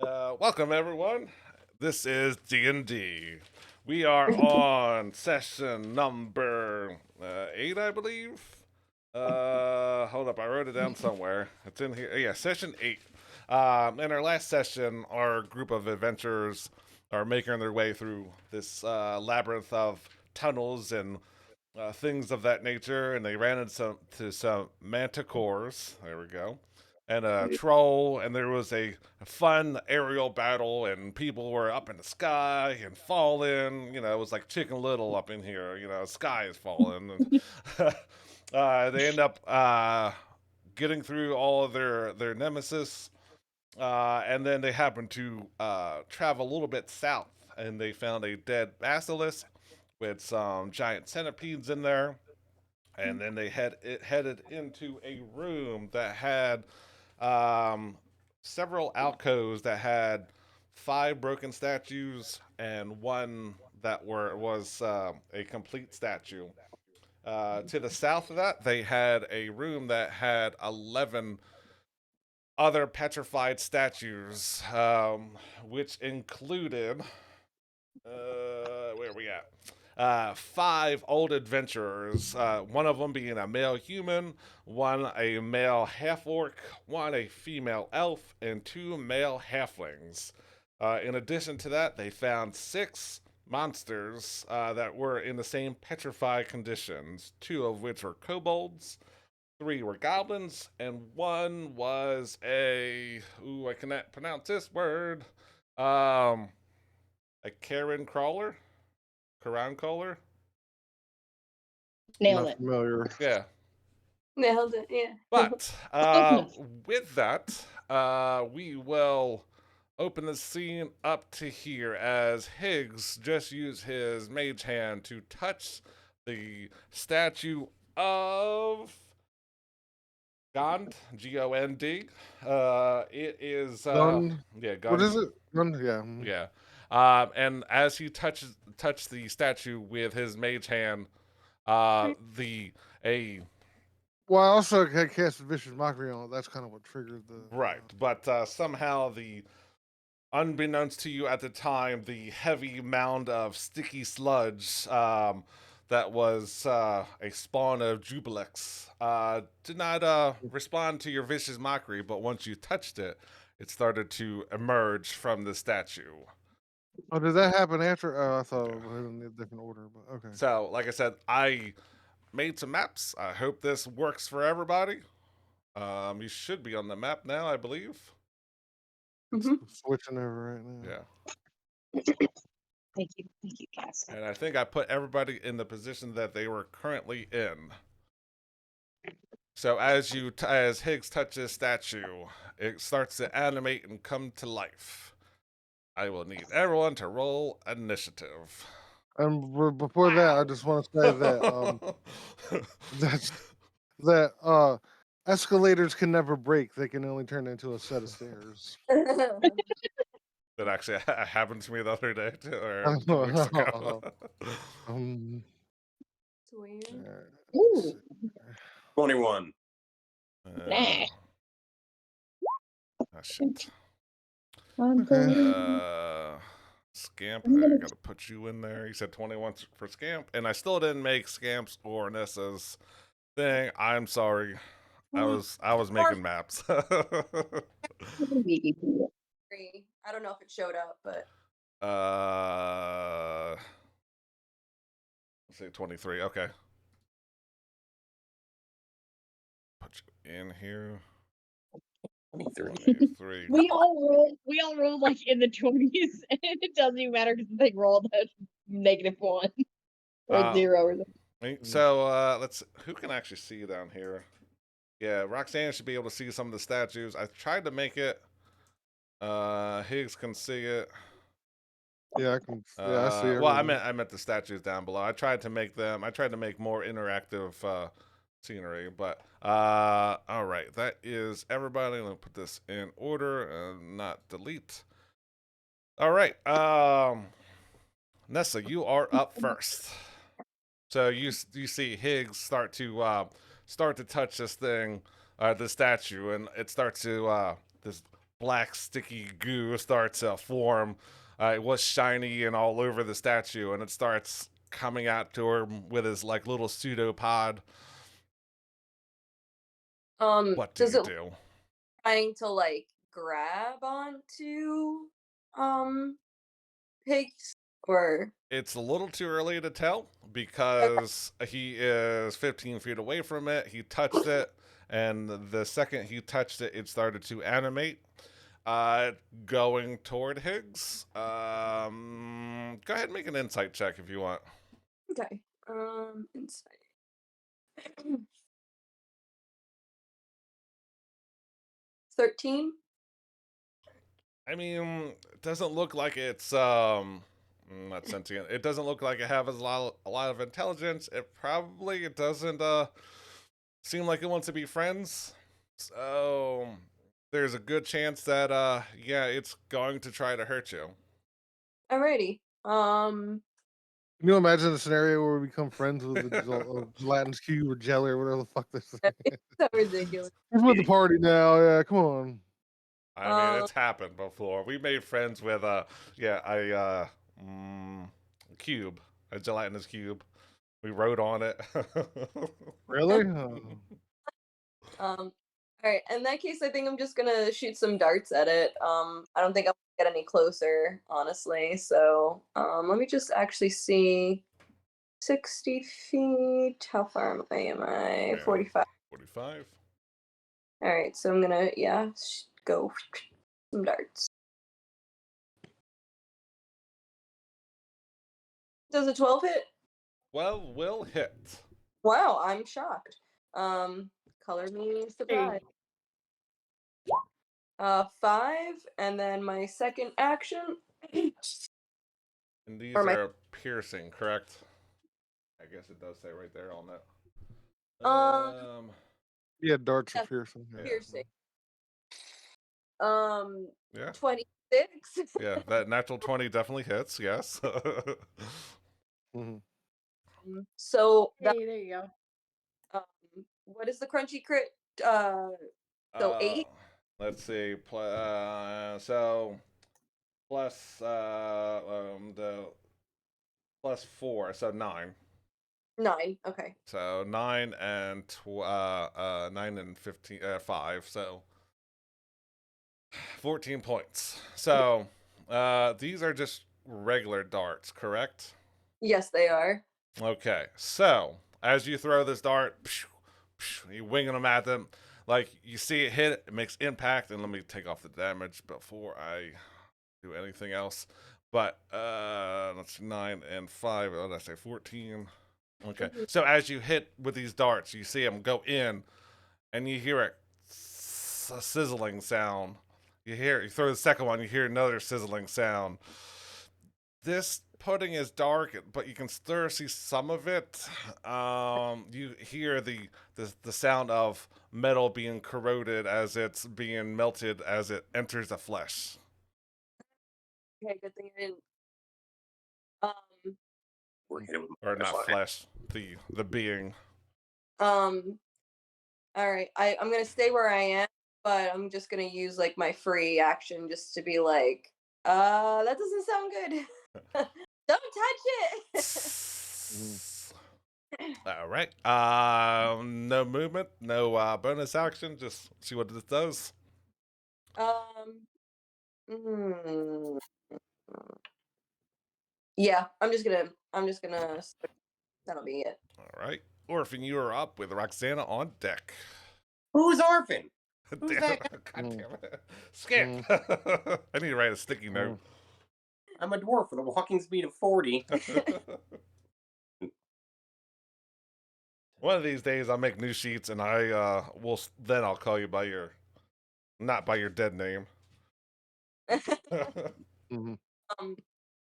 Welcome everyone. This is D&D. We are on session number 8, I believe. Hold up, I wrote it down somewhere. It's in here. Yeah, session 8. In our last session, our group of adventurers are making their way through this labyrinth of tunnels and things of that nature, and they ran into some manticores. There we go. And a troll, and there was a fun aerial battle, and people were up in the sky and falling. You know, it was like Chicken Little up in here. You know, sky is falling. And they end up getting through all of their nemesis, and then they happen to travel a little bit south, and they found a dead basilisk with some giant centipedes in there. And then they headed into a room that had um, several alcoves that had 5 broken statues and one that was a complete statue. To the south of that, they had a room that had 11 other petrified statues, which included where are we at? 5 old adventurers. One of them being a male human, one a male half orc, one a female elf, and 2 male halflings. In addition to that, they found 6 monsters that were in the same petrified conditions, 2 of which were kobolds. 3 were goblins, and 1 was a I cannot pronounce this word. Um, a Karen crawler, Karan crawler. Nailed Not it. familiar. Yeah, Nailed it, yeah. but enough. with that, we will open the scene up to here as Higgs just used his mage hand to touch the statue of Gond, Gond. It is Gun. yeah, What Gond. is it? Gun. Yeah. Yeah. And as he touched the statue with his mage hand, the a Well, I also had cast vicious mockery on it. That's kind of what triggered the. right, but somehow the unbeknownst to you at the time, the heavy mound of sticky sludge that was a spawn of Jubilex did not respond to your vicious mockery, but once you touched it, it started to emerge from the statue. Oh, did that happen after? Oh, I thought it was in a different order, but okay. So, like I said, I made some maps. I hope this works for everybody. You should be on the map now, I believe. Mhm. Switching over right now. Yeah. Thank you, Cass. And I think I put everybody in the position that they were currently in. So as Higgs touches statue, it starts to animate and come to life. I will need everyone to roll initiative. And before that, I just want to say that that's that escalators can never break. They can only turn into a set of stairs. That actually happened to me the other day, too, or Oh, 2 weeks ago. Sweet. Ooh, 21. nah. Oh, shit. Okay. Scamp, I gotta put you in there. You said 21 for Scamp, and I still didn't make Scamp's or Nessa's thing. I'm sorry. I was making maps. Three. I don't know if it showed up, but Let's say 23. Okay. Put you in here. 23. 23. We all rolled like in the 20s, and it doesn't even matter because they rolled a -1 or 0 or something. So who can actually see down here? Yeah, Roxanne should be able to see some of the statues. I tried to make it. Higgs can see it. Yeah, I can. Yeah, I see it. Well, I meant the statues down below. I tried to make more interactive scenery, but all right, that is everybody. Let me put this in order and not delete. All right, Nessa, you are up first. So you see Higgs start to touch this thing, the statue, and it starts to this black sticky goo starts to form. It was shiny and all over the statue, and it starts coming out to her with his like little pseudopod. What do Does you it do? trying to like grab onto pigs or It's a little too early to tell because he is 15 feet away from it. He touched it, and the second he touched it, it started to animate. Uh, Going toward Higgs. Go ahead and make an insight check if you want. okay. Insight. 13. I mean, it doesn't look like it's not sentient. It doesn't look like it has a lot of intelligence. It doesn't seem like it wants to be friends. So there's a good chance that yeah, it's going to try to hurt you. Alrighty. Can you imagine a scenario where we become friends with a gelatinous cube or jelly or whatever the fuck this thing is? So ridiculous. He's with the party now. Yeah, come on. I mean, it's happened before. We made friends with cube, a gelatinous cube. We rode on it. Really? All right. In that case, I think I'm just gonna shoot some darts at it. I don't think I'll get any closer, honestly. So, let me just actually see. 60 feet. How far am I? Yeah. 45. 45. All right. So I'm gonna go some darts. Does a 12 hit? Well, will hit. Wow, I'm shocked. Color me surprised. 5, and then my second action. And these Or my- are piercing, correct? I guess it does say right there on that. Yeah, darts Yeah, are piercing. Yeah. Piercing. Yeah. 26. Yeah, that natural 20 definitely hits, yes. Mhm. So that, Hey, there you go. what is the crunchy crit? So 8. Let's see. So plus the plus 4, so 9. 9. Okay. So 9 and 9 and 15 5, so 14 points. So these are just regular darts, correct? Yes, they are. Okay. So as you throw this dart, you winging them at them, like you see it hit, it makes impact, and let me take off the damage before I do anything else. But let's see, 9 and 5. Oh, did I say 14? Okay. So as you hit with these darts, you see them go in, and you hear a sizzling sound. You throw the second one, you hear another sizzling sound. This pudding is dark, but you can still see some of it. You hear the sound of metal being corroded as it's being melted as it enters the flesh. Okay, good thing I didn't. Um, We're hitting with Or not flashlight. flesh, the being. all right. I'm gonna stay where I am, but I'm just gonna use like my free action just to be like, that doesn't sound good. Don't touch it. All right. No movement, no bonus action. Just see what this does. Hmm. Yeah, I'm just gonna. That'll be it. All right. Orphan, you are up with Roxana on deck. Who's Orphan? Who's Damn that? it. God damn it. Skip. I need to write a sticky note. I'm a dwarf with a walking speed of 40. One of these days I'll make new sheets and I'll call you by your not by your dead name. Mhm.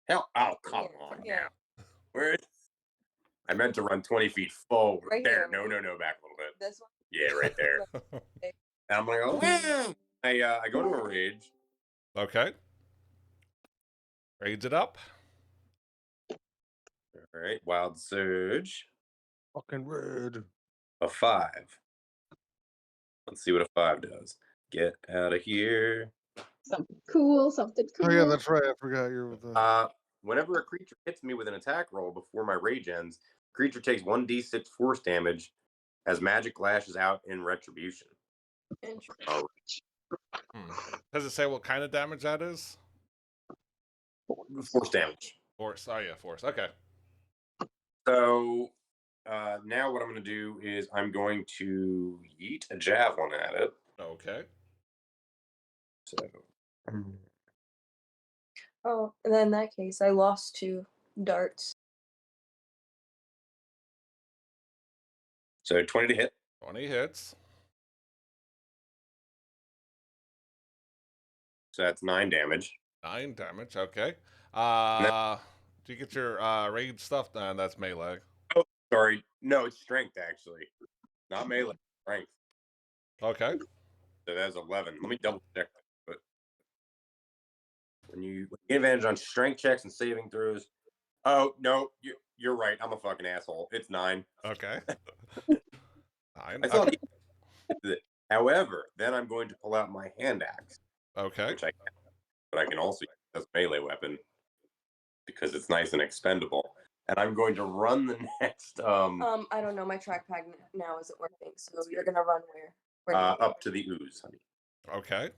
Hell, oh, come on now. Where is... I meant to run 20 feet forward. Right there. here. No, back a little bit. This one. Yeah, right there. And I'm gonna go, "Wah!" I go to a rage. Okay. Rage it up. All right, wild surge. Fucking rude. A 5. Let's see what a 5 does. Get out of here. Something cool, something cool. Oh yeah, that's right. I forgot you're with the. Whenever a creature hits me with an attack roll before my rage ends, creature takes 1d6 force damage as magic lashes out in retribution. Interesting. Does it say what kind of damage that is? Force damage. Force. Oh yeah, force. Okay. So now what I'm going to do is I'm going to yeet a javelin at it. Okay. So Oh, and then in that case, I lost 2 darts. so 20 to hit. 20 hits. So that's 9 damage. 9 damage. Okay. Do you get your raid stuff? That's melee. Oh, sorry. No, it's strength actually, not melee. Strength. Okay. So that's 11. Let me double check that. But when you get advantage on strength checks and saving throws. Oh no, you're right. I'm a fucking asshole. It's 9. Okay. 9. I thought Okay. However, then I'm going to pull out my hand axe, Okay. which but I can also use as a melee weapon because it's nice and expendable. And I'm going to run the next I don't know. My trackpad now isn't working, so you're gonna run where? up to the ooze, honey. Okay.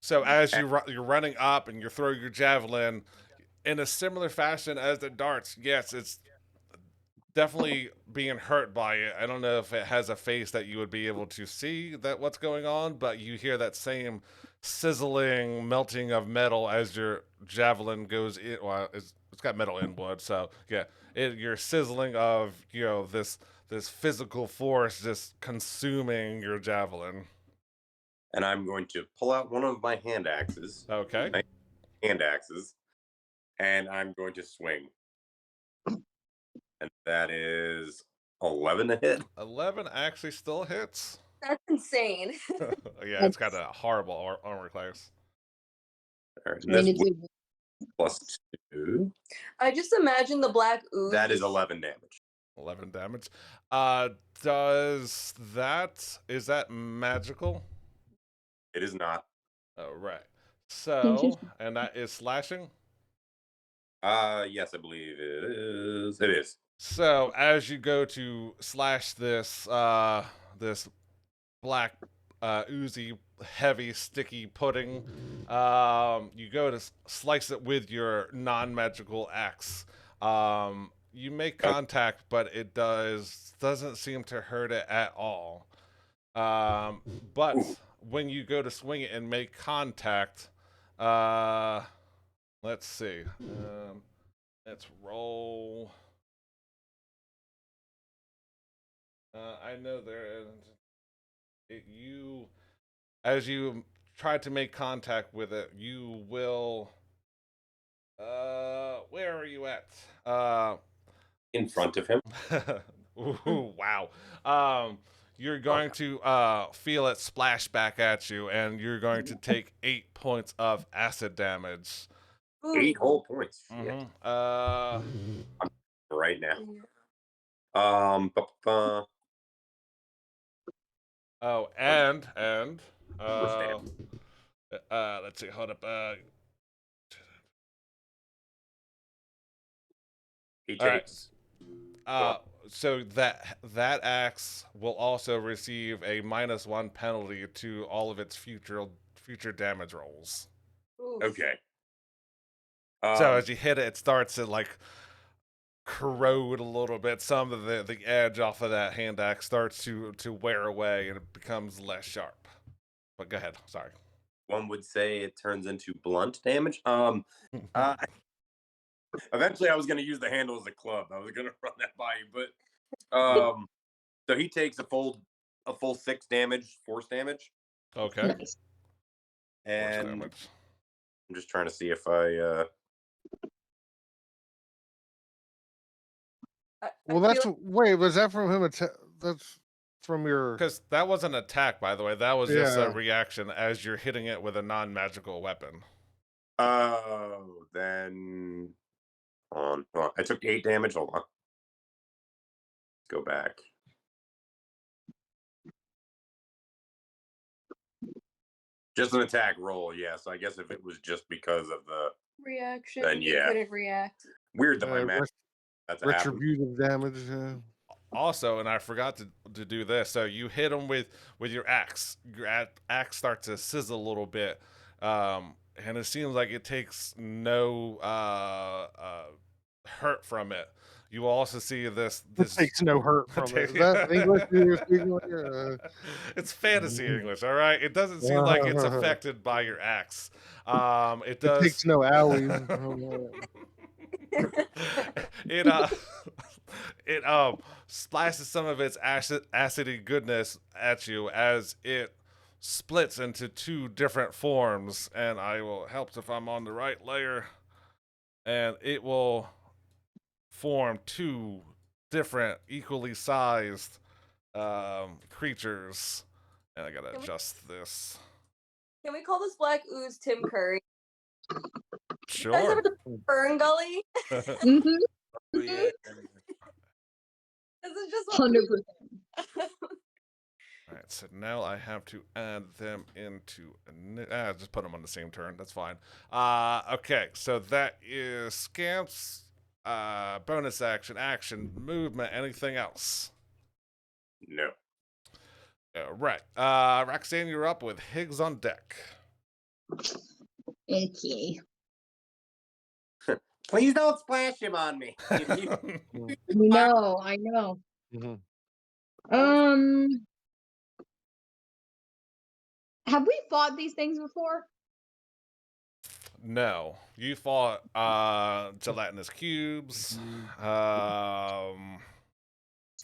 So as you're running up and you're throwing your javelin in a similar fashion as the darts, yes, it's definitely being hurt by it. I don't know if it has a face that you would be able to see that what's going on, but you hear that same sizzling melting of metal as your javelin goes in. Well, it's got metal in wood, so yeah, you're sizzling of this physical force just consuming your javelin. And I'm going to pull out one of my hand axes. Okay. My hand axes. And I'm going to swing. And that is 11 to hit. 11 actually still hits. That's insane. Yeah, it's got a horrible armor class. All right, and this 22. plus 2. I just imagine the black ooze. That is 11 damage. 11 damage. Is that magical? It is not. Oh, right. So, and that is slashing? Yes, I believe it is. It is. So, as you go to slash this this black oozy heavy sticky pudding, you go to slice it with your non-magical axe. You make contact, but it doesn't seem to hurt it at all. But when you go to swing it and make contact, let's see. Let's roll. I know as you try to make contact with it, you will. Where are you at? In front of him. Ooh, wow. You're going to feel it splash back at you, and you're going to take 8 points of acid damage. 8 whole points. Mm-hmm. Right now. Oh, and let's see. Hold up. He All right. takes. So that axe will also receive a -1 penalty to all of its future damage rolls. Oof. Okay. So as you hit it, it starts to like corrode a little bit. Some of the edge off of that hand axe starts to wear away, and it becomes less sharp. But go ahead. Sorry. One would say it turns into blunt damage. Eventually, I was going to use the handle as a club. I was going to run that by you, but so he takes a full 6 damage, force damage. Okay. Nice. And damage. I'm just trying to see if I. Well, that's wait. Was that from him? That's from your. Because that wasn't an attack, by the way. That was just a Yeah. reaction as you're hitting it with a non-magical weapon. Oh, then hold on. I took 8 damage. Hold on. Go back. Just an attack roll, yeah. So I guess if it was just because of the reaction, then he yeah. couldn't react. Weird that my math that's happened. Retributive damage. Also, and I forgot to do this. So you hit him with your axe. Your axe starts to sizzle a little bit, and it seems like it takes no hurt from it. You also see this. This takes no hurt from it. Is that English you're speaking like? It's fantasy English, all right. It doesn't seem like it's affected by your axe. It does. It takes no owies. It splashes some of its acidy goodness at you as it splits into two different forms, and I will help if I'm on the right layer, and it will form two different equally sized creatures, and I gotta adjust this. Can we call this black ooze Tim Curry? Sure. You guys ever the Fern Gully? Mhm. Yeah. This is just 100%. All right, so now I have to add them into just put them on the same turn. That's fine. Okay, so that is Scamp's bonus action, movement, anything else? No. All right. Roxanne, you're up with Higgs on deck. Okay. Please don't splash him on me. No, I know. Have we fought these things before? No, you fought gelatinous cubes. So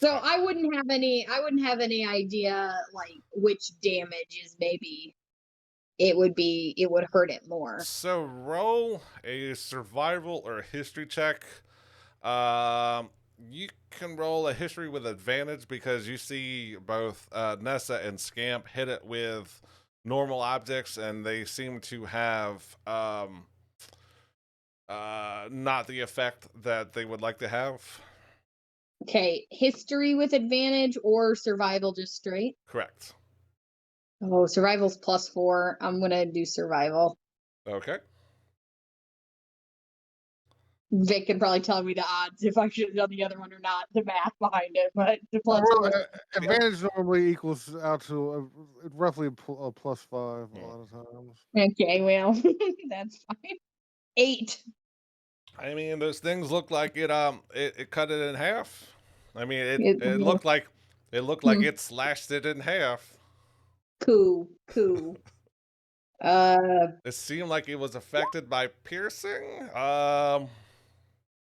I wouldn't have any idea like which damage is maybe it would hurt it more. So roll a survival or a history check. You can roll a history with advantage because you see both Nessa and Scamp hit it with normal objects, and they seem to have not the effect that they would like to have. Okay, history with advantage or survival just straight? Correct. Oh, survival's +4. I'm gonna do survival. Okay. Vic can probably tell me the odds if I should have done the other one or not, the math behind it, but the advantage normally equals out to roughly a +5 a lot of times. Okay, well, that's fine. 8. I mean, those things look like it cut it in half. I mean, it looked like it slashed it in half. Cool. It seemed like it was affected by piercing.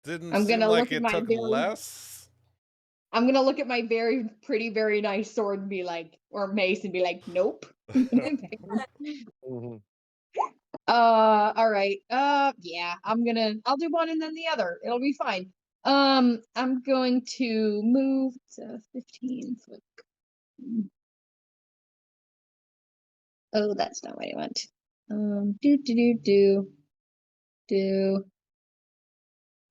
Didn't I'm seem gonna like look at it my took very- less. I'm gonna look at my very pretty, very nice sword and be like, or mace and be like, nope. All right. Yeah, I'll do one and then the other. It'll be fine. I'm going to move to 15 foot. Oh, that's not what I want.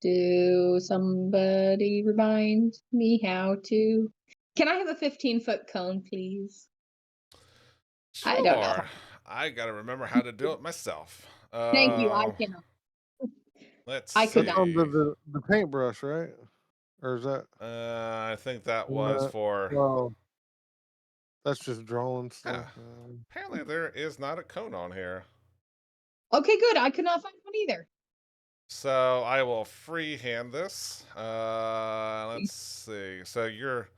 Do somebody remind me how to? Can I have a 15-foot cone, please? Sure. I don't know. I gotta remember how to do it myself. Thank you. I cannot. Let's I see. could not. The paintbrush, right? Or is that? I think that was for. Well, that's just drawing stuff. Apparently, there is not a cone on here. Okay, good. I could not find one either. So I will freehand this. Let's see. So you're.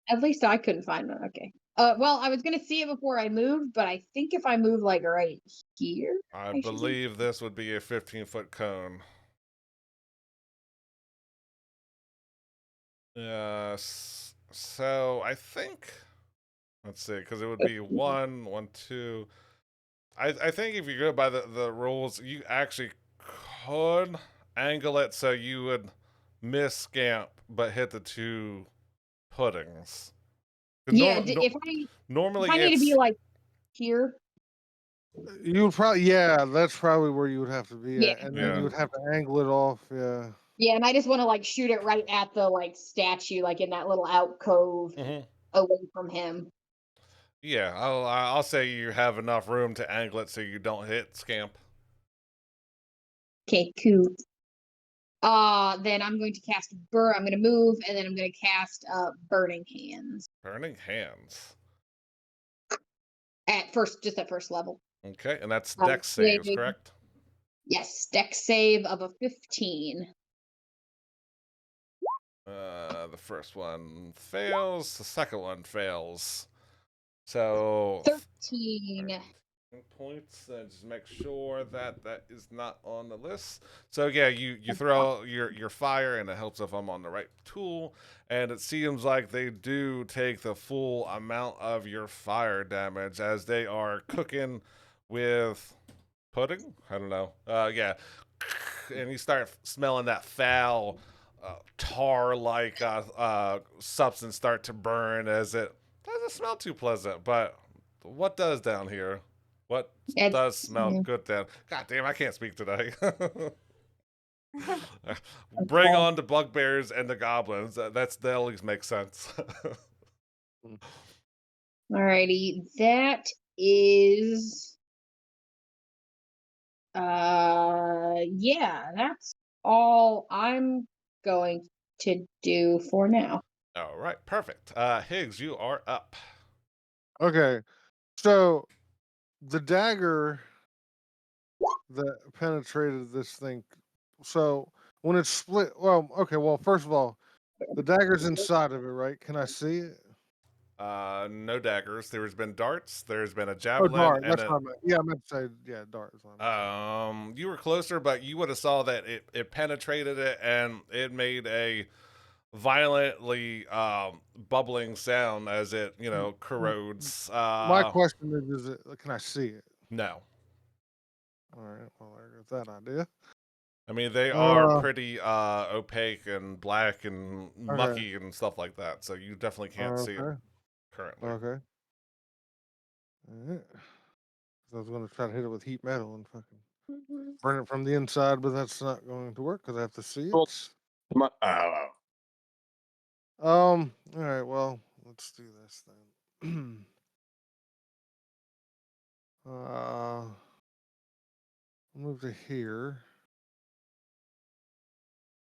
At least I couldn't find one. Okay. Well, I was gonna see it before I moved, but I think if I move like right here, I believe this would be a 15-foot cone. Yes. So I think. Let's see, because it would be 1, 1, 2. I think if you go by the rules, you actually could angle it so you would miss Scamp but hit the two puddings. Yeah, normally if I need to be like here. You would probably, that's probably where you would have to be at, and then you would have to angle it off, Yeah, and I just want to like shoot it right at the like statue, like in that little alcove away from him. Yeah, I'll say you have enough room to angle it so you don't hit Scamp. Okay, cool. Then I'm going to cast I'm going to move, and then I'm going to cast Burning Hands Burning Hands. just at first level. Okay, and that's Um, Dex saves, big- correct? Yes, Dex save of a 15. The first one fails. The second one fails. So 13. 13 points. And just make sure that that is not on the list. So yeah, you throw your fire, and it helps if I'm on the right tool. And it seems like they do take the full amount of your fire damage as they are cooking with pudding. I don't know. Yeah, and you start smelling that foul tar-like substance start to burn as it doesn't smell too pleasant. But what does down here? What does smell Yeah. good down? God damn, I can't speak today. Bring on the bugbears and the goblins. That at least makes sense. Alrighty, that is yeah, that's all I'm going to do for now. All right, perfect. Higgs, you are up. Okay, so the dagger that penetrated this thing. So when it's split, well, okay, well, first of all, the dagger's inside of it, right? Can I see it? No daggers. There's been darts. There's been a Oh, javelin, dart. and That's what I meant. Yeah, I meant to say, yeah, dart is what I meant to say. you were closer, but you would have saw that it penetrated it, and it made a violently bubbling sound as it corrodes. My question is it, can I see it? No, All right, well, there's that idea. I mean they are Uh, pretty opaque and black and okay, mucky and stuff like that, so you definitely can't see it okay, currently. okay. All right. So I was going to try to hit it with heat metal and fucking burn it from the inside, but that's not going to work because I have to see Well, it. come on. Oh, All right, well, let's do this then. Move to here,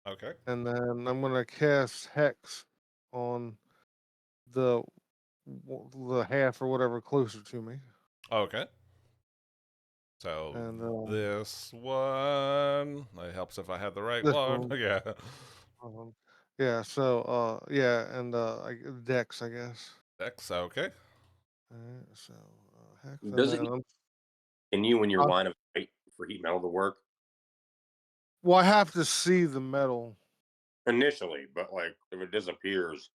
Okay. and then I'm gonna cast Hex on the the half or whatever closer to me, Okay. So and this one, it helps if I have the right this one. one. Yeah. Yeah, so yeah, and Dex, I guess. X. Okay. All right, so Hex, and does then it can you, when your uh, line of sight for heat metal to work well, I have to see the metal. initially, but like if it disappears,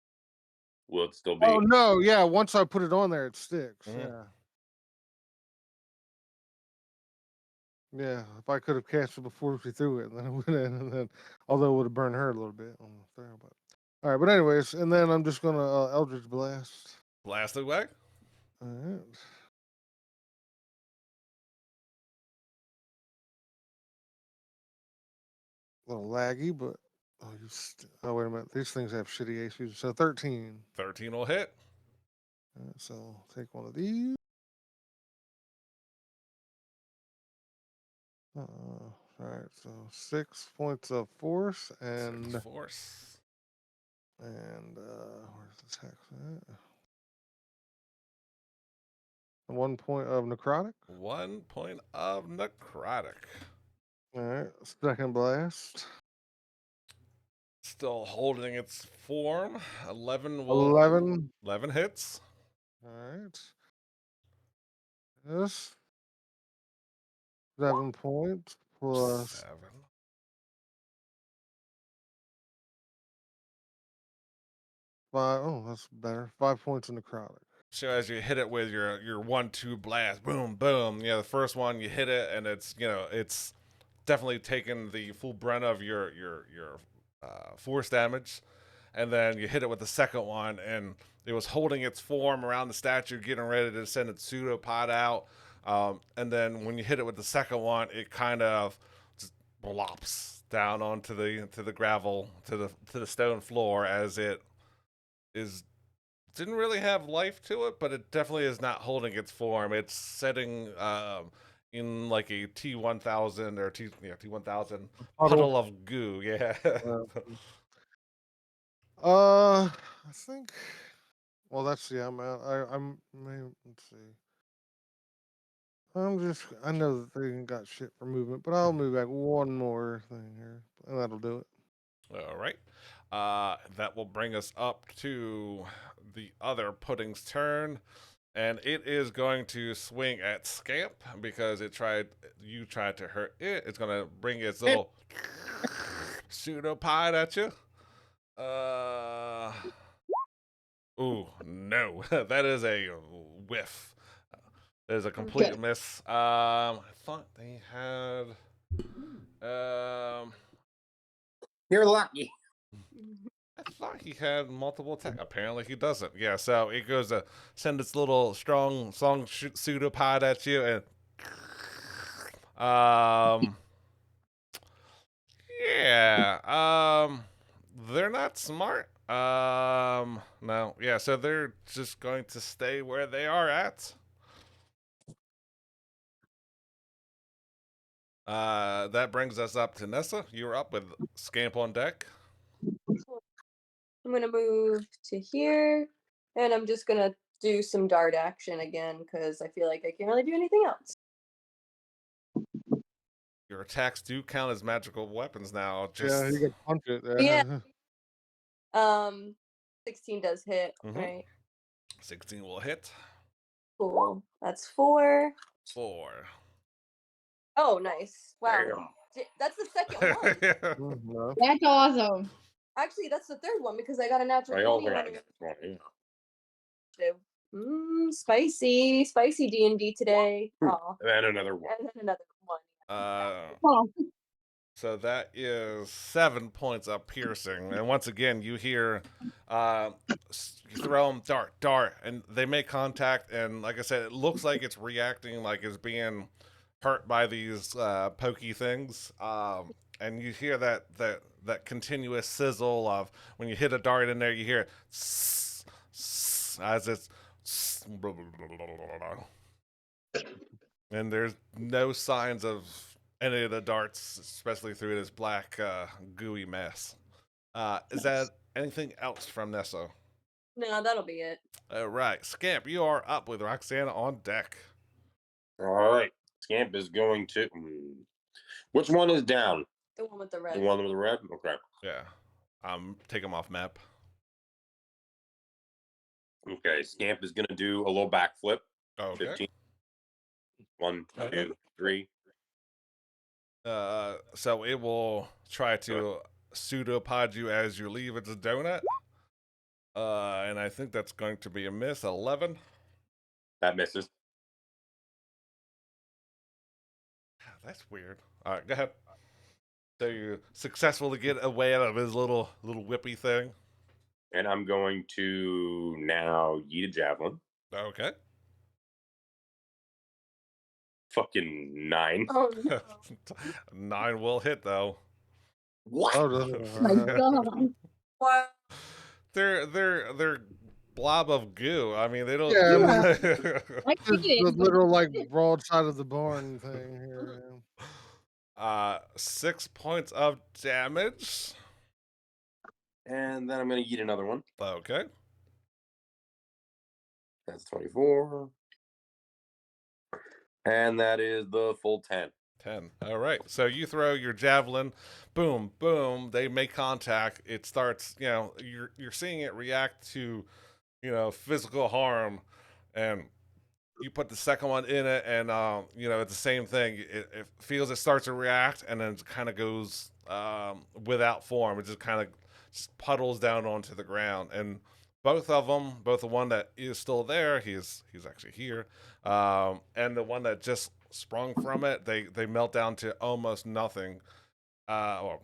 will it still Oh be? no, yeah. Once I put it on there, it sticks. Mhm. Yeah, yeah. If I could have cast it before she threw it, and then it went in, and then although it would have burned her a little bit on the throw, but all right. But anyways, and then I'm just gonna Eldritch Blast. Blast away. All right. A little laggy, but oh wait a minute. These things have shitty AC. So 13. 13 will hit. So I'll take one of these. All right, so 6 points of force and 6 force. where's this hex at? 1 point of necrotic. 1 point of necrotic. All right, second blast. Still holding its form. 11. 11 hits. All right. This 7 points plus 7. 5. Oh, that's better. 5 points of necrotic. So as you hit it with your 1-2 blast, boom, boom. The first one you hit it, and it's definitely taken the full brunt of your force damage, and then you hit it with the second one, and it was holding its form around the statue, getting ready to send its pseudopod out. And then when you hit it with the second one, it kind of just blops down onto the gravel to the stone floor as it is didn't really have life to it, but it definitely is not holding its form. It's setting in like a T1000 or T1000 puddle of goo. Yeah. I think. Well, that's the amount. Let's see. I know that they ain't got shit for movement, but I'll move back one more thing here, and that'll do it. All right. That will bring us up to the other pudding's turn, and it is going to swing at Scamp because you tried to hurt it. It's going to bring its little pseudopod at you. Ooh, no. That is a whiff. That is a complete Okay. miss. I thought they had. You're lucky. I thought he had multiple attack. Apparently he doesn't. Yeah, so it goes to send its little strong pseudopod at you, and yeah, they're not smart. No, yeah, so they're just going to stay where they are at. That brings us up to Nessa. You're up with Scamp on deck. I'm gonna move to here, and I'm just gonna do some dart action again because I feel like I can't really do anything else. Your attacks do count as magical weapons now. Yeah, you can punch it. Yeah. 16 does hit, right? 16 will hit. Cool. That's 4. 4. Oh, nice. Wow. Damn. That's the second one. No. That's awesome. Actually, that's the third one because I got a natural I 20 also on got it. this one. Yeah. Spicy D&D today. Aw. And then another one. And then another one. Oh, So that is 7 points of piercing. And once again, you hear you throw them dart, and they make contact. And like I said, it looks like it's reacting like it's being hurt by these pokey things. And you hear that continuous sizzle of when you hit a dart in there, you hear it as it's. And there's no signs of any of the darts, especially through this black, gooey mess. Is that anything else from Nessa? No, that'll be it. All right, Scamp, you are up with Roxana on deck. All right. Scamp is going to. Which one is down? The one with the red. The one with the red? Okay. Yeah, take him off map. Okay. Scamp is going to do a little backflip. Okay. 15. 1, 2, 3. So it will try to pseudopod you as you leave its donut. And I think that's going to be a miss. 11. That misses. That's weird. All right, go ahead. So you successfully get away out of his little whippy thing. And I'm going to now yeet a javelin. Okay. Fucking 9. Oh, no. 9 will hit though. What? Oh, my God. Wow. They're blob of goo. I mean, they don't. Yeah, I the, see the it. literal like broadside of the barn thing here. 6 points of damage. And then I'm going to yeet another one. Okay. That's 24. And that is the full 10. 10. All right. So you throw your javelin, boom, boom. They make contact. It starts. You're seeing it react to, physical harm, and you put the second one in it, and it's the same thing. It feels it starts to react, and then it kind of goes without form. It just kind of just puddles down onto the ground, and both of them, both the one that is still there, he's actually here, and the one that just sprung from it, they melt down to almost nothing, or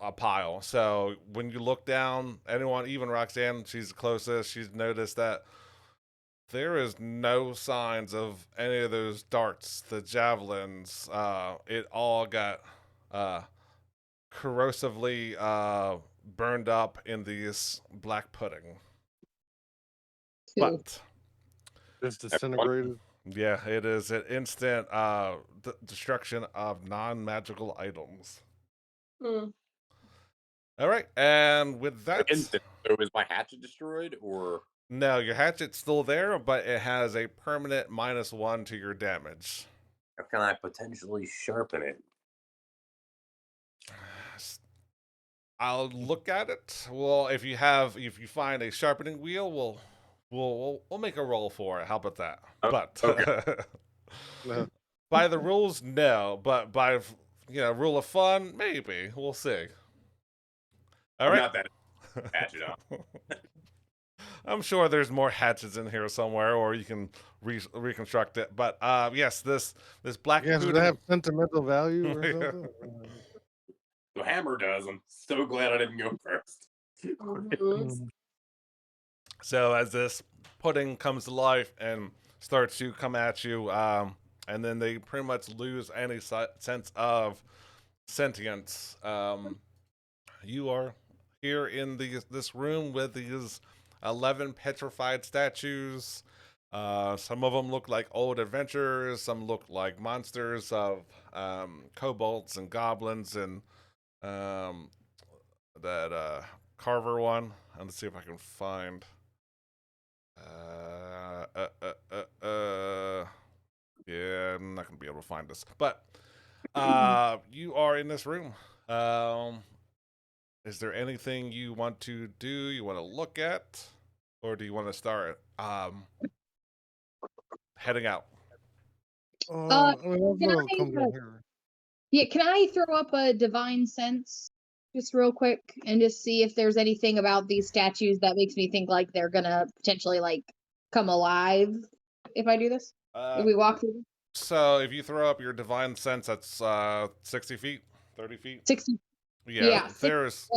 a pile. So when you look down, anyone, even Roxanne, she's the closest, she's noticed that there is no signs of any of those darts, the javelins. It all got corrosively burned up in this black pudding. But Just disintegrated. yeah, it is an instant destruction of non-magical items. Hmm. All right, and with that, Instant. So is my hatchet destroyed, or no, your hatchet's still there, but it has a permanent -1 to your damage. how can I potentially sharpen it? I'll look at it. Well, if you find a sharpening wheel, we'll make a roll for it. How about that? Oh, But No. by the rules, no. But by rule of fun, maybe. We'll see. All I'm right. not that hatchet on. I'm sure there's more hatchets in here somewhere, or you can reconstruct it. But yes, this black Yes, does it pudding. have sentimental value or Yeah. something? The hammer does. I'm so glad I didn't go first. Mhm. So as this pudding comes to life and starts to come at you, and then they pretty much lose any sense of sentience. You are here in this room with these 11 petrified statues. Some of them look like old adventurers. Some look like monsters of kobolds and goblins and that Carver one. Let's see if I can find. Yeah, I'm not gonna be able to find this. But you are in this room. Is there anything you want to do? You want to look at, or do you want to start heading out? I mean, that's Can gonna I, come down here. yeah, can I throw up a divine sense just real quick and just see if there's anything about these statues that makes me think like they're gonna potentially like come alive if I do this? If we walk through them? So if you throw up your divine sense, that's 60 feet, 30 feet. 60, Yeah, yeah, there's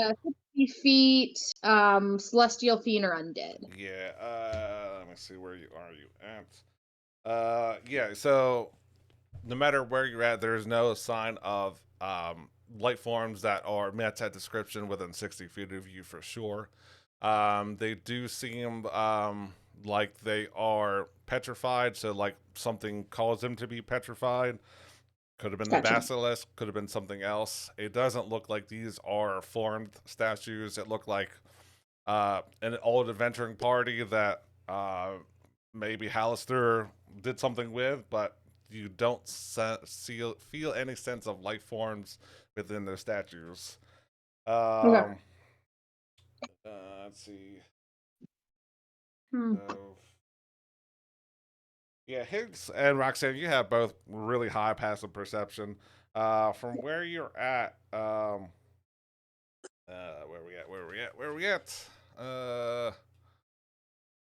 60 feet, celestial fiend or undead. yeah. Let me see where you are. You at? Yeah. So no matter where you're at, there's no sign of light forms that are met that description within 60 feet of you for sure. They do seem like they are petrified, so like something caused them to be petrified. Could have been the Gotcha. basilisk, could have been something else. It doesn't look like these are formed statues. It looked like an old adventuring party that maybe Hallister did something with, but you don't feel any sense of life forms within their statues. Okay. Let's see. Hmm. Yeah, Higgs and Roxanne, you have both really high passive perception. From where you're at, where are we at?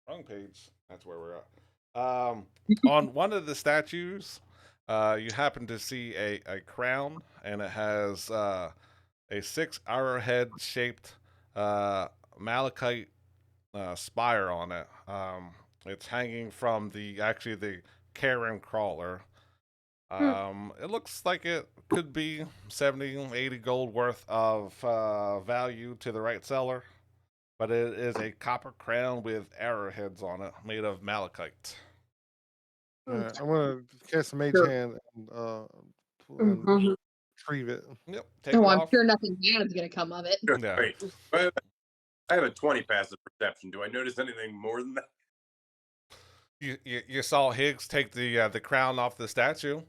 Wrong page. That's where we're at. On one of the statues, you happen to see a crown, and it has a 6 arrowhead shaped malachite spire on it. It's hanging from the Karen crawler. It looks like it could be 70, 80 gold worth of value to the right seller, but it is a copper crown with arrowheads on it, made of malachite. I'm gonna cast Mage Sure. Hand and Mhm. retrieve it. Yep, take Oh, it I'm off. sure nothing bad's gonna come of it. Yeah. Wait, I have a 20 passive perception. Do I notice anything more than that? You saw Higgs take the crown off the statue,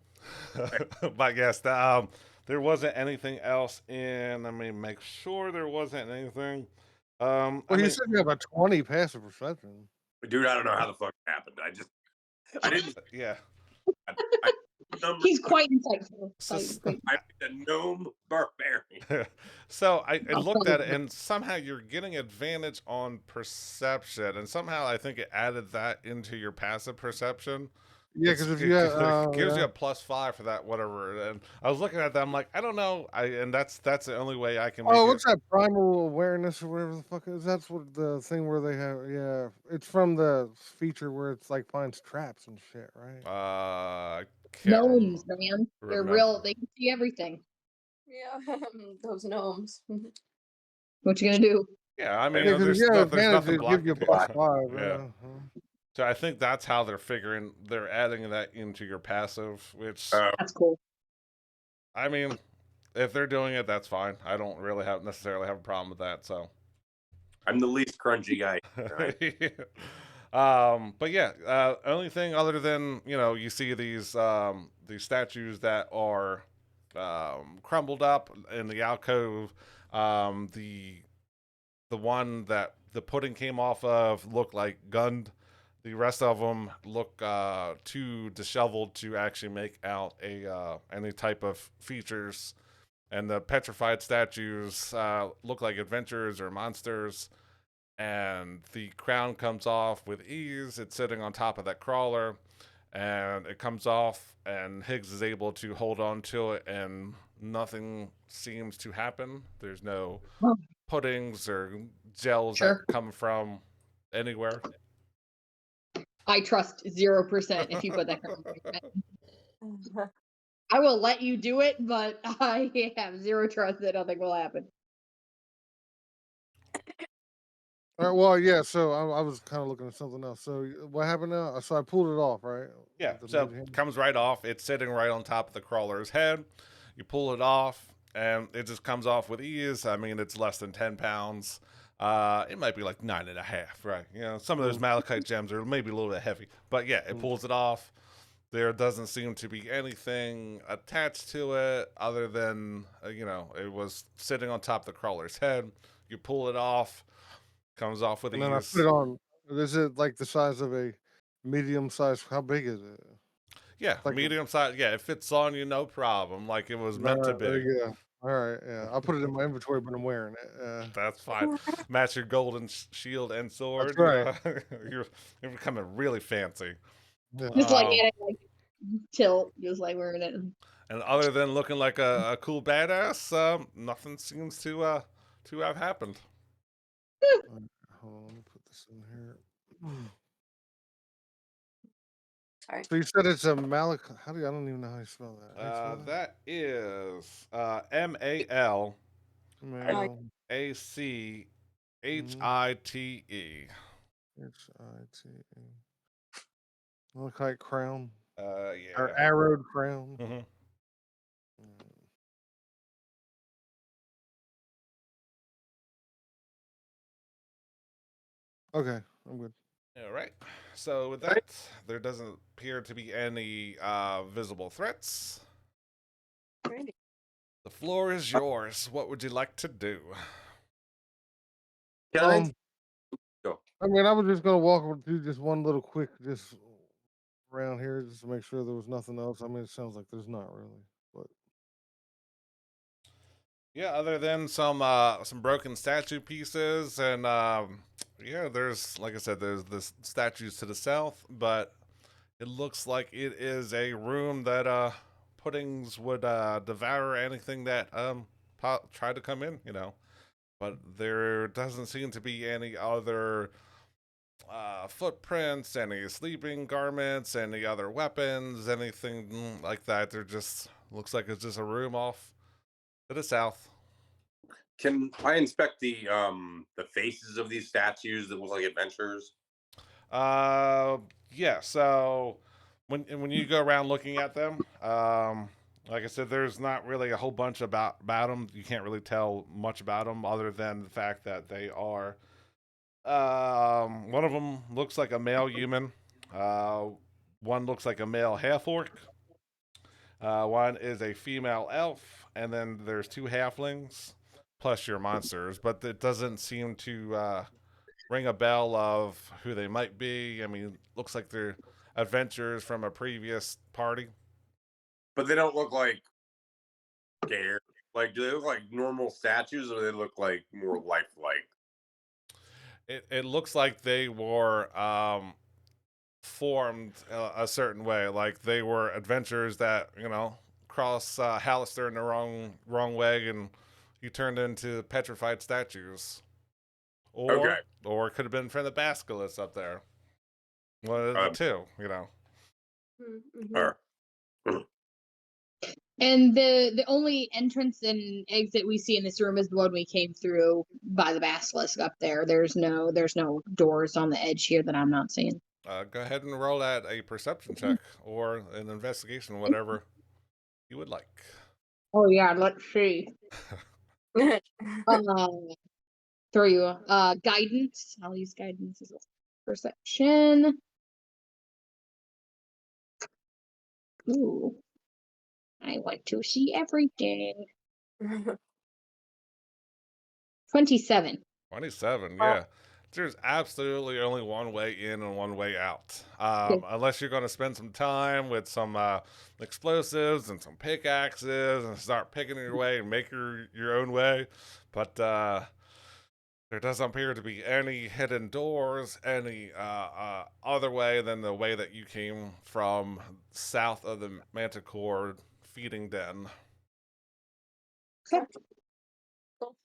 but yes, there wasn't anything else in. Let me make sure there wasn't anything. Well, you said you have a 20 passive perception. Dude, I don't know how the fuck it happened. I didn't. Yeah. I He's quite insightful. So- I'm a gnome barbarian. So I looked at it, and somehow you're getting advantage on perception, and somehow I think it added that into your passive perception. Yeah, because if you have, it gives you yeah. a +5 for that whatever. And I was looking at that, I'm like, I don't know. And that's the only way I can make Oh, it. what's that primal awareness or whatever the fuck is? That's what the thing where they have. Yeah, it's from the feature where it's like finds traps and shit, right? I can't Gnomes, man. They're remember. real. They can see everything. Yeah, those gnomes. What you gonna do? Yeah, I mean, Yeah, because if there's you have there's advantage, nothing it give you a blocking it. +5. Yeah. So I think that's how they're adding that into your passive, which That's cool. I mean, if they're doing it, that's fine. I don't really necessarily have a problem with that. So, I'm the least crunchy guy. Right? but yeah, only thing other than you see these statues that are crumbled up in the alcove. The one that the pudding came off of looked like gunned. The rest of them look too disheveled to actually make out any type of features. And the petrified statues look like adventurers or monsters. And the crown comes off with ease. It's sitting on top of that crawler, and it comes off, and Higgs is able to hold on to it, and nothing seems to happen. There's no Oh. puddings or gels Sure. that come from anywhere. I trust 0% if you put that crown. I will let you do it, but I have zero trust that nothing will happen. All right. Well, yeah. So I was kind of looking at something else. So what happened now? So I pulled it off, right? Yeah, The so mid-hand? it comes right off. It's sitting right on top of the crawler's head. You pull it off, and it just comes off with ease. I mean, it's less than 10 pounds. It might be like 9.5, right? Some of those malachite gems are maybe a little bit heavy, but yeah, it pulls it off. There doesn't seem to be anything attached to it other than, it was sitting on top of the crawler's head. You pull it off, comes off with And then I ease. put it on. Is it like the size of a medium size? How big is it? Yeah, Like medium size. Yeah, it fits on you, no problem. Like it was all meant to right, there be. you go. All right, yeah. I'll put it in my inventory, but I'm wearing it. That's fine. Match your golden shield and That's sword. right. You're becoming really fancy. Yeah. Just like Um, it, like tilt, just like wearing it. and other than looking like a cool badass, nothing seems to have happened. All right, hold on, let me put this in here. Sorry. So you said it's a Malik. How do you, I don't even know how you spell that. How you spell that? That is Mal. MALACHITE. H-I-T-E. Look like crown or Yeah. arrowed crown. hmm Okay, I'm good. All right. So with that, there doesn't appear to be any visible threats. Alrighty. The floor is yours. What would you like to do? Can I? Go. I mean, I was just gonna walk through just one little quick, just around here, just to make sure there was nothing else. I mean, it sounds like there's not really, but Yeah, other than some broken statue pieces, and yeah, there's like I said, there's the statues to the south, but it looks like it is a room that puddings would devour anything that tried to come in, But there doesn't seem to be any other footprints, any sleeping garments, any other weapons, anything like that. There just looks like it's just a room off to the south. Can I inspect the faces of these statues that look like adventurers? Yeah. So when you go around looking at them, like I said, there's not really a whole bunch about them. You can't really tell much about them other than the fact that they are. One of them looks like a male human. One looks like a male half orc. One is a female elf, and then there's two halflings, plus your monsters. But it doesn't seem to ring a bell of who they might be. I mean, looks like they're adventurers from a previous party. But they don't look like scared. Like, do they look like normal statues, or do they look like more lifelike? It looks like they were formed a certain way. Like they were adventurers that cross Hallister in the wrong way, and he turned into petrified statues. Okay. Or it could have been from the Basilisk up there. One of the two. Mm-hmm. All right. And the only entrance and exit we see in this room is the one we came through by the basilisk up there. There's no doors on the edge here that I'm not seeing. Go ahead and roll at a perception check or an investigation, whatever you would like. Oh yeah, let's see. Uh, throw you guidance. I'll use guidance as a perception. Ooh, I want to see everything. 27. 27, yeah. There's absolutely only one way in and one way out. Okay. Unless you're going to spend some time with some explosives and some pickaxes and start picking your way and make your own way. But there doesn't appear to be any hidden doors, any other way than the way that you came from south of the Manticore feeding den. Okay.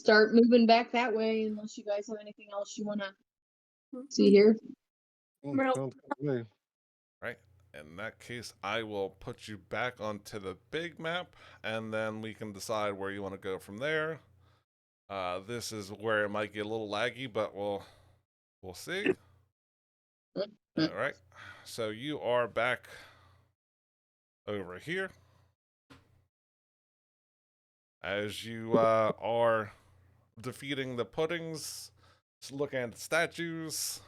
Start moving back that way unless you guys have anything else you want to see here. Sounds good to me. Right. In that case, I will put you back onto the big map, and then we can decide where you want to go from there. This is where it might get a little laggy, but we'll see. All right. So you are back over here. As you are defeating the puddings, just looking at the statues.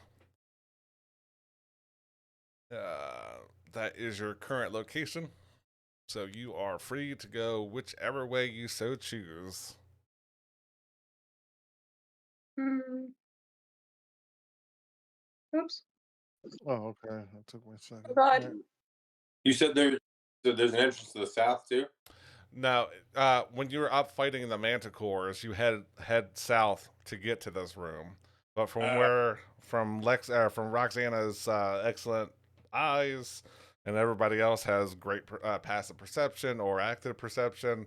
That is your current location. So you are free to go whichever way you so choose. Oops. Oh, okay. That took me a second. God. Right. You said there's an entrance to the south too. Now, when you were up fighting the Manticores, you head south to get to this room. But from Roxana's excellent eyes, and everybody else has great passive perception or active perception.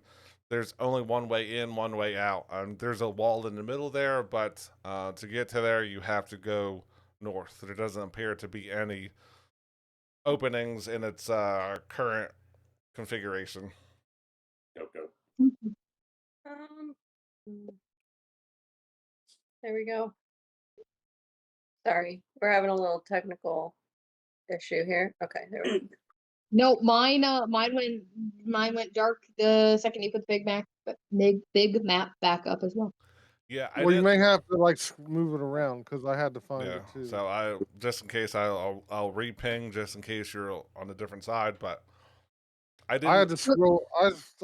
There's only one way in, one way out. There's a wall in the middle there, but to get to there, you have to go north. There doesn't appear to be any openings in its current configuration. Okay. Um, there we go. Sorry, we're having a little technical issue here. Okay, there we go. No, mine went dark the second you put the big map back up as well. Yeah, Well, you may have to like move it around because I had to find Yeah, it too. so I just in case I'll re-ping just in case you're on a different side, but I I didn't. had to scroll.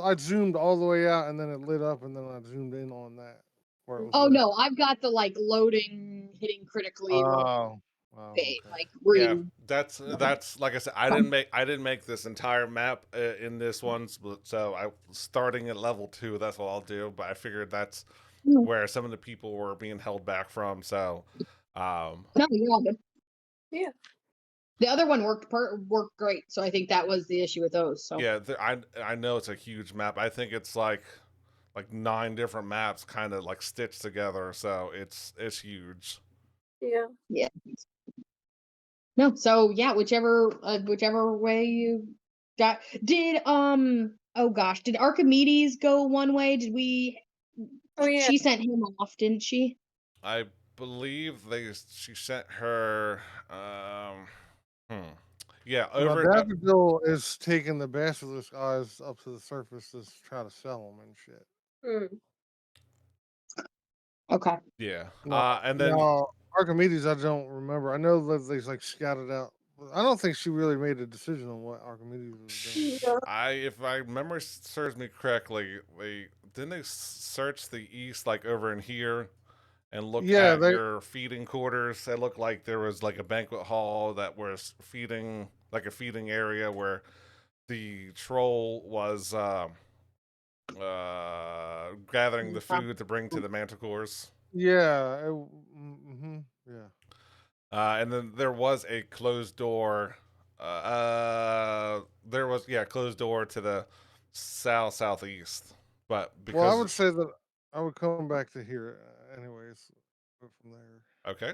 I zoomed all the way out and then it lit up and then I zoomed in on that where it was Oh lit. no, I've got the like loading hitting critically Oh, okay, okay. like Yeah, reading. that's like I said. I didn't make this entire map in this one, so I starting at level 2. That's what I'll do. But I figured that's No, where some of the people were being held back from. So, you're all good. Yeah. The other one worked great, so I think that was the issue with those. So yeah, I know it's a huge map. I think it's like 9 different maps kind of like stitched together. So it's huge. Yeah. yeah. No, so yeah, whichever way you got. Did oh gosh, did Archimedes go one way? Did we? Oh yeah. She sent him off, didn't she? I believe she sent her. Yeah, Now, over. Daffodil is taking the basilisk eyes up to the surface to try to sell them and shit. Okay. Yeah. No, And then no, Archimedes, I don't remember. I know that they like scouted out. I don't think she really made a decision on what Archimedes was doing. if my memory serves me correctly, they search the east like over in here and look Yeah, at your feeding quarters. It looked like there was like a banquet hall that was feeding like a feeding area where the troll was gathering the food to bring to the manticores. yeah, yeah. And then there was a closed door. There was closed door to the southeast, but Well, I because would say that I would come back to here anyways. Go from there. okay.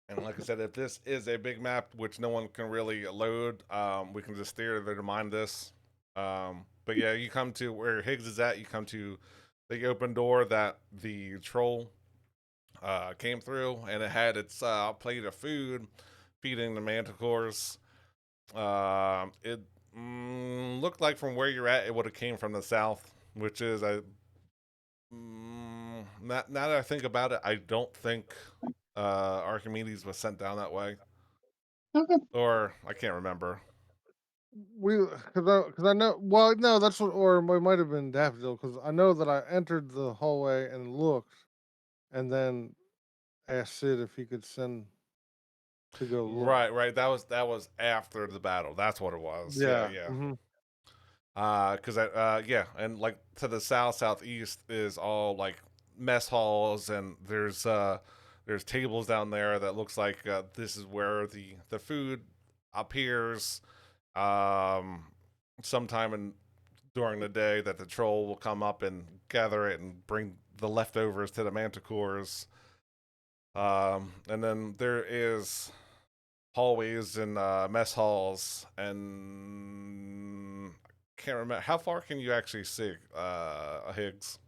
And like I said, if this is a big map which no one can really load, we can just steer there to mine this. But yeah, you come to where Higgs is at. You come to the open door that the troll came through, and it had its plate of food feeding the manticores. It looked like from where you're at, it would have came from the south, which is now that I think about it, I don't think Archimedes was sent down that way, Okay. or I can't remember. Because I know. Well, no, that's what, or it might have been Daffodil. Because I know that I entered the hallway and looked, and then asked Sid if he could send to go look. Right. That was after the battle. That's what it was. Yeah. Yeah. Mm-hmm. Because yeah, and like to the southeast is all like mess halls, and there's tables down there that looks like this is where the food appears. Um, sometime during the day that the troll will come up and gather it and bring the leftovers to the manticores. And then there is hallways and mess halls, and can't remember how far can you actually see, Higgs.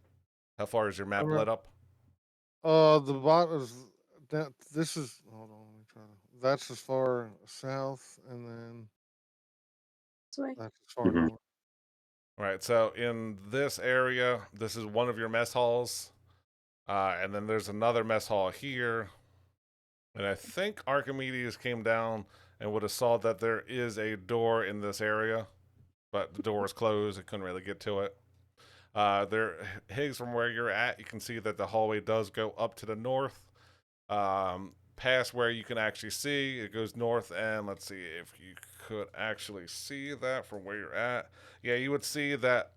How far is your map lit up? The bot is that. This is. Hold on. Let me try to. That's as far south, and then This way. that's as far Mhm. north. Right. So in this area, this is one of your mess halls, and then there's another mess hall here. And I think Archimedes came down and would have saw that there is a door in this area, but the door is closed. It couldn't really get to it. Higgs, from where you're at, you can see that the hallway does go up to the north, past where you can actually see. It goes north, and let's see if you could actually see that from where you're at. Yeah, you would see that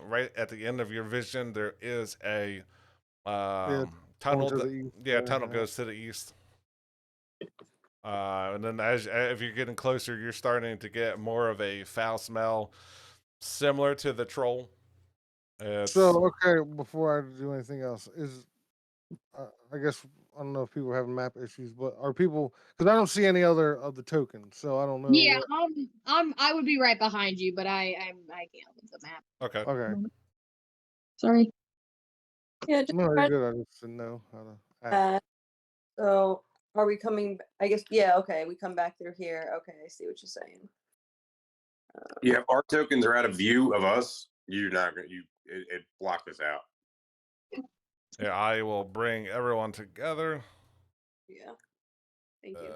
right at the end of your vision, there is a Yeah, tunnel. to the east. Yeah, tunnel goes to the east. And then as if you're getting closer, you're starting to get more of a foul smell, similar to the troll. It's So okay, before I do anything else, I guess I don't know if people are having map issues, but are people? Because I don't see any other of the tokens, so I don't know Yeah, where. I would be right behind you, but I can't look the map. okay. Okay, Sorry. Yeah, just no, you're try good. I just didn't know how to act. that. So are we coming? I guess yeah. Okay, we come back through here. Okay, I see what you're saying. Yeah, if our tokens are out of view of us, you're not gonna it blocked us out. Yeah, I will bring everyone together. Yeah. Thank you.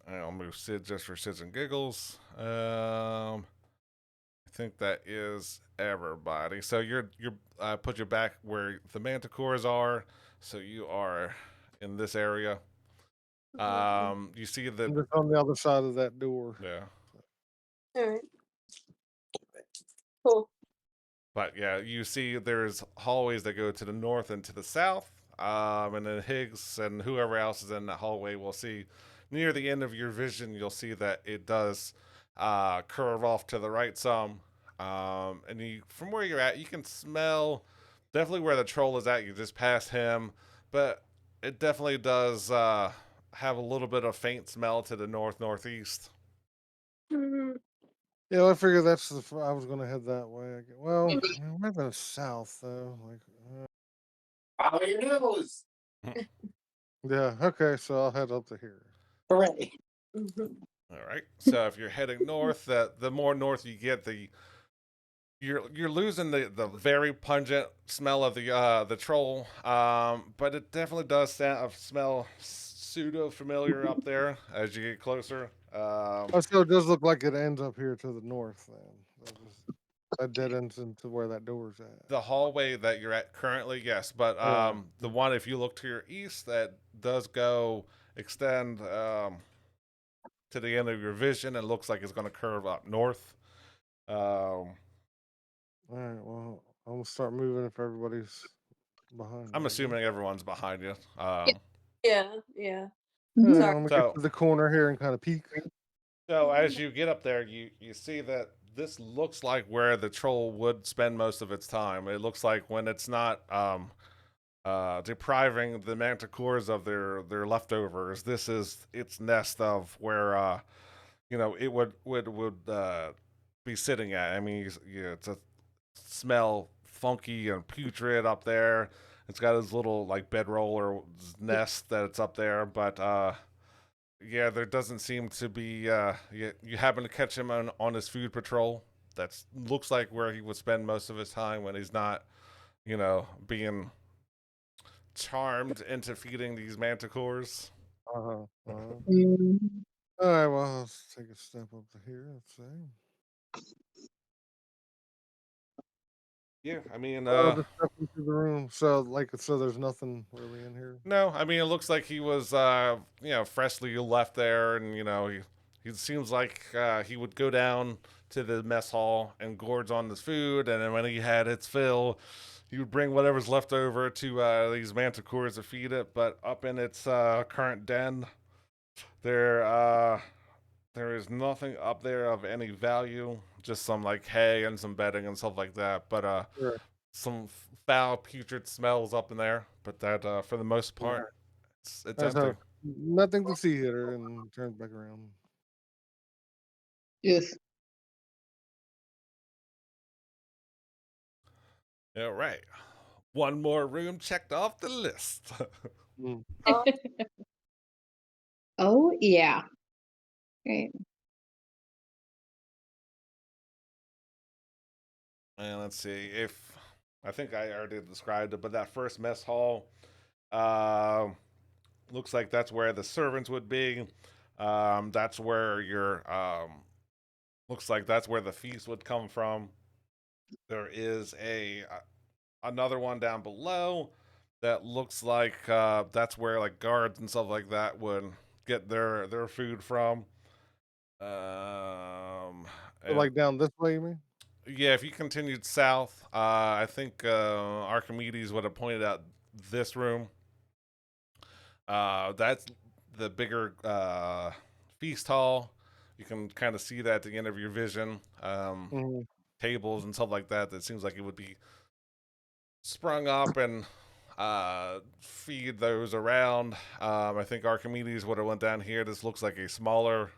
And I'll move Sid just for shits and giggles. I think that is everybody. So you're put you back where the manticores are. So you are in this area. You see I'm the just on the other side of that door. yeah. All right. Cool. But yeah, you see there's hallways that go to the north and to the south. And then Higgs and whoever else is in that hallway will see near the end of your vision, you'll see that it does curve off to the right some. And from where you're at, you can smell definitely where the troll is at. You just passed him, but it definitely does have a little bit of faint smell to the northeast. Mm, Yeah, I figured that's I was gonna head that way. Well, it might have been south though. Like, Follow your nose. yeah, okay, so I'll head up to here. Hooray. mhm. All right. So if you're heading north, the more north you get, you're losing the very pungent smell of the troll. But it definitely does smell pseudo familiar up there as you get closer. Oh, so it does look like it ends up here to the north. Then that dead ends into where that door's at. The hallway that you're at currently, yes, but Yeah. the one if you look to your east that does go extend to the end of your vision and looks like it's going to curve up north. All right. Well, I'm gonna start moving if everybody's behind. I'm me, I guess. assuming everyone's behind you. Yeah. Yeah. All right, Sorry. I'm gonna So- get to the corner here and kind of peek. So as you get up there, you see that this looks like where the troll would spend most of its time. It looks like when it's not depriving the manticores of their leftovers, this is its nest of where it would be sitting at. I mean, it's a smell funky and putrid up there. It's got his little like bedroll or nest that it's up there, but yeah, there doesn't seem to be. You happen to catch him on his food patrol. That looks like where he would spend most of his time when he's not, being charmed into feeding these manticores. Uh-huh. Uh-huh. Mm. All right, well, let's take a step up to here. Let's see. Yeah, I mean, Just step into the room. So, there's nothing really in here. no, I mean, it looks like he was, freshly left there, and he seems like he would go down to the mess hall and gorge on his food, and then when he had its fill, he would bring whatever's left over to these manticores to feed it. But up in its current den, there there is nothing up there of any value. Just some like hay and some bedding and stuff like that. But Sure. some foul, putrid smells up in there. But that, for the most Yeah. part, it's That's empty. nothing to see here, and turns back around. Yes. All right, one more room checked off the list. Mm. Um, Oh yeah. Great. And let's see if I think I already described it, but that first mess hall, uh, looks like that's where the servants would be. That's where your looks like that's where the feast would come from. There is a another one down below that looks like that's where like guards and stuff like that would get their food from. So, And down this way, you mean? yeah, if you continued south, I think Archimedes would have pointed out this room. That's the bigger feast hall. You can kind of see that at the end of your vision. Mhm. Tables and stuff like that. That seems like it would be sprung up and feed those around. I think Archimedes would have went down here. This looks like a smaller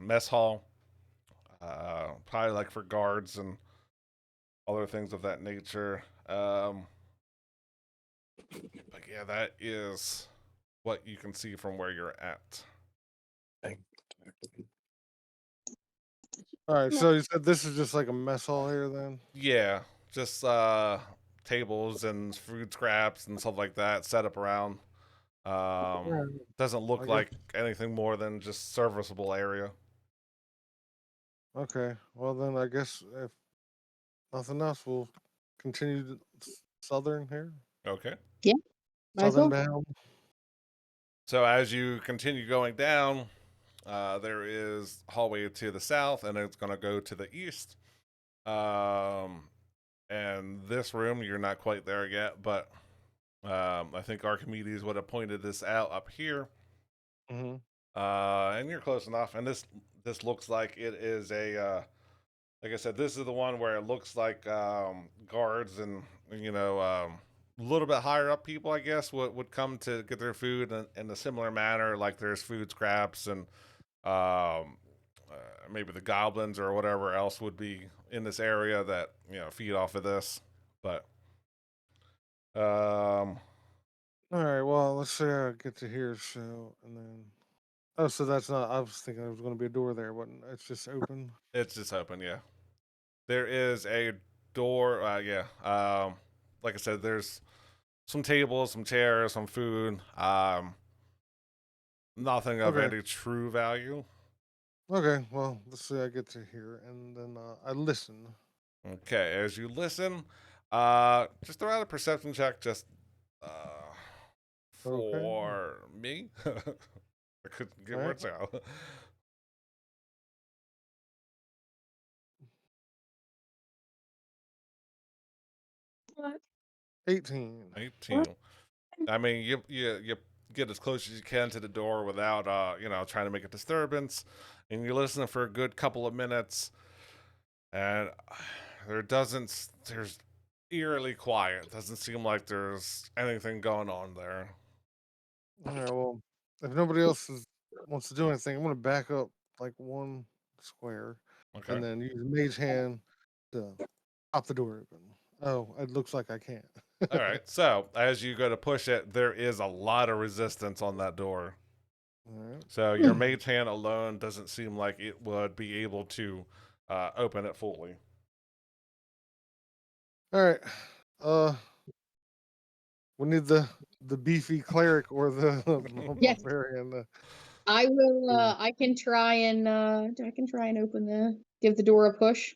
mess hall, probably like for guards and other things of that nature. But yeah, that is what you can see from where you're at. All right, so you said this is just like a mess hall here, then? Yeah, just tables and food scraps and stuff like that set up around. Yeah, Doesn't I look guess. like anything more than just serviceable area. Okay, well then I guess if nothing else, we'll continue southern here, Okay. Yeah. Might as southern well. down. So as you continue going down, there is a hallway to the south, and it's going to go to the east. And this room, you're not quite there yet, but I think Archimedes would have pointed this out up here. Hmm. And you're close enough. And this looks like it is a like I said, this is the one where it looks like guards and a little bit higher up people, I guess, would come to get their food in a similar manner. Like there's food scraps and maybe the goblins or whatever else would be in this area that feed off of this. But All right, well let's say I get to here, so and then so that's not. I was thinking there was going to be a door there, but it's just open. it's just open, yeah. There is a door, yeah. Like I said, there's some tables, some chairs, some food. Nothing of Okay, any true value. okay. Well, let's say I get to here, and then I listen. Okay, as you listen, just throw out a perception check, just uh, Okay, for me. I couldn't all get right. words out. 18. 18. I mean, you get as close as you can to the door without trying to make a disturbance, and you're listening for a good couple of minutes, and there's eerily quiet. Doesn't seem like there's anything going on there. All right. Well, if nobody else wants to do anything, I'm going to back up like one square, Okay. and then use mage hand to pop the door open. Oh, it looks like I can't. All right. So as you go to push it, there is a lot of resistance on that door. All right. So your mage hand alone doesn't seem like it would be able to open it fully. All right. We need the beefy cleric or the Yes. barbarian. I will. I can try and give the door a push.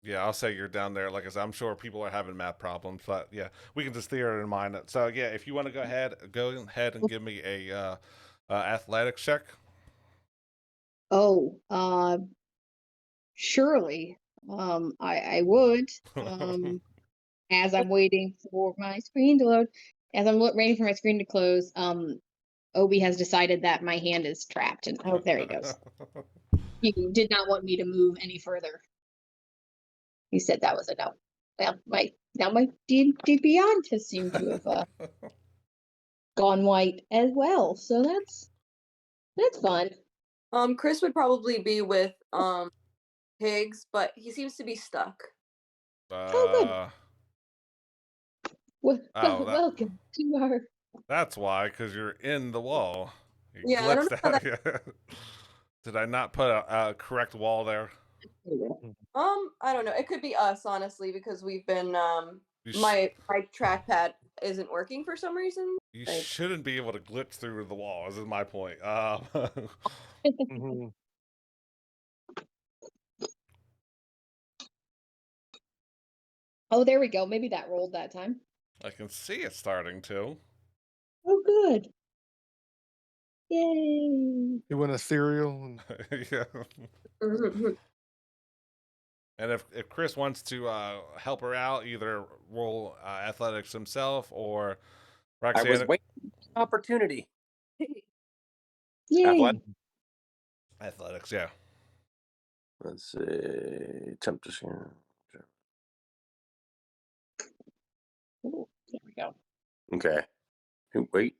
Yeah, I'll say you're down there. Like I said, I'm sure people are having math problems, but yeah, we can just bear it in mind. So yeah, if you want to go ahead and give me a athletics check. Oh, surely. I would. As I'm waiting for my screen to load, as I'm waiting for my screen to close, Obi has decided that my hand is trapped, and oh, there he goes. He did not want me to move any further. He said that was a no. Well, my DPI has seemed to have gone white as well, so that's fun. Chris would probably be with Higgs, but he seems to be stuck. Oh, good. Well, Oh, welcome to our. that's why, because you're in the wall. You Yeah, I don't glitched know how out. Did I not put a correct wall there? I don't know. It could be us, honestly, because we've been You, my trackpad isn't working for some reason. you Like, shouldn't be able to glitch through the walls, is my point. Mhm. Oh, there we go. Maybe that rolled that time. I can see it starting to. Oh, good. Yay. You win a cereal. Yeah. And if Chris wants to help her out, either roll athletics himself or I was Roxanne. waiting for an opportunity. Yay. Athletic. Athletics, yeah. Let's see. Temptation. Ooh, there we go. Okay. Wait.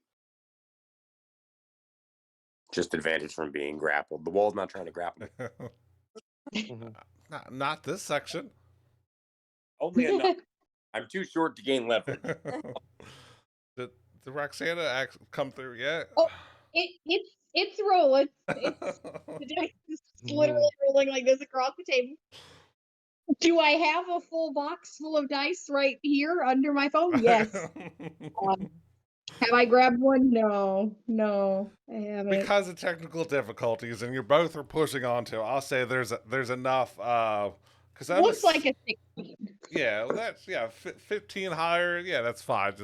Just advantage from being grappled. The wall's not trying to grapple me. Mhm. Not this section. Only enough. I'm too short to gain leverage. Did Roxana come through yet? Oh, it's rolling. It's the dice is literally rolling like this across the table. Do I have a full box full of dice right here under my phone? Yes. Have I grabbed one? No, I haven't. Because of technical difficulties, and you both are pushing onto. I'll say there's enough. Because Looks like a 16. Yeah, well, that's 15 higher. Yeah, that's fine.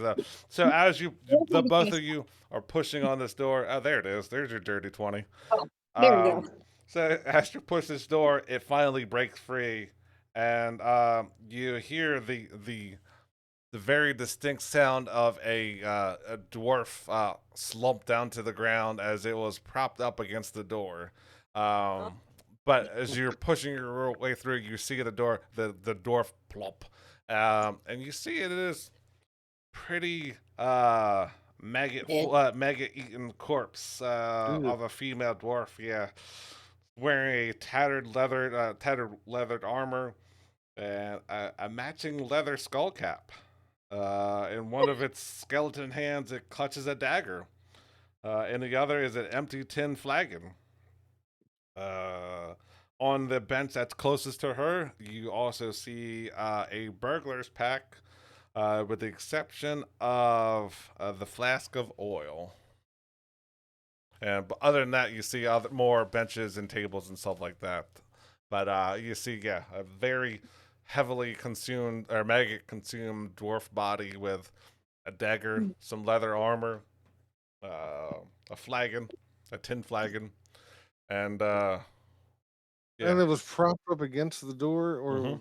So as the both of you are pushing on this door. Oh, there it is. There's your dirty 20. Oh, there we go. So as you push this door, it finally breaks free, and you hear the very distinct sound of a dwarf slumped down to the ground as it was propped up against the door. But as you're pushing your way through, you see the door, the dwarf plop, and you see it is pretty maggot eaten corpse of a female dwarf. Yeah, wearing a tattered leathered armor and a matching leather skull cap. In one of its skeleton hands, it clutches a dagger. In the other is an empty tin flagon. On the bench that's closest to her, you also see a burglar's pack, with the exception of the flask of oil. And but other than that, you see more benches and tables and stuff like that. But you see, a very heavily consumed or maggot consumed dwarf body with a dagger, some leather armor, a flagon, a tin flagon, and And it was propped up against the door, or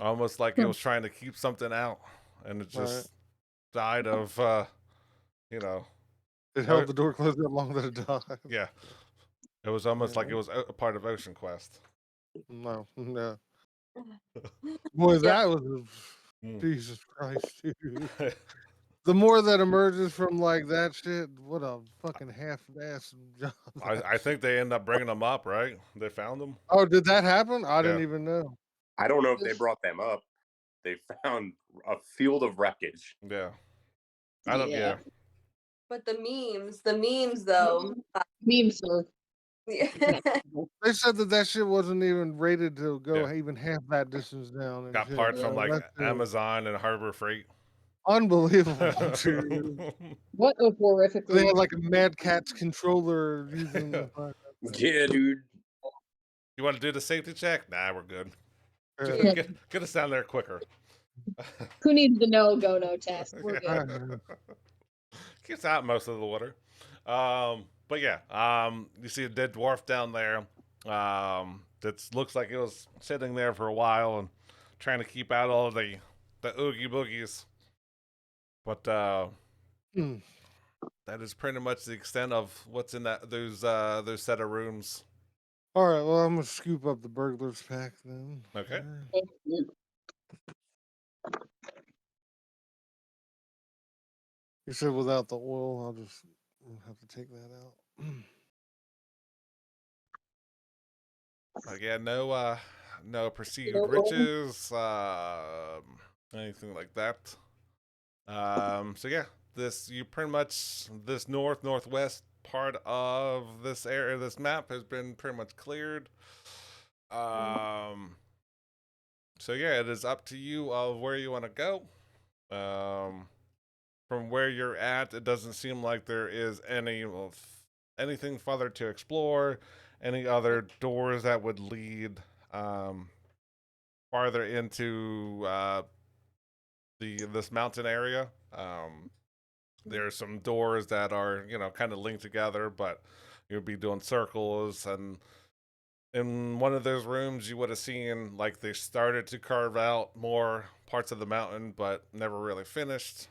almost like it was trying to keep something out, and it just died of it held the door closed that long that it died. Yeah, it was almost like it was a part of Ocean Quest. No. Boy, that was Mm. Jesus Christ, dude. The more that emerges from like that shit, what a fucking half-ass job. I think they end up bringing them up, right? They found them. Oh, did that happen? I didn't Yeah. even know. I don't know if they brought them up. they found a field of wreckage. Yeah. I don't. Yeah. But the memes though. Memes are They said that shit wasn't even rated to go Yeah. even half that distance down. And Got shit, parts from so like that's Amazon and Harbor Freight. unbelievable, dude. what a horrifically. They had like a Mad Catz controller using the. Yeah, dude. You want to do the safety check? Nah, we're good. Yeah. Get us down there quicker. Who needs the go no test? We're Yeah. good. Keeps out most of the water. But yeah, you see a dead dwarf down there. That looks like it was sitting there for a while and trying to keep out all of the oogie boogies. But Hmm. that is pretty much the extent of what's in those set of rooms. All right, well, I'm gonna scoop up the burglar's pack then. Okay. You said without the oil, I'll have to take that out. Again, no perceived riches, anything like that. So yeah, this northwest part of this area, this map has been pretty much cleared. So yeah, it is up to you of where you want to go. From where you're at, it doesn't seem like there is anything further to explore. Any other doors that would lead farther into this mountain area. There are some doors that are kind of linked together, but you'll be doing circles. And in one of those rooms, you would have seen like they started to carve out more parts of the mountain, but never really finished.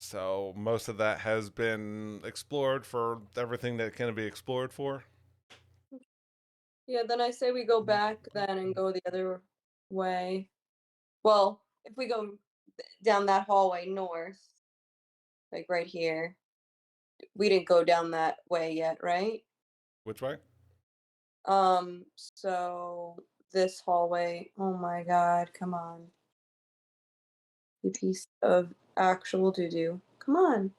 So most of that has been explored for everything that can be explored for. Yeah, then I say we go back then and go the other way. Well, if we go down that hallway north, like right here, we didn't go down that way yet, right? Which way? So this hallway, oh my god, come on. You piece of actual doo-doo. Come on.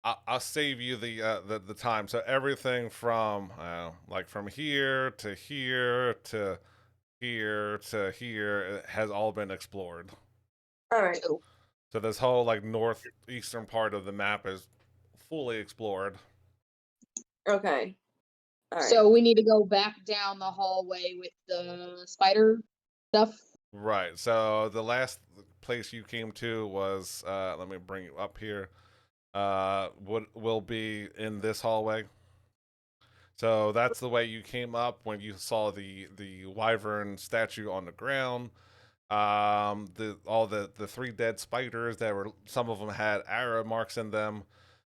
I'll save you the time. So everything from like from here to here to here to here has all been explored. All right. So this whole like northeastern part of the map is fully explored. Okay. All right. So we need to go back down the hallway with the spider stuff. Right. So the last place you came to was let me bring you up here. Will be in this hallway. So that's the way you came up when you saw the wyvern statue on the ground. The three dead spiders that were, some of them had arrow marks in them.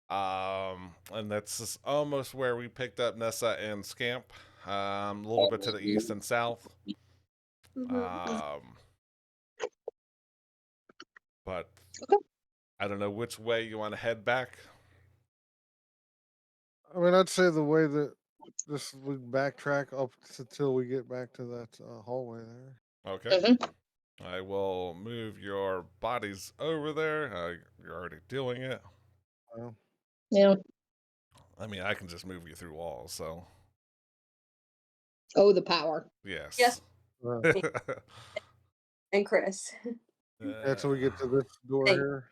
And that's just almost where we picked up Nessa and Scamp. A little bit to the east and south. But Okay. I don't know which way you want to head back. I mean, I'd say the way that we backtrack up until we get back to that hallway there. Okay. Mhm. I will move your bodies over there. You're already doing it. Yeah. I mean, I can just move you through walls, so. Oh, the power. Yes. Yes. Uh, And Chris. Until we get to this door Hey. here.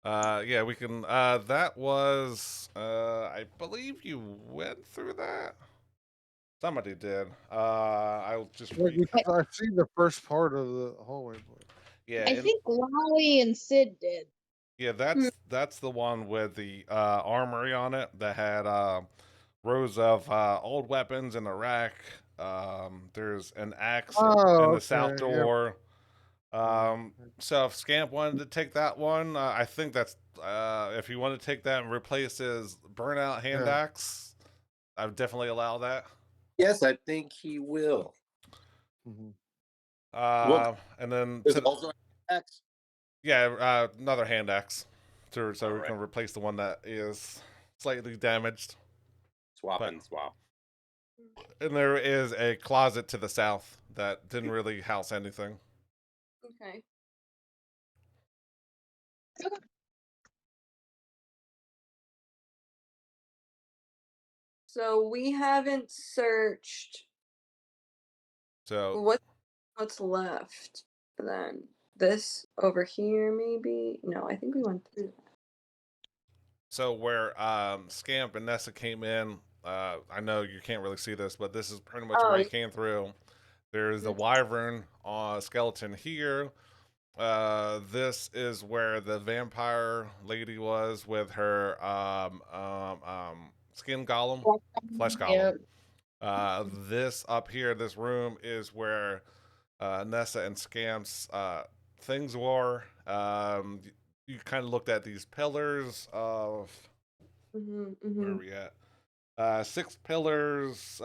Yeah, we can. That was. I believe you went through that. Somebody did. I'll just. I see the first part of the hallway. But... Yeah. I think Lolly and Sid did. Yeah, that's the one with the armory on it that had rows of old weapons in the rack. There's an axe in the south door. So if Scamp wanted to take that one, I think that's if you want to take that and replace his burnout hand axe, I would definitely allow that. Yes, I think he will. And then there's also an axe. Yeah, another hand axe, so we right. can replace the one that is slightly damaged. Swap and swap. And there is a closet to the south that didn't really house anything. Okay. So we haven't searched So what's left then. This over here, maybe? No, I think we went through that. So where Scamp and Nessa came in, I know you can't really see this, but this is pretty much where Oh, he came through. There's the wyvern skeleton here. This is where the vampire lady was with her skin golem, flesh Yeah. golem. This up here, this room is where Nessa and Scamp's things were. You kind of looked at these pillars of where are we at? 6 pillars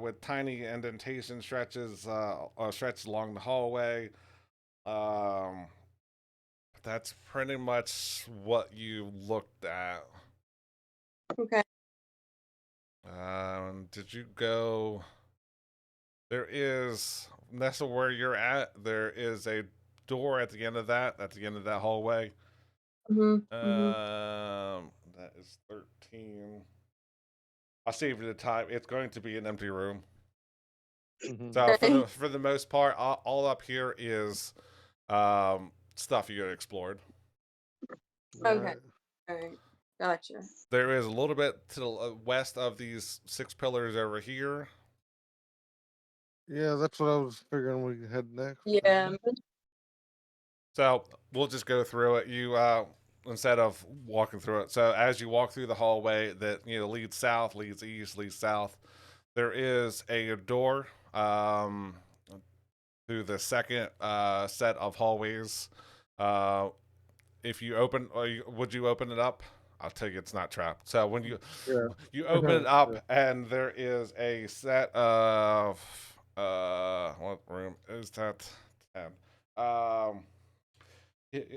with tiny indentation stretches along the hallway. Um, that's pretty much what you looked at. Okay. Did you go? There is Nessa where you're at. There is a door at the end of that. At the end of that hallway. That is 13. I'll save you the time. It's going to be an empty room. So Okay. for the most part, all up here is stuff you had explored. Okay. All right. Gotcha. There is a little bit to the west of these 6 pillars over here. Yeah, that's what I was figuring we could head next. Yeah. So we'll just go through it. You instead of walking through it. So as you walk through the hallway that leads south, leads east, leads south, there is a door through the second set of hallways. If you open, would you open it up? I'll tell you, it's not trapped. So when Yeah. you open it up, and there is a set of what room is that? 10.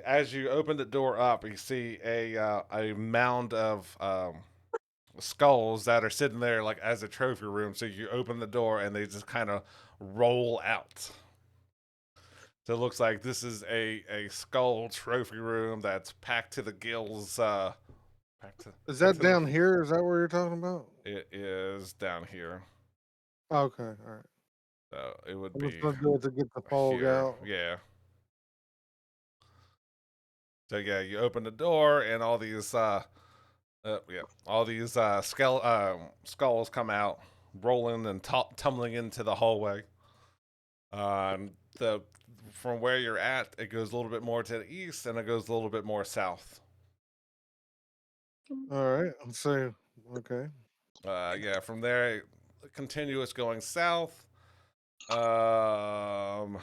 As you open the door up, you see a mound of skulls that are sitting there like as a trophy room. So you open the door and they just kind of roll out. So it looks like this is a skull trophy room that's packed to the gills. Is that down here? Is that where you're talking about? It is down here. Okay, all right. So it would I'm just be gonna do it to get the fog here. out. Yeah. So yeah, you open the door and all these all these skulls come out, rolling and tumbling into the hallway. The From where you're at, it goes a little bit more to the east, and it goes a little bit more south. All right, I'm saying okay. Yeah, from there, continuous going south. Um,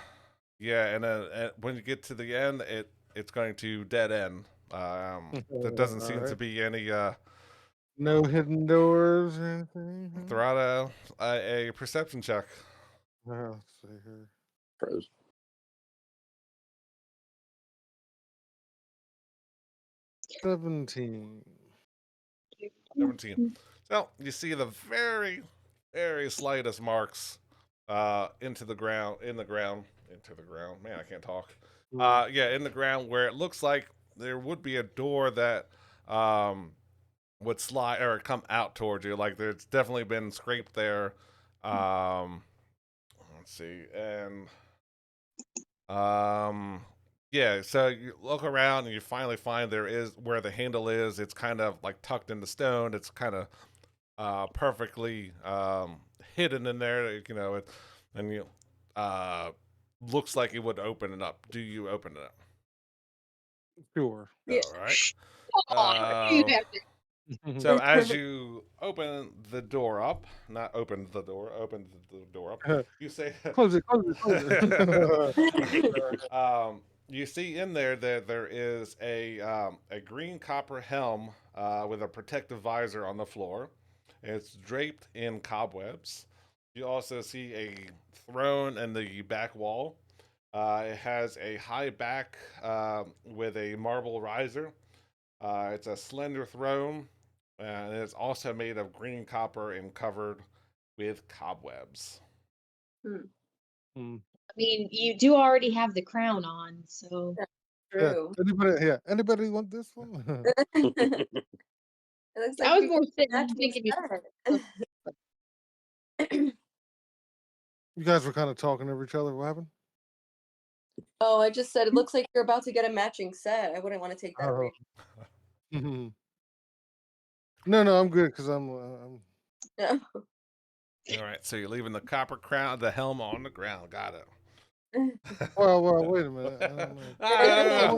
yeah, and then when you get to the end, it's going to dead end. There doesn't All seem to right. be any. No hidden doors or anything. Throw out a perception check. Let's see here. Pros. 17. 17. So you see the very, very slightest marks into the ground, into the ground. Man, I can't talk. Yeah, in the ground where it looks like there would be a door that would slide or come out towards you. Like there's definitely been scraped there. Let's see, and yeah, so you look around and you finally find there is where the handle is. It's kind of like tucked in the stone. It's kind of perfectly hidden in there. And you looks like it would open it up. Do you open it up? Sure. Yeah. All right. You Uh, have to- so as you open the door up, not open the door, open the door up. You say, Close it, close it, close it. you see in there that there is a green copper helm with a protective visor on the floor. It's draped in cobwebs. You also see a throne in the back wall. It has a high back with a marble riser. It's a slender throne, and it's also made of green copper and covered with cobwebs. Hmm. I mean, you do already have the crown on, so Yeah. True. Anybody want this one? It looks like I was you more got sitting matching thinking you. set. You guys were kind of talking over each other. What happened? Oh, I just said it looks like you're about to get a matching set. I wouldn't want to take that away. Mhm. No, I'm good because I'm. Yeah. All right, so you're leaving the copper crown, the helm on the ground. Got it. Well, wait a minute. I don't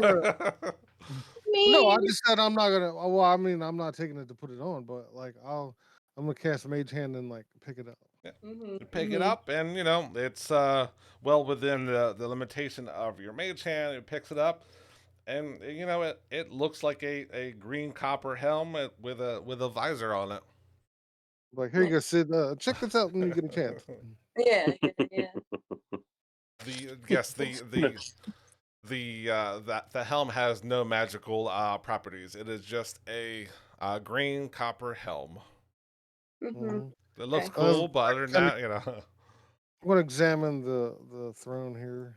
know. Ah, No, I Man, just said I'm not gonna. Well, I mean, I'm not taking it to put it on, but like I'm gonna cast Mage Hand and like pick it up. Mhm, You pick it mhm. up, and it's well within the limitation of your mage hand. It picks it up, and it looks like a green copper helm with a visor on it. Like, here you go, Sid. Check this out when you get a chance. Yeah, yeah. The yes, the helm has no magical properties. It is just a green copper helm. Mhm. Mhm. It looks Okay. cool, but other than kinda- that, I'm gonna examine the throne here.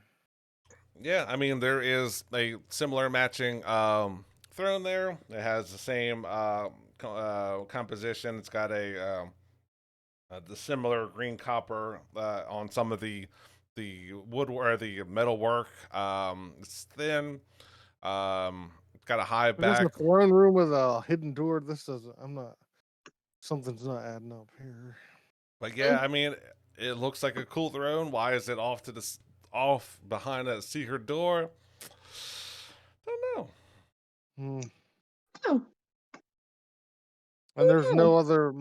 yeah, I mean there is a similar matching throne there. It has the same composition. It's got the similar green copper on some of the wood or the metal work. It's thin. It's got a high There's a back. throne room with a hidden door. This doesn't. I'm not. Something's not adding up here. But yeah, I mean, it looks like a cool throne. Why is it off behind a secret door? Don't know. Hmm. oh, And there's no. no other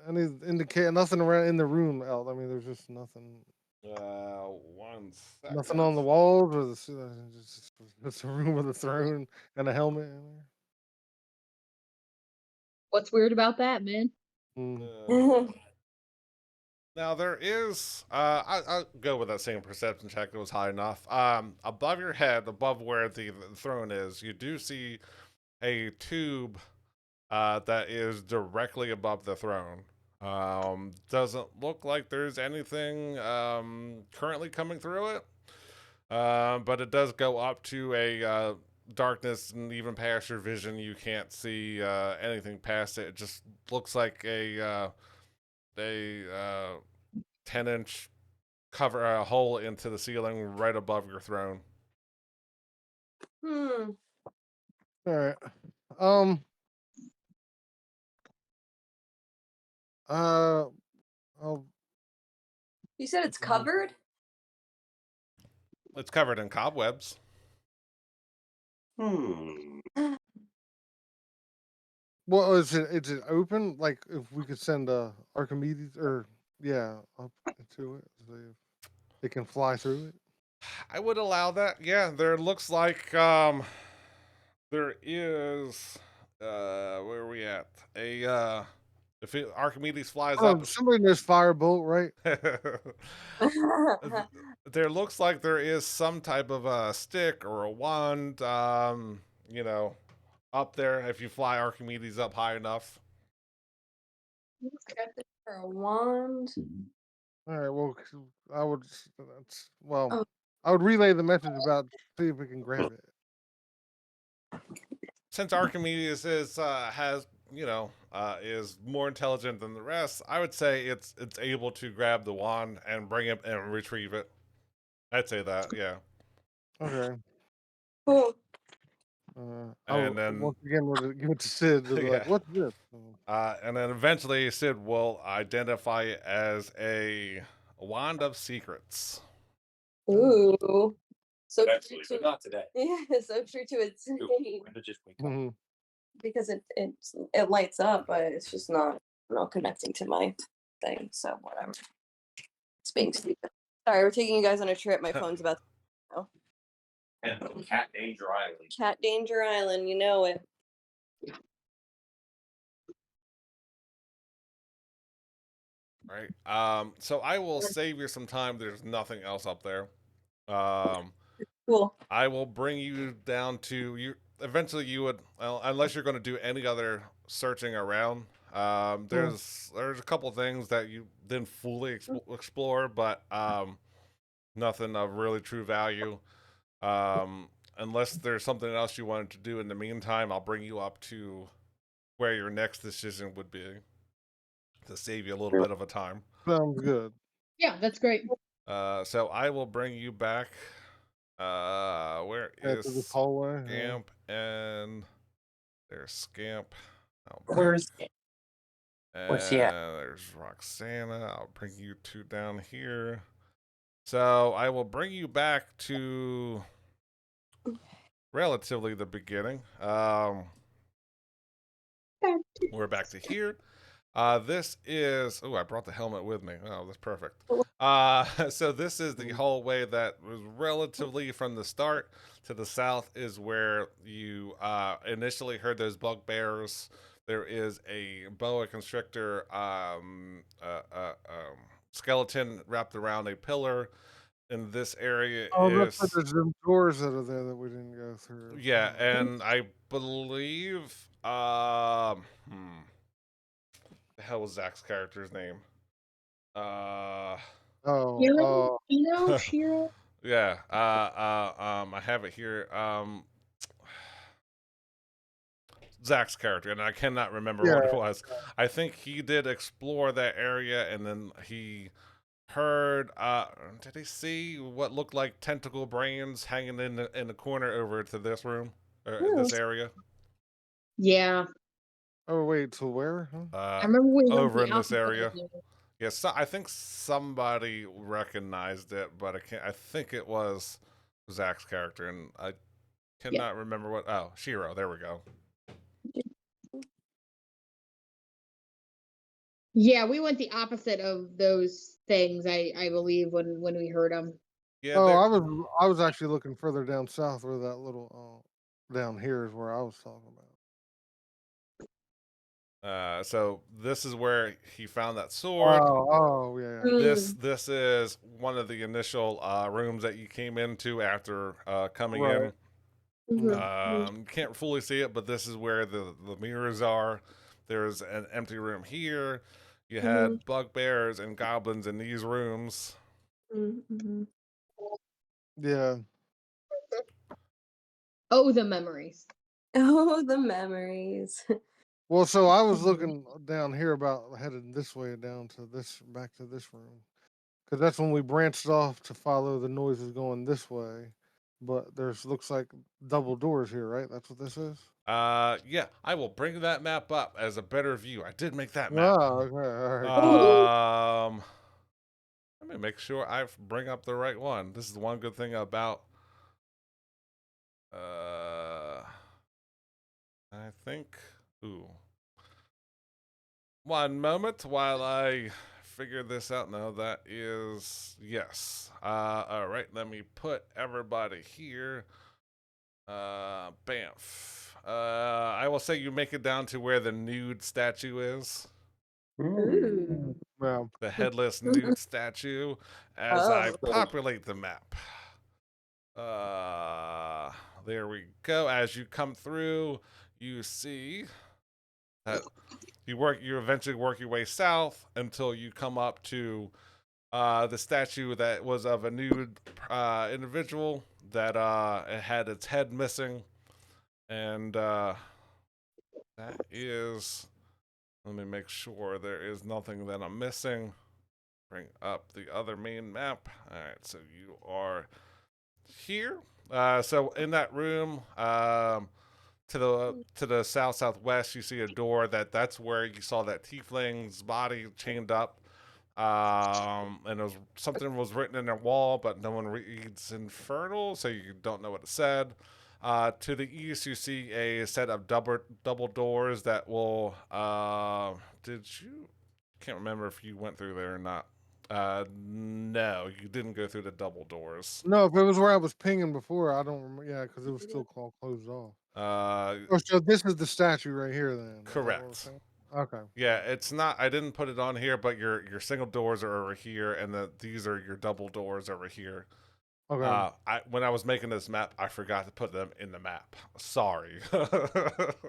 any indicate nothing around in the room. Out. I mean, there's just nothing. One Nothing second. on the walls or just a room with a throne and a helmet in there. What's weird about that, man? Hmm. Now there is. I'll go with that same perception check. It was high enough. Above your head, above where the throne is, you do see a tube that is directly above the throne. Doesn't look like there's anything currently coming through it. But it does go up to a darkness, and even past your vision, you can't see anything past it. It just looks like a 10-inch cover a hole into the ceiling right above your throne. Hmm. All right. Um. I'll, You said it's covered? It's covered in cobwebs. well, is it? Is it open? Like, if we could send Archimedes or up into it, so it can fly through it. I would allow that. Yeah, there looks like there is where are we at? If Archimedes flies Oh, up. somebody knows firebolt, right? There looks like there is some type of a stick or a wand, up there if you fly Archimedes up high enough. For a wand. All right. Well, I would. Well. Oh. I would relay the message about see if we can grab it. Since Archimedes is more intelligent than the rest, I would say it's able to grab the wand and bring it and retrieve it. I'd say that, yeah. Okay. Cool. I And would then once again would give it to Sid to be yeah. like, "What's this?" And then eventually Sid will identify it as a wand of secrets. Ooh. So Eventually, true but to not today. yeah, so true to its Ooh, name. I just wake up. Mhm. Because it lights up, but it's just not connecting to my thing. So whatever. It's being stupid. Sorry, we're taking you guys on a trip. My phone's about to And Cat Danger Island. Cat Danger Island, you know it. Right. So I will save you some time. There's nothing else up there. Cool. I will bring you down to you. Eventually, you would, well, unless you're going to do any other searching around. There's a couple things that you didn't fully explore, but nothing of really true value. Unless there's something else you wanted to do in the meantime, I'll bring you up to where your next decision would be to save you a little bit of a time. Sounds good. Yeah, that's great. So I will bring you back. Where Yeah, to this is hallway. Yeah. Scamp? And there's Scamp. Where's And Where's he at? there's Roxana. I'll bring you two down here. So I will bring you back to relatively the beginning. We're back to here. This is. Oh, I brought the helmet with me. Oh, that's perfect. So this is the hallway that was relatively from the start to the south is where you initially heard those bugbears. There is a boa constrictor skeleton wrapped around a pillar. In this area Oh, that's is there's them doors that are there that we didn't go through. yeah, and I believe the hell was Zach's character's name? Uh, Oh, Shiro? yeah. I have it here. Zach's character, and I cannot remember what it Yeah. was. I think he did explore that area, and then he heard. Did he see what looked like tentacle brains hanging in the corner over to this room or this area? Yeah. Oh, wait, to where? Huh? I remember we went Over the in this opposite area. of you. Yes, so I think somebody recognized it, but I can't. I think it was Zach's character, and I cannot remember what. Oh, Shiro. There we go. Yeah, we went the opposite of those things. I believe when we heard them. Yeah. Oh, there- I was actually looking further down south where that little down here is where I was talking about. So this is where he found that sword. Oh, yeah. This is one of the initial rooms that you came into after coming Right. in. Can't fully see it, but this is where the mirrors are. There's an empty room here. You had bugbears and goblins in these rooms. Yeah. Oh, the memories. Oh, the memories. Well, so I was looking down here about heading this way down to this back to this room, because that's when we branched off to follow the noises going this way. But there's looks like double doors here, right? That's what this is. Yeah, I will bring that map up as a better view. I did make that map. Oh, okay, all right. Let me make sure I bring up the right one. This is the one good thing about I think one moment while I figure this out. No, that is yes. All right, let me put everybody here. Bamf. I will say you make it down to where the nude statue is. Ooh. Well, The headless nude statue as I populate the map. There we go. As you come through, you see that you eventually work your way south until you come up to the statue that was of a nude individual that it had its head missing, and that is. Let me make sure there is nothing that I'm missing. Bring up the other main map. All right, so you are here. So in that room, to the south southwest, you see a door that's where you saw that tiefling's body chained up. And it was something was written in their wall, but no one reads Infernal, so you don't know what it said. To the east, you see a set of double doors that will. Did you? Can't remember if you went through there or not. No, you didn't go through the double doors. no, if it was where I was pinging before, I don't remember. Yeah, because it was still closed off. Oh, so this is the statue right here, then? Is that what we're Correct. saying? Okay. Yeah, it's not. I didn't put it on here, but your single doors are over here, and these are your double doors over here. Okay. When I was making this map, I forgot to put them in the map. Sorry.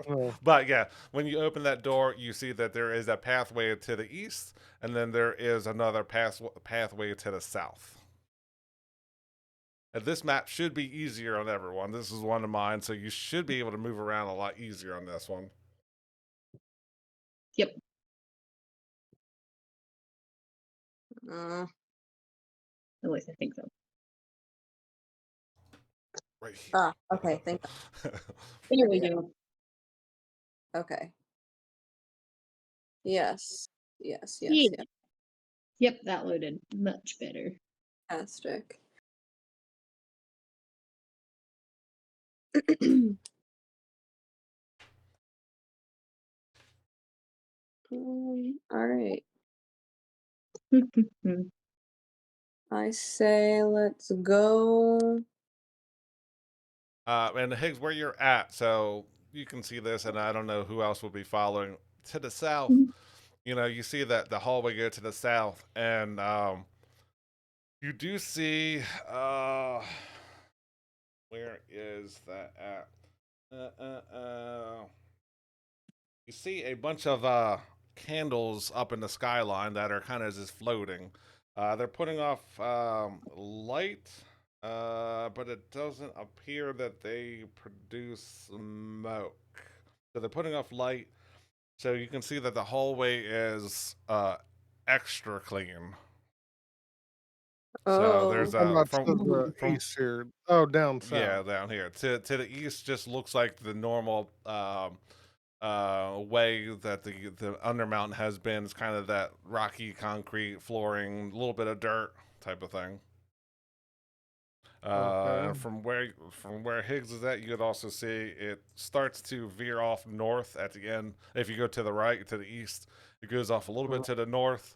Oh, But yeah, when you open that door, you see that there is a pathway to the east, and then there is another pathway to the south. And this map should be easier on everyone. This is one of mine, so you should be able to move around a lot easier on this one. Yep. Uh, At least I think so. Right here. okay, thank There we go. Okay. Yes. Yes, yes, Yeah. yes. Yep, that loaded much better. Fantastic. All right. I say let's go. And Higgs, where you're at, so you can see this, and I don't know who else will be following. To the south, you see that the hallway go to the south, and you do see where is that at? You see a bunch of candles up in the skyline that are kind of just floating. They're putting off light, but it doesn't appear that they produce smoke. So they're putting off light, so you can see that the hallway is extra clean. So Oh, there's I'm a about to the from east here. Oh, down yeah, south. down here to the east just looks like the normal way that the Undermountain has been. It's kind of that rocky concrete flooring, a little bit of dirt type of thing. Okay. And from where Higgs is at, you could also see it starts to veer off north at the end. If you go to the right, to the east, it goes off a little bit to the north.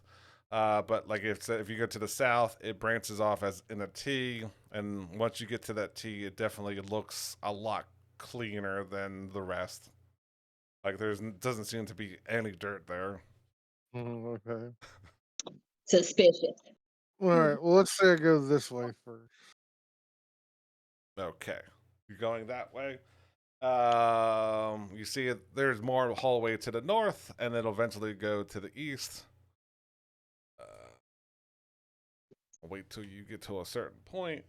But like if you go to the south, it branches off as in a T, and once you get to that T, it definitely looks a lot cleaner than the rest. Like there's doesn't seem to be any dirt there. Okay. Suspicious. All right. Well, let's say I go this way first. Okay, you're going that way. You see it. There's more hallway to the north, and it'll eventually go to the east. Wait till you get to a certain point.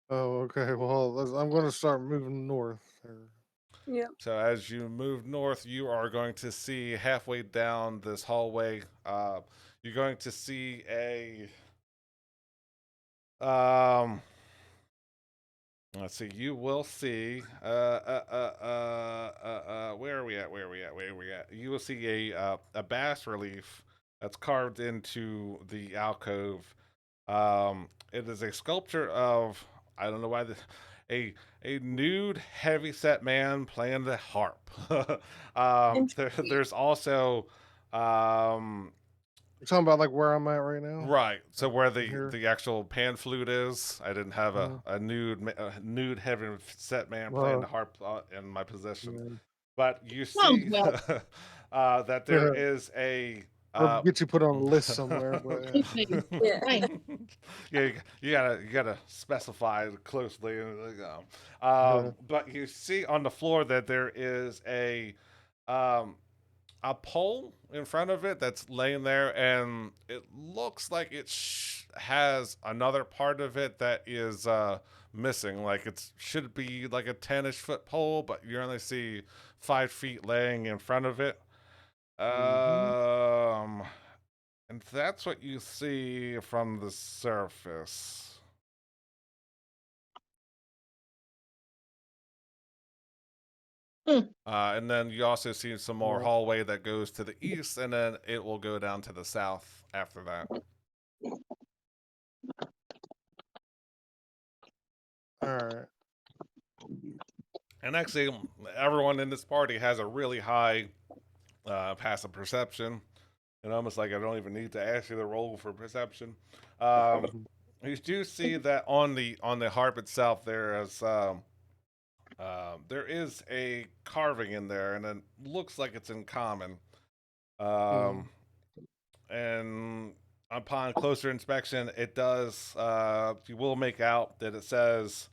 Oh, okay. Well, I'm going to start moving north here. yeah. So as you move north, you are going to see halfway down this hallway. You're going to see a Let's see. You will see. Where are we at? Where are we at? Where are we at? You will see a bas relief that's carved into the alcove. It is a sculpture of I don't know why a nude heavy set man playing the harp. There's also um, You're talking about like where I'm at right now? right. So where In here? the actual pan flute is, I didn't have Mhm. a nude heavy set man playing Uh, the harp in my possession. yeah. But you Sounds see well. that there is a Or uh, get you put on a list somewhere, but yeah. Yeah. Right. yeah, you gotta specify closely. But you see on the floor that there is um, a pole in front of it that's laying there, and it looks like it has another part of it that is missing. Like it should be like a 10-ish foot pole, but you only see 5 feet laying in front of it. Hmm. Um, and that's what you see from the surface. And then you also see some more Yeah. hallway that goes to the east, and then it will go down to the south after that. All right. And actually, everyone in this party has a really high passive perception. And almost like I don't even need to ask you to roll for perception. Um, Mhm. you do see that on the harp itself there is a carving in there, and it looks like it's in common. Mhm. And upon closer inspection, it does. You will make out that it says,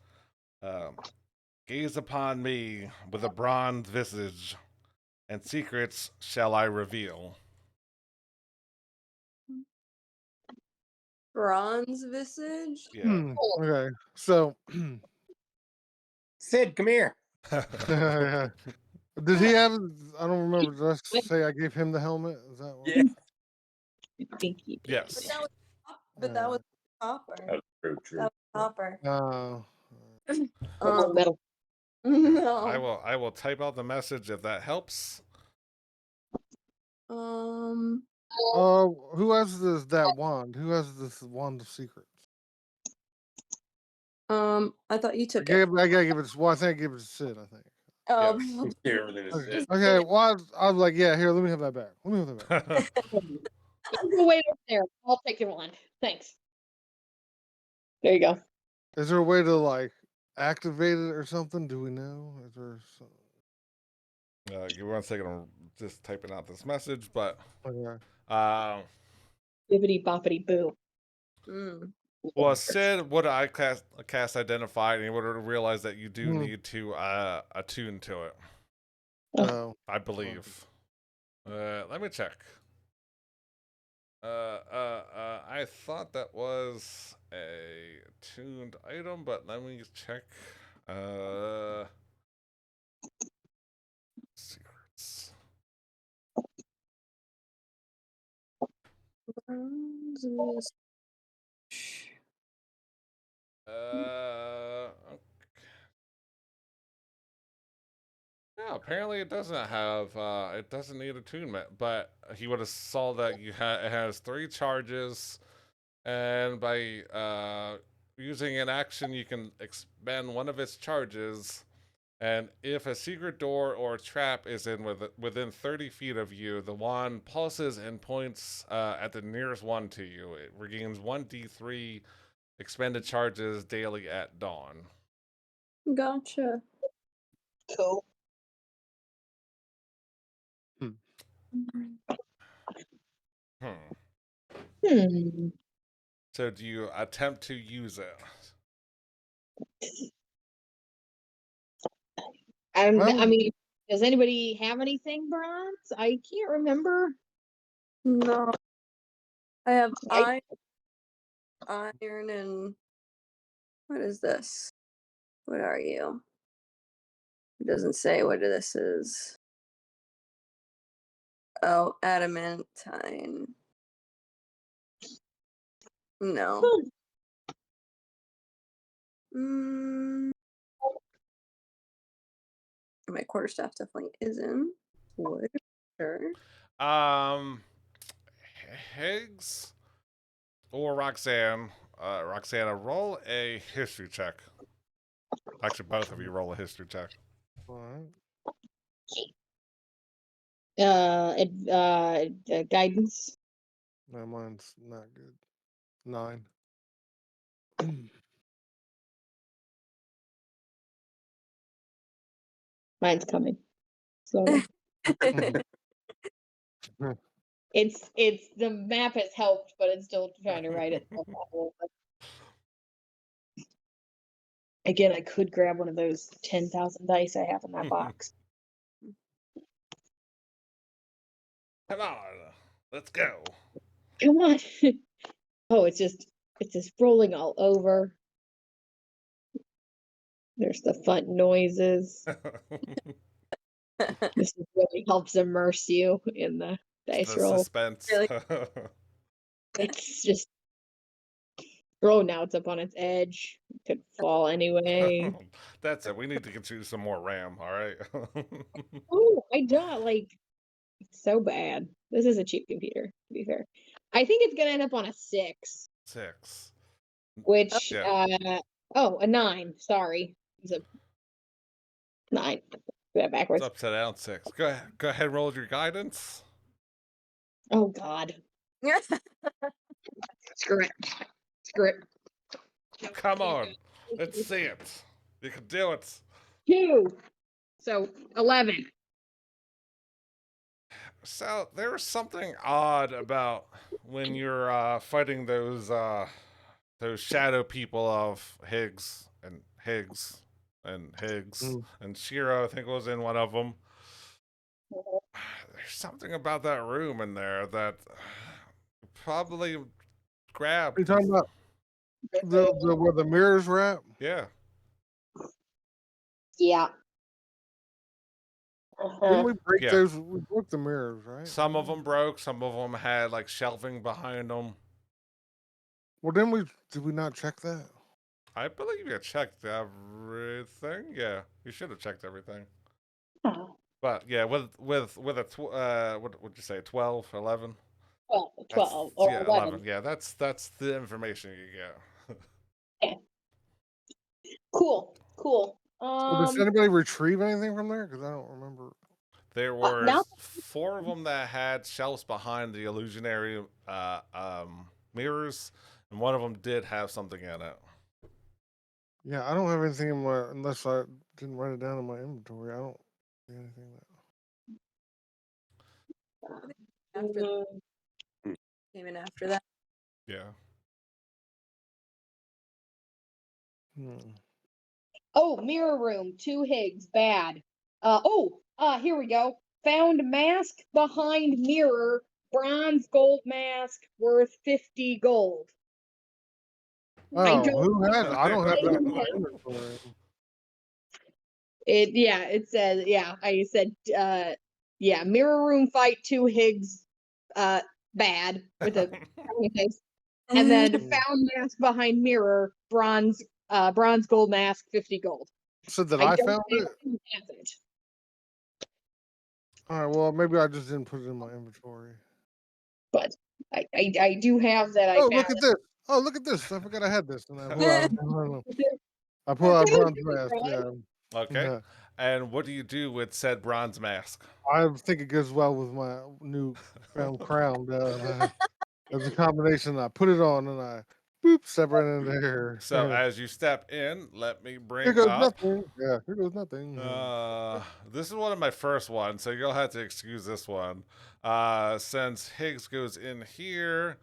"Gaze upon me with a bronze visage, and secrets shall I reveal." Bronze visage. Yeah. Okay. So, Sid, come here. did he have? I don't remember. Did I say I gave him the helmet? Is that what? Yeah. I think he did. Yes. That was copper. That was true. True. That was copper. Metal. No. I will type out the message if that helps. Um. Who has that wand? Who has this wand of secrets? I thought you I took it. gotta give it. Well, I think I gave it to Sid. I think. Yeah, everything is Okay. Sid. Okay. Well, I was like, yeah. Here, let me have that back. Let me have that back. Go wait over there. I'll take your one. Thanks. There you go. Is there a way to like activate it or something? Do we know? Is there? Give me 1 second. I'm just typing out this message, but Okay. Bibbity boppity boo. well, Sid would I cast identify, and he would have realized that you do Hmm. need to attune to it. Oh. I believe. Let me check. I thought that was a tuned item, but let me check. Secrets. Bronze visage. Yeah, apparently it doesn't have it doesn't need attunement, but he would have saw that it has 3 charges, and by using an action you can expend one of its charges, and if a secret door or trap is within 30 feet of you, the wand pulses and points at the nearest one to you. It regains 1d3 expended charges daily at dawn. Gotcha. Cool. So do you attempt to use it? I Well- mean, does anybody have anything bronze? I can't remember. No. I have I- iron, and what is this? What are you? It doesn't say what this is. Oh, adamantine. No. My quarterstaff definitely isn't. Wood. Sure. Higgs or Roxanne. Roxana, roll a history check. Actually, both of you roll a history check. All right. Guidance. No, mine's not good. 9. Mine's coming. Slowly. It's the map has helped, but it's still trying to write itself out a little bit. Again, I could grab one of those 10,000 dice I have in that box. Come on, let's go. Come on. Oh, it's just rolling all over. There's the fun noises. This really helps immerse you in the dice The roll. suspense. Really? It's just now it's up on its edge. It could fall anyway. That's it. We need to get you some more RAM, all right? Oh, I don't like it's so bad. This is a cheap computer, to be fair. I think it's gonna end up on a 6. 6. Which Yeah. a 9, sorry. It's a 9. Do that It's backwards. upside down 6. Go ahead, roll your guidance. Oh god. Screw it. Screw it. Come on. Let's see it. You can do it. 2. So 11. So there was something odd about when you're fighting those shadow people of Higgs Mm. and Shiro. I think was in one of them. There's something about that room in there that probably Are you grabbed. talking about the where the mirrors were at? Yeah. Yeah. Didn't we break Yeah. those? We broke the mirrors, right? Some of them broke. Some of them had like shelving behind them. Well, did we not check that? I believe you checked everything. Yeah, you should have checked everything. But yeah, with a what would you say 12, 11? 12, That's 12 or yeah, 11. 11. Yeah, that's the information you get. Cool. Cool. Well, did anybody retrieve anything from there? Because I don't remember. There Now was 4 of them that had shelves behind the illusionary mirrors, and one of them did have something in it. Yeah, I don't have anything in my unless I didn't write it down in my inventory. I don't see anything. After came in after that. Yeah. Hmm. Oh, mirror room, 2 Higgs, bad. Here we go. Found mask behind mirror, bronze gold mask worth 50 gold. I Oh, don't who has? I don't have that in my Okay. inventory. It says, I said, mirror room fight, 2 Higgs, bad with a face. And then found mask behind mirror, bronze gold mask, 50 gold. Said that I I don't found it. have it. All right. Well, maybe I just didn't put it in my inventory. But I do have that. I Oh, found look at this! Oh, look at this! I forgot I had this, and I pulled out. I pulled out bronze mask. Yeah. Okay. Yeah. And what do you do with said bronze mask? I think it goes well with my new found crown. As a combination, I put it on and I boop step right in there. So as you step in, let me Here bring goes up. nothing. Yeah, here goes nothing. This is one of my first ones, so you'll have to excuse this one. Since Higgs goes in here,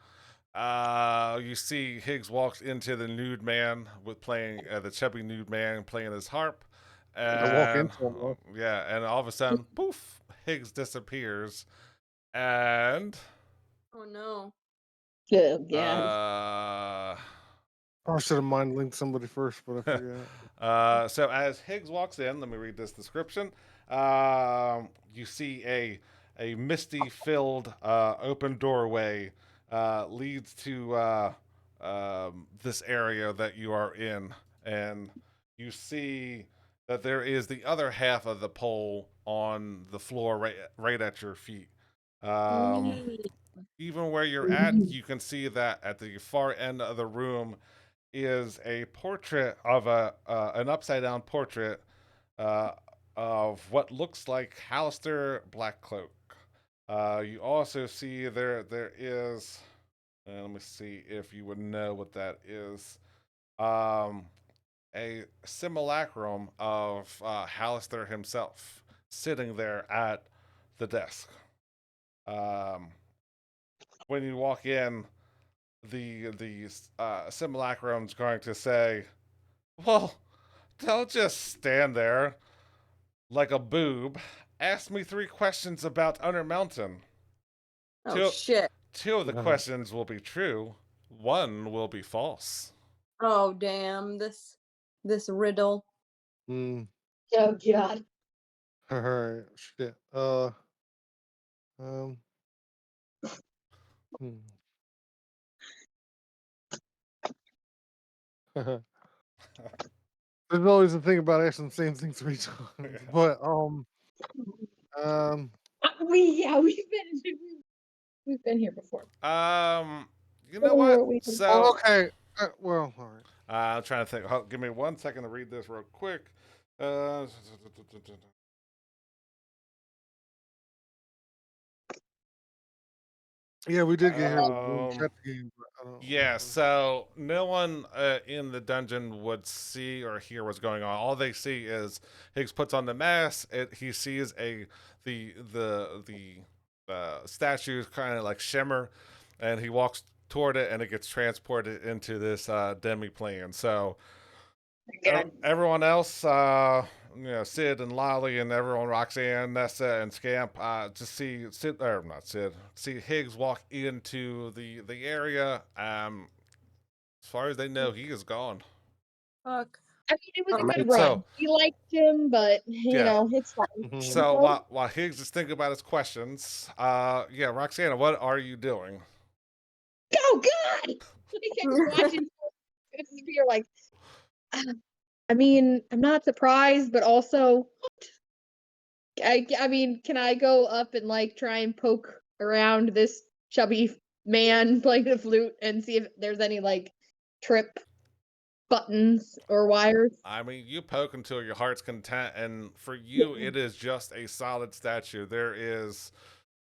you see Higgs walks into the nude man with playing the chubby nude man playing his harp, I walk and into it. yeah, and all of a sudden, poof, Higgs disappears, and Oh no. Oh, God. I should have mind linked somebody first, but I forgot. So as Higgs walks in, let me read this description. You see a misty filled open doorway leads to this area that you are in, and you see that there is the other half of the pole on the floor right at your feet. Even where you're at, you can see that at the far end of the room is a portrait of an upside down portrait uh, of what looks like Hallister Blackcloak. You also see there is, let me see if you would know what that is. A simulacrum of Hallister himself sitting there at the desk. Um, when you walk in, the simulacrum's going to say, "Well, don't just stand there like a boob. Ask me 3 questions about Under Mountain. Oh Two, shit. 2 of the questions will be true. 1 will be false." Oh damn. This riddle. Hmm. Oh, God. All right. Shit. Um. Hmm. There's always a thing about asking the same thing 3 times, but um. We've been here before. You know what? So Okay. Well, all right. I'm trying to think. Give me 1 second to read this real quick. Uh, Yeah, we did get here with the um, chat game, but I don't Yeah, so no one in the dungeon would see or hear what's going on. All they see is Higgs puts on the mask. He sees the statues kind of like shimmer, and he walks toward it, and it gets transported into this demiplane. So God. everyone else, Sid and Lolly and everyone, Roxanne, Nessa, and Scamp, just see Sid, or not Sid, see Higgs walk into the area. As far as they know, he is gone. Fuck. I mean, it was a good So- run. We liked him, but Yeah. it's fine. Mhm. So while Higgs is thinking about his questions, Roxana, what are you doing? Oh God! I was watching. You're like, I mean, I'm not surprised, but also, I mean, can I go up and like try and poke around this chubby man playing the flute and see if there's any like trip buttons or wires? I mean, you poke until your heart's content, and for you, it is just a solid statue. There is,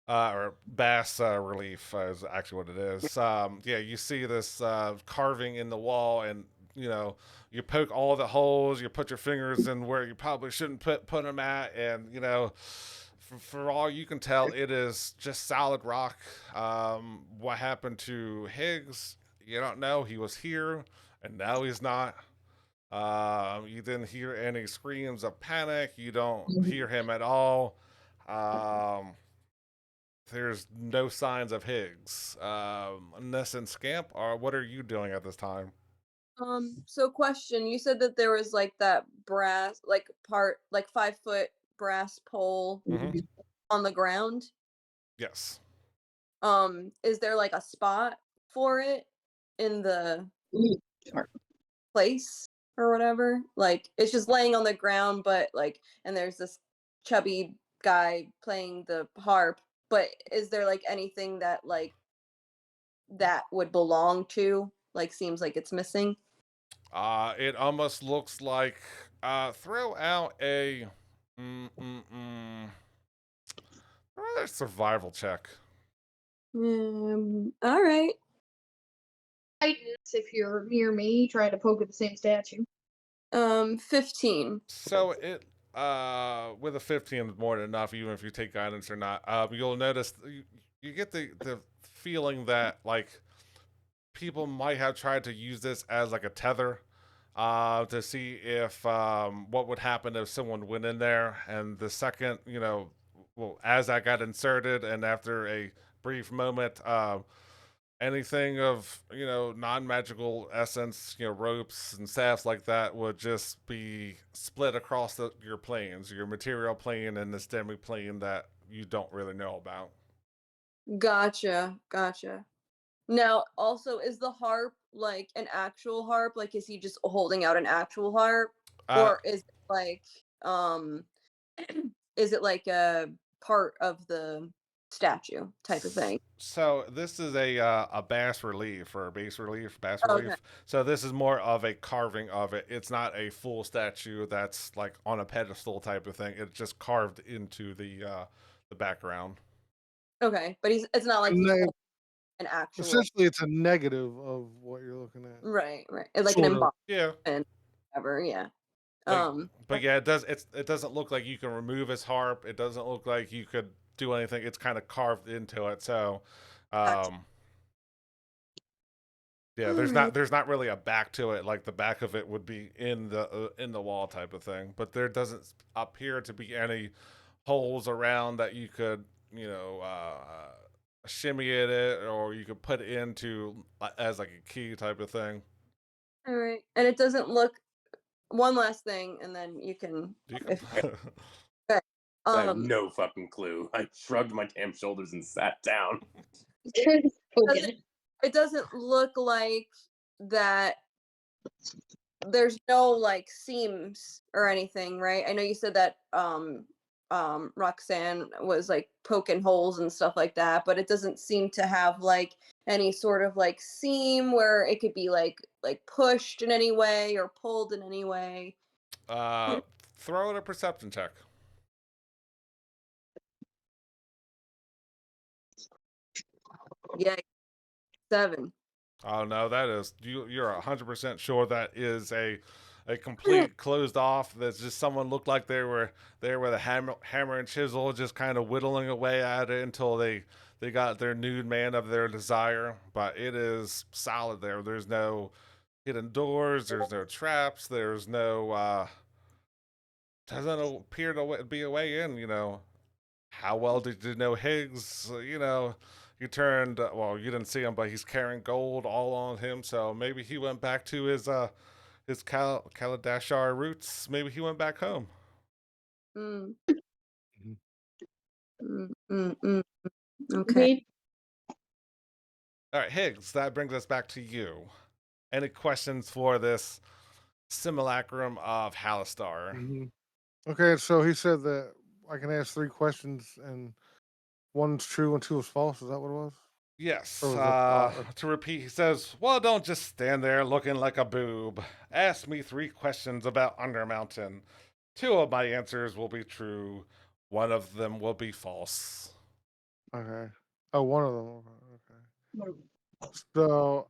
or bas relief is actually what it is. You see this carving in the wall, and you poke all the holes. You put your fingers in where you probably shouldn't put them at, and for all you can tell, it is just solid rock. What happened to Higgs? You don't know. He was here, and now he's not. You didn't hear any screams of panic. You don't hear him at all. Um, there's no signs of Higgs. Ness and Scamp, what are you doing at this time? So question, you said that there was like that brass, like part, like 5 foot brass pole Mhm. on the ground. Yes. Is there like a spot for it in the place or whatever? Like it's just laying on the ground, but like, and there's this chubby guy playing the harp, but is there like anything that like that would belong to? Like seems like it's missing. It almost looks like throw out a mm, mm, mm, survival check. All right. If you're near me, trying to poke at the same statue. 15. So it with a 15 is more than enough, even if you take guidance or not. You'll notice you get the feeling that like people might have tried to use this as like a tether to see if what would happen if someone went in there. And the second, as that got inserted, and after a brief moment, anything of non-magical essence, ropes and staffs like that would just be split across your planes, your material plane and this demi plane that you don't really know about. Gotcha. Now, also, is the harp like an actual harp? Like, is he just holding out an actual harp, Uh, or is it like, is it like a part of the statue type of thing? So this is a bas relief or a bas relief, bas Okay. relief. So this is more of a carving of it. It's not a full statue that's like on a pedestal type of thing. It's just carved into the background. Okay, but it's not like And he's they- holding an actual. essentially, it's a negative of what you're looking at. Right. It's like an Sort of. embodiment, Yeah. whatever. Yeah. But yeah, it doesn't look like you can remove his harp. It doesn't look like you could do anything. It's kind of carved into it. So, Gotcha. yeah, Alright. there's not really a back to it. Like the back of it would be in the wall type of thing. But there doesn't appear to be any holes around that you could shimmy it or you could put into as like a key type of thing. All right, and it doesn't look. One last thing, and then you can. You If, can, I have um, no fucking clue. I shrugged my damn shoulders and sat down. Okay. it doesn't look like that. There's no like seams or anything, right? I know you said that Roxanne was like poking holes and stuff like that, but it doesn't seem to have like any sort of like seam where it could be like pushed in any way or pulled in any way. throw it a perception check. Yeah, 7. Oh no, that is you're 100% sure that is a a complete closed off. That's just someone looked like they were there with a hammer and chisel, just kind of whittling away at it until they got their nude man of their desire. But it is solid there. There's no hidden doors. There's no traps. There's no doesn't appear to be a way in. How well did you know Higgs? You turned well. You didn't see him, but he's carrying gold all on him. So maybe he went back to his Kaladashar roots. Maybe he went back home. Mm, Mhm. Okay. Agreed. All right, Higgs. That brings us back to you. Any questions for this simulacrum of Halistar? Mhm. Okay, so he said that I can ask 3 questions and one's true and 2 is false. Is that what it was? Yes. Or was that To repeat, he says, "Well, don't just stand there looking like a boob. Ask me 3 questions about Undermountain. 2 of my answers will be true. 1 of them will be false." okay? Oh, one of them. Okay. So,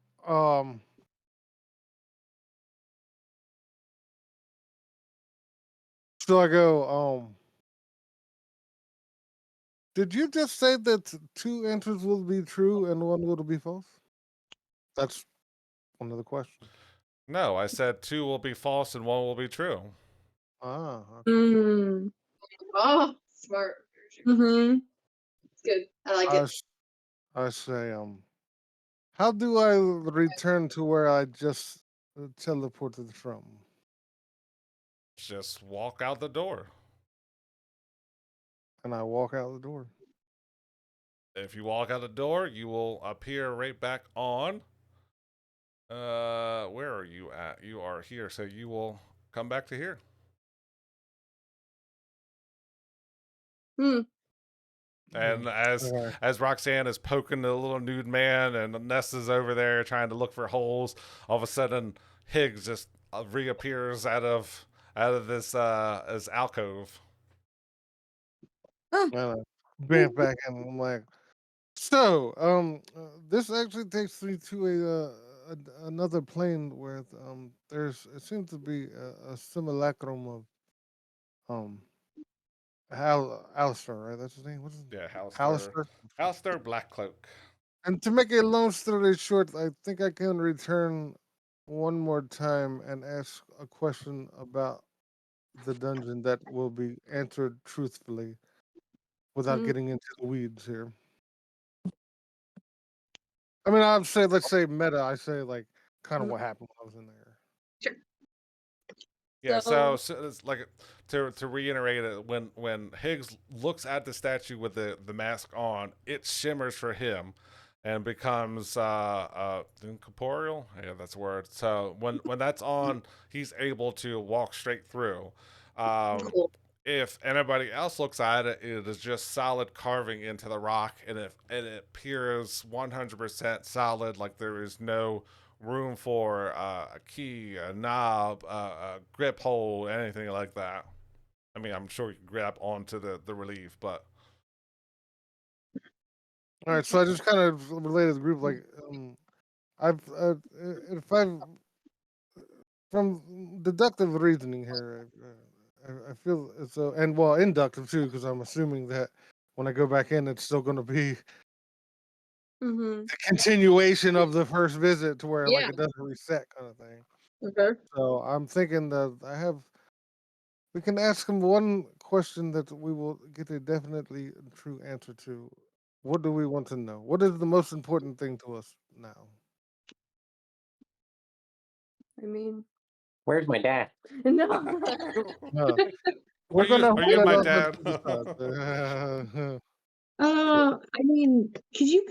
so I go. Did you just say that 2 answers will be true and 1 will be false? That's one of the questions. No, I said 2 will be false and 1 will be true. Ah, okay. Mm, Oh, smart. mm-hmm. It's good. I like I, it. s- I say, how do I return to where I just teleported from? Just walk out the door. And I walk out the door. If you walk out the door, you will appear right back on. Where are you at? You are here, so you will come back to here. Hmm. And as Okay. as Roxanne is poking the little nude man, and Ness is over there trying to look for holes, all of a sudden Higgs just reappears out of this alcove. Oh, And I bent back and I'm like, so, this actually takes me to another plane where it seems to be a simulacrum of Alistair, right? That's his name. What's his name? Yeah, Halster, Alistair. Halster Blackcloak. And to make a long story short, I think I can return one more time and ask a question about the dungeon that will be answered truthfully without mm, getting into the weeds here. I mean, I'd say, let's say meta. I say like kind of mm. what happened when I was in there. Sure. Yeah, So, so it's like to reiterate it, when Higgs looks at the statue with the mask on, it shimmers for him and becomes incorporeal. Yeah, that's a word. So when that's on, he's able to walk straight through. Um, Cool. if anybody else looks at it, it is just solid carving into the rock, and it appears 100% solid, like there is no room for a key, a knob, a grip hole, anything like that. I mean, I'm sure you can grab onto the relief, but All right, so I just kind of related the group like I've if I've from deductive reasoning here, I feel as though, and well, inductive too, because I'm assuming that when I go back in, it's still going to be mm-hmm. the continuation of the first visit to where like Yeah. it doesn't reset kind of thing. Okay. So I'm thinking that we can ask him one question that we will get a definitely true answer to. What do we want to know? What is the most important thing to us now? I mean, Where's my dad? no. No, we're gonna are hold you that my up dad? to the side. I mean, cause you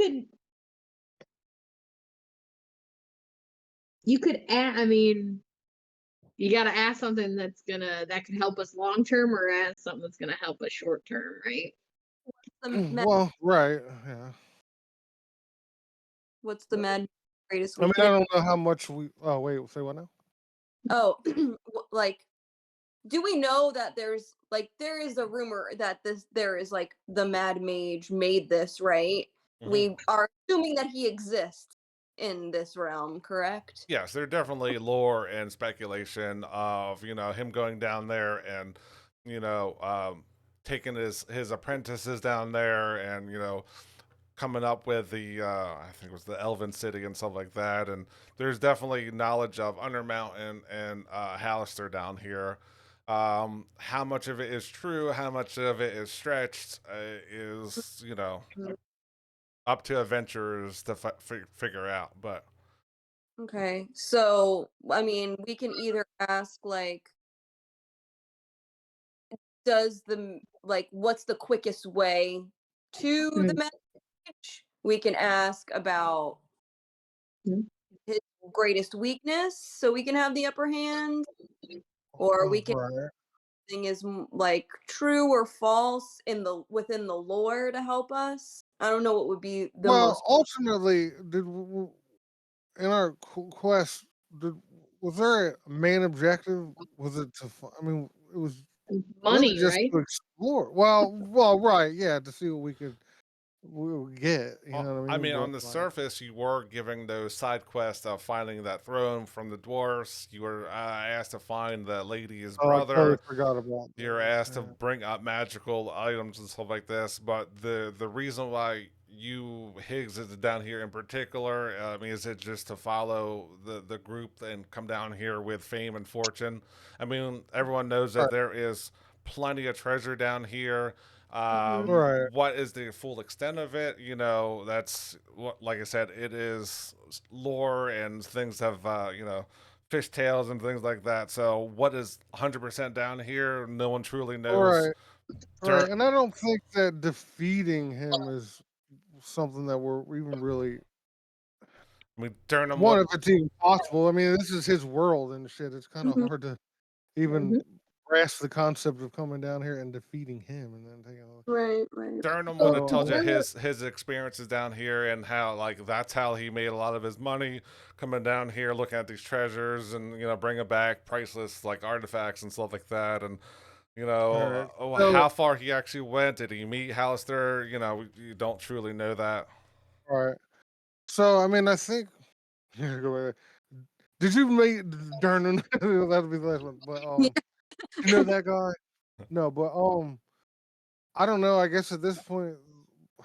could add. I mean, you got to ask something that could help us long term, or ask something that's gonna help us short term, right? Well, right, yeah. What's the mad greatest I mean, I weakness? don't know how much we. Oh wait, say what now? Oh, like, do we know that there is a rumor that there is like the Mad Mage made this, right? Mhm. We are assuming that he exists. in this realm, correct? Yes, there's definitely lore and speculation of him going down there and taking his apprentices down there and coming up with the I think it was the Elven City and stuff like that. And there's definitely knowledge of Undermountain and Hallister down here. How much of it is true, how much of it is stretched, is up to adventurers to figure out. But Okay. So, I mean, we can either ask like what's the quickest way to the Mhm. message? We can ask about Mhm. his greatest weakness so we can have the upper hand, or we can Right. thing is like true or false in the within the lore to help us. I don't know what would be the Well, most. ultimately, in our quest, was there a main objective? Was it to? I mean, it was really Money, just right? to explore. Well, right, yeah, to see what we would get. You know what I I mean? mean, on But the like, surface, you were giving those side quests of finding that throne from the dwarfs. You were asked to find the lady's oh, I totally brother. forgot about You're those. asked to Yeah. bring up magical items and stuff like this. But the reason why you Higgs is down here in particular, I mean, is it just to follow the group and come down here with fame and fortune? I mean, everyone knows that Right. there is plenty of treasure down here. Right. What is the full extent of it? That's what, like I said, it is lore and things have, fishtails and things like that. So, what is 100% down here? No one truly knows. Right. Dur- Right. And I don't think that defeating him is something that we're even really I mean, Durham one would. if it's even possible. I mean, this is his world and shit. It's kind of Mhm. hard to even Mhm. grasp the concept of coming down here and defeating him and then taking over. Right, right. Durham would have So, told you Where- his experiences down here and how like that's how he made a lot of his money coming down here, looking at these treasures and bringing back priceless like artifacts and stuff like that. And all right. So, how far he actually went. Did he meet Hallister? You don't truly know that. all right. So, I mean, I think. Yeah, go ahead. Did you meet Durnan? That'll be the last one. But Yeah. you know that guy? No, but I don't know. I guess at this point,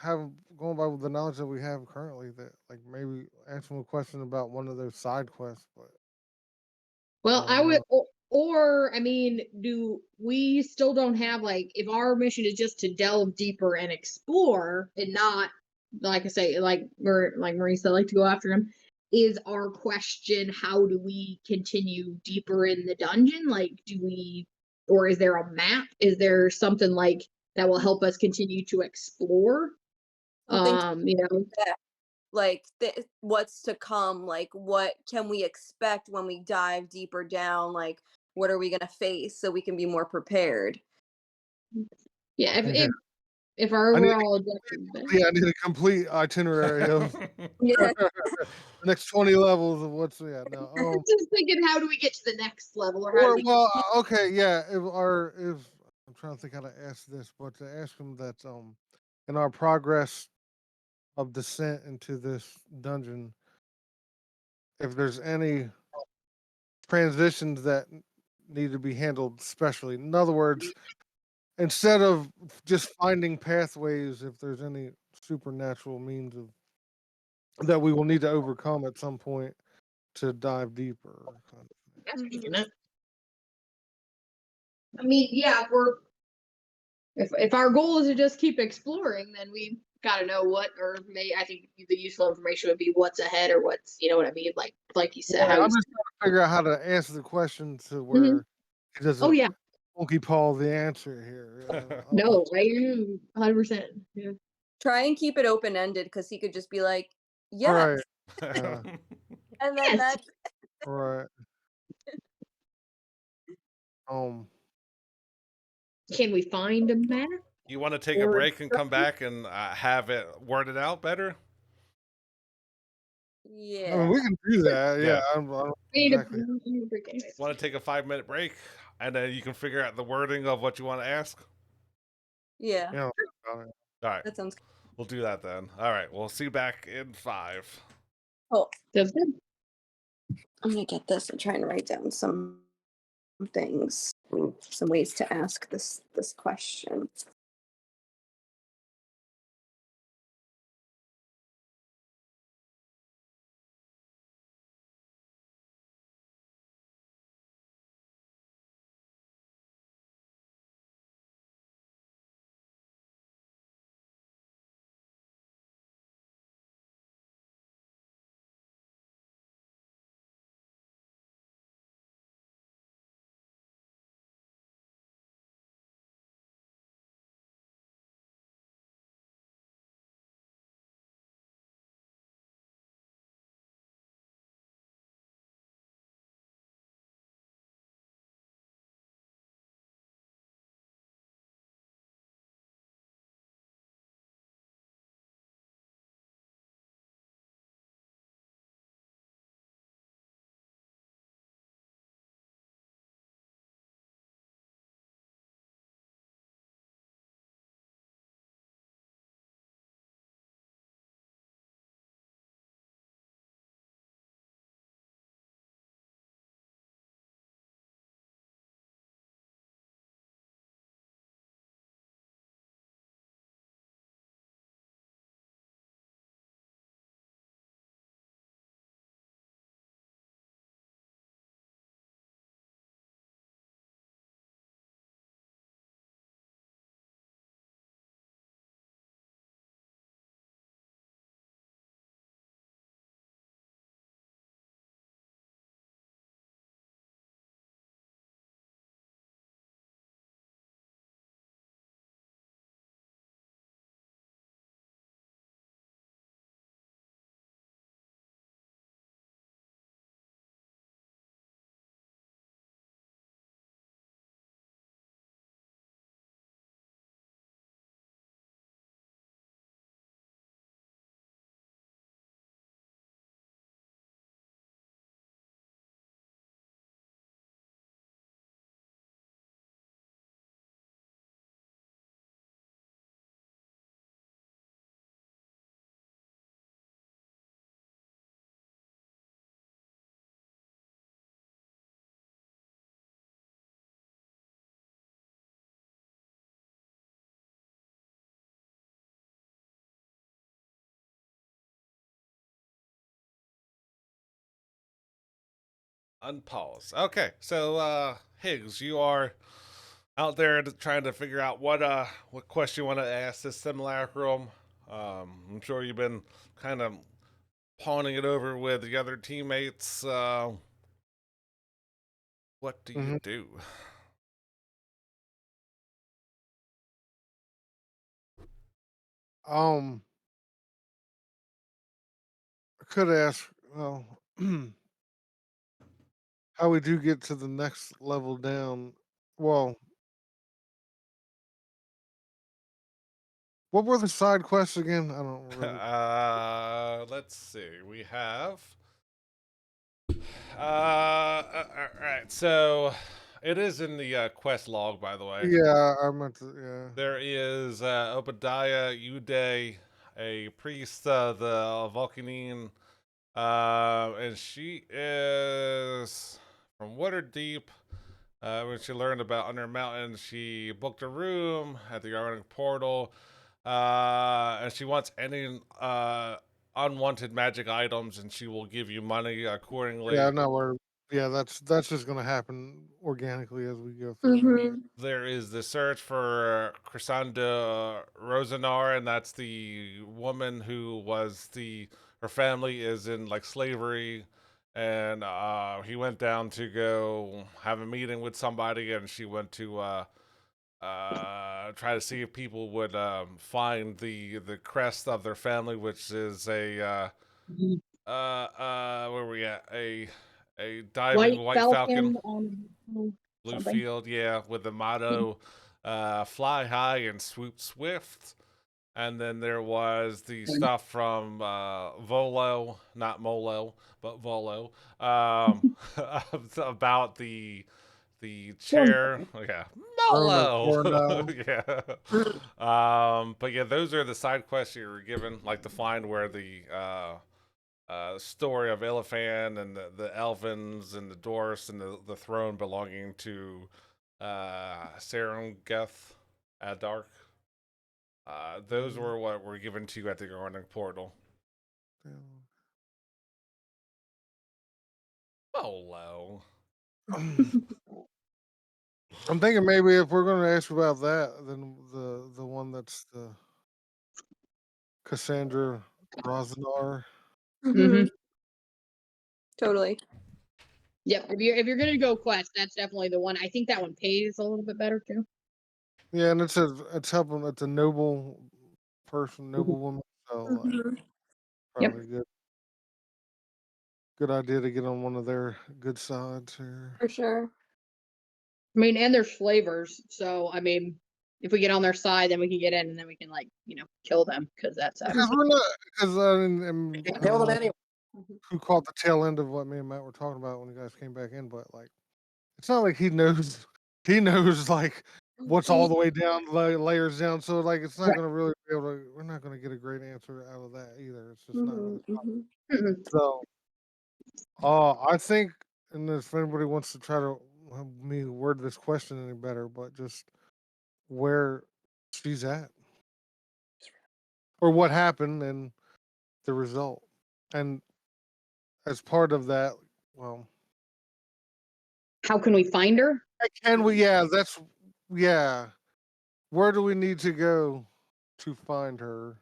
going by with the knowledge that we have currently, that like maybe ask him a question about one of those side quests. But I Well, I don't would, know. or I mean, do we still don't have like if our mission is just to delve deeper and explore and not, like I say, like Marie said, like to go after him? Is our question how do we continue deeper in the dungeon? Like, do we, or is there a map? Is there something like that will help us continue to explore? Something You know, that like what's to come, like what can we expect when we dive deeper down, like what are we going to face so we can be more prepared. yeah. If Yeah. if, if our I need overall objective. Yeah, I need a complete itinerary of Yeah. the next 20 levels of what's no. Just thinking, how do we get to the next level, or how do Or we? okay, yeah. If I'm trying to think how to ask this, but to ask him that in our progress of descent into this dungeon, if there's any transitions that need to be handled specially. In other words, instead of just finding pathways, if there's any supernatural means of that we will need to overcome at some point to dive deeper. Kind of thing. That's taking Mhm. it. I mean, yeah, if our goal is to just keep exploring, then we got to know what, or may I think the useful information would be what's ahead or what's, you know what I mean, like you said, Right, how you. I'm just trying to figure out how to answer the question to Mhm. where he Oh doesn't yeah, monkey paw the answer here. no, I am 100%. Yeah. Try and keep it open ended because he could just be like, yes, Right. Yeah. and then Yes. that's Right. Um. Can we find a map? You want to take a Or break and come back and have it worded out better? I yeah, mean, we can do that. Yeah. Yeah. I don't know we need exactly. we need a break anyways. Want to take a 5-minute break and then you can figure out the wording of what you want to ask? yeah, Yeah. All right. that sounds We'll do that then. All right. We'll see you back in 5. Oh, Feels good. I'm gonna get this and try and write down some things, some ways to ask this question. Unpause. Okay, so Higgs, you are out there trying to figure out what question you want to ask this simulacrum. I'm sure you've been kind of pawning it over with the other teammates. What do you Mhm. do? I could ask, well, how we do get to the next level down. Well, what were the side quests again? I don't really. Let's see. We have. All right. So it is in the quest log, by the way. Yeah, I meant to. Yeah. There is Obadiah Uday, a priest of the Vulcanine, and she is from Waterdeep. When she learned about Under Mountain, she booked a room at the Ironic Portal, and she wants any unwanted magic items, and she will give you money accordingly. Yeah, no, we're. Yeah, that's just gonna happen organically as we go through. Mm-hmm. There is the search for Chrysanda Rosenar, and that's the woman who was her family is in like slavery, and he went down to go have a meeting with somebody, and she went to try to see if people would find the crest of their family, which is a Mhm. where we at a diving White white falcon. Falcon on Blue something. Field, yeah, with the motto "Fly high and swoop swift." And then there was the stuff from Volo, not Molo, but Volo, about the chair. Yeah, Rona Molo. Cornell. Yeah. But yeah, those are the side quests you were given, like to find where story of Ilifan and the Elvins and the Dwarfs and the throne belonging to Serengeth Adark. Those were what were given to you at the Gardening Portal. Hello. I'm thinking maybe if we're going to ask about that, then the one that's the Cassandra Rosnar. Mhm. Totally. Yep. If you're gonna go quest, that's definitely the one. I think that one pays a little bit better too. Yeah, and it's helping. It's a noble person, noble woman. So like, Mhm. Yep. probably good idea to get on one of their good sides here. For sure. I mean, and there's flavors. So I mean, if we get on their side, then we can get in, and then we can kill them because that's Because we're not. Because I don't Killed it know anyway. who caught the tail end of what me and Matt were talking about when you guys came back in, but like, it's not like he knows. He knows like what's all the way down, layers down. So like, it's not Right. going to really be able to. We're not going to get a great answer out of that either. It's just not really. Mhm. So, I think, and if anybody wants to try to help me word this question any better, but just where she's at, or what happened, and the result, and as part of that, well, How can we find her? can we? Yeah, yeah. Where do we need to go to find her?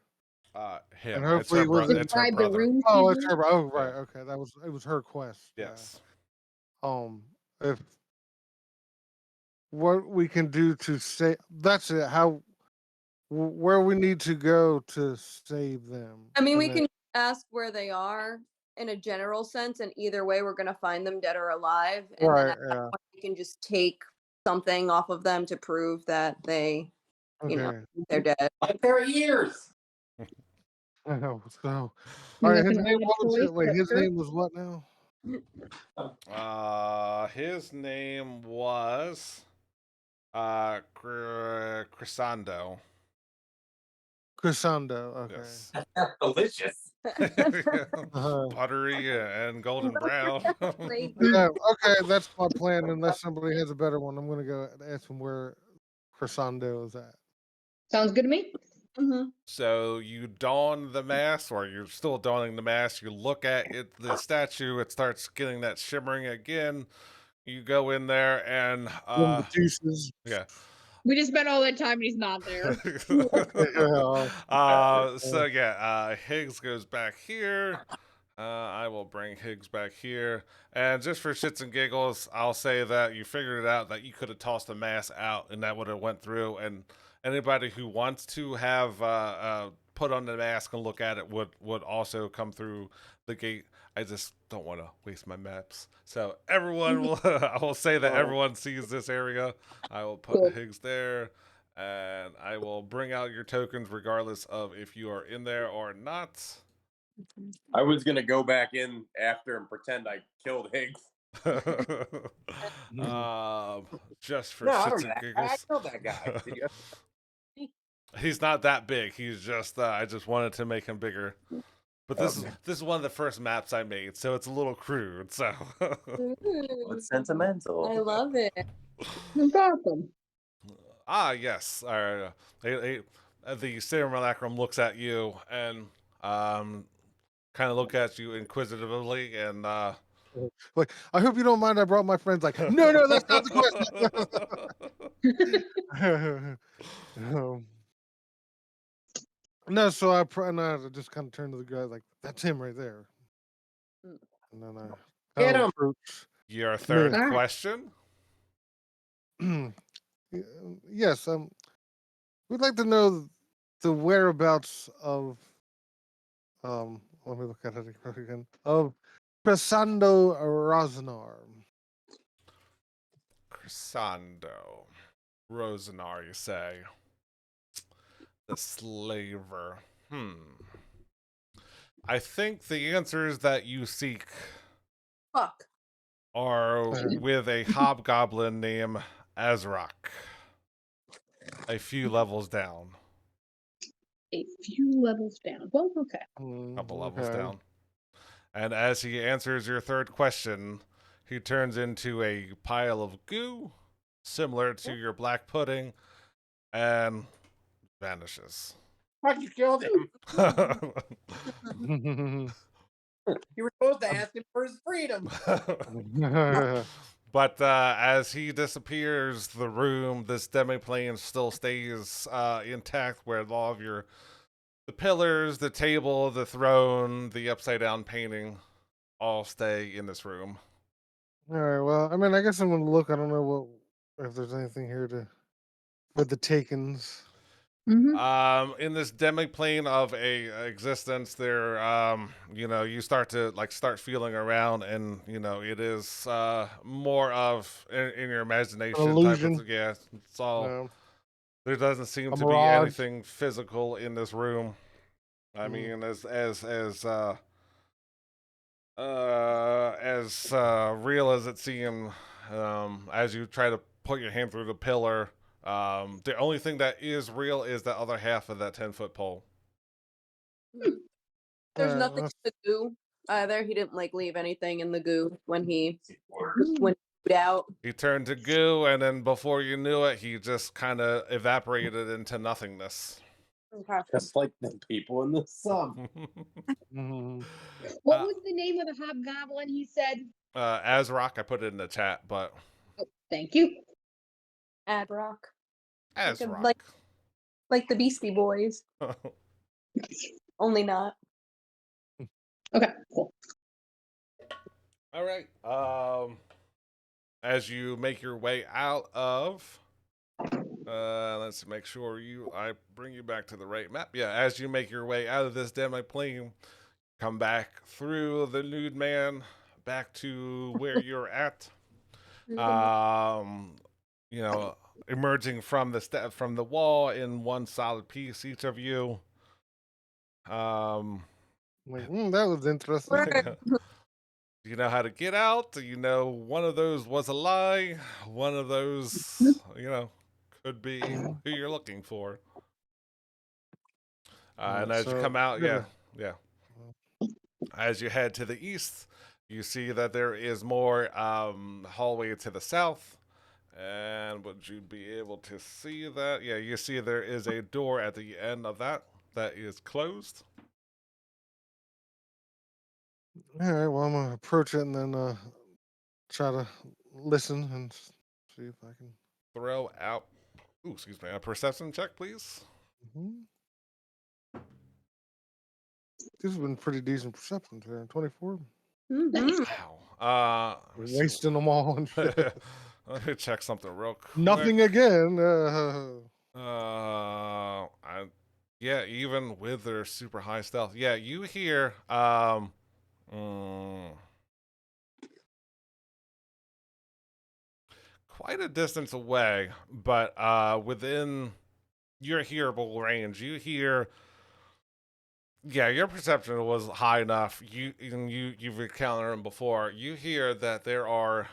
Him. And It's her hopefully, was it? It's her Describe the brother. room. Oh, she's it's in? her. Oh, Yeah. right. Okay, it was her quest. Yeah. Yes. If what we can do to say that's it. How where we need to go to save them. I mean, and we then- can ask where they are in a general sense, and either way, we're gonna find them dead or alive, and then right. at that Yeah. point, we can just take something off of them to prove that they, Okay. they're dead. Like their ears. I know. So, all That's right. His an name. odd What was choice, it? Wait. but His sure. name was what now? His name was Crescendo. Crescendo. Okay. Yes. Delicious. Buttery and golden brown. Great. Yeah. Okay. That's my plan. Unless somebody has a better one, I'm gonna go and ask him where Crescendo is at. Sounds good to me. Mhm. So you don the mask, or you're still donning the mask. You look at it, the statue. It starts getting that shimmering again. You go in there and One of the juices. yeah. We just spent all that time and he's not there. So yeah, Higgs goes back here. I will bring Higgs back here. And just for shits and giggles, I'll say that you figured it out that you could have tossed the mask out and that would have went through. And anybody who wants to have put on the mask and look at it would also come through the gate. I just don't want to waste my maps. So everyone will, I will say that everyone sees this area. I will put Cool. Higgs there. And I will bring out your tokens regardless of if you are in there or not. I was gonna go back in after and pretend I killed Higgs. Just for No, I shits don't and know. I giggles. killed that guy. Did you? He's not that big. He's just I just wanted to make him bigger. But this Okay. is one of the first maps I made, so it's a little crude. So Ooh, It's sentimental. I love it. That's awesome. yes. All right. The simulacrum looks at you and kind of look at you inquisitively and Like, I hope you don't mind. I brought my friends. Like, no, that's not the question. No, so and I just kind of turned to the guy like, that's him right there. Mm. And then I Get kind of him. approach. Your third Alright. question. Yes, we'd like to know the whereabouts of let me look at it again, of Crescendo Rosnar. Crescendo. Rosenar, you say. The slaver. I think the answers that you seek Fuck. are with a hobgoblin named Azrak. A few levels down. A few levels down. Well, okay. Couple levels Okay. down. And as he answers your third question, he turns into a pile of goo, similar to your black pudding, and vanishes. Fuck, you killed him. You were supposed to ask him for his freedom. But as he disappears the room, this demiplane still stays intact, where all of the pillars, the table, the throne, the upside down painting all stay in this room. All right. Well, I mean, I guess I'm gonna look. I don't know if there's anything here for the takens. In this demiplane of a existence, there, you start to start feeling around, and it is more of in your imagination type illusion. of It's all. No, There doesn't seem a to be mirage. anything physical in this room. I mean, as real as it seems, as you try to put your hand through the pillar, the only thing that is real is the other half of that 10-foot pole. There's Alright, nothing in the goo either. He didn't leave anything in the goo when he moved out. He turned to goo, and then before you knew it, he just kind of evaporated into nothingness. Okay. Just like the people in the sub. mhm. What was the name of the hobgoblin he said? Azrock, I put it in the chat, but Oh, thank you. Ad Rock. Azrock. Like the Beastie Boys. Only not. Okay, cool. All right. As you make your way out of, let's make sure I bring you back to the right map. Yeah, as you make your way out of this demiplane, come back through the nude man, back to where you're at. Emerging from from the wall in one solid piece, each of you. That was interesting. Do you know how to get out? Do you know one of those was a lie? One of those, could be who you're looking for. And as you come out, yeah. As you head to the east, you see that there is more hallway to the south. And would you be able to see that? Yeah, you see there is a door at the end of that is closed. All right. Well, I'm gonna approach it and then try to listen and see if I can. Throw out. Ooh, excuse me. A perception check, please. Mhm. This has been pretty decent perception here. 24. Mm-hmm. Wow. Wasting them all and shit. Let me check something real quick. Nothing again. Yeah, even with their super high stealth. Yeah, you hear quite a distance away, but within your hearable range, you hear. Yeah, your perception was high enough. You've encountered them before. You hear that there are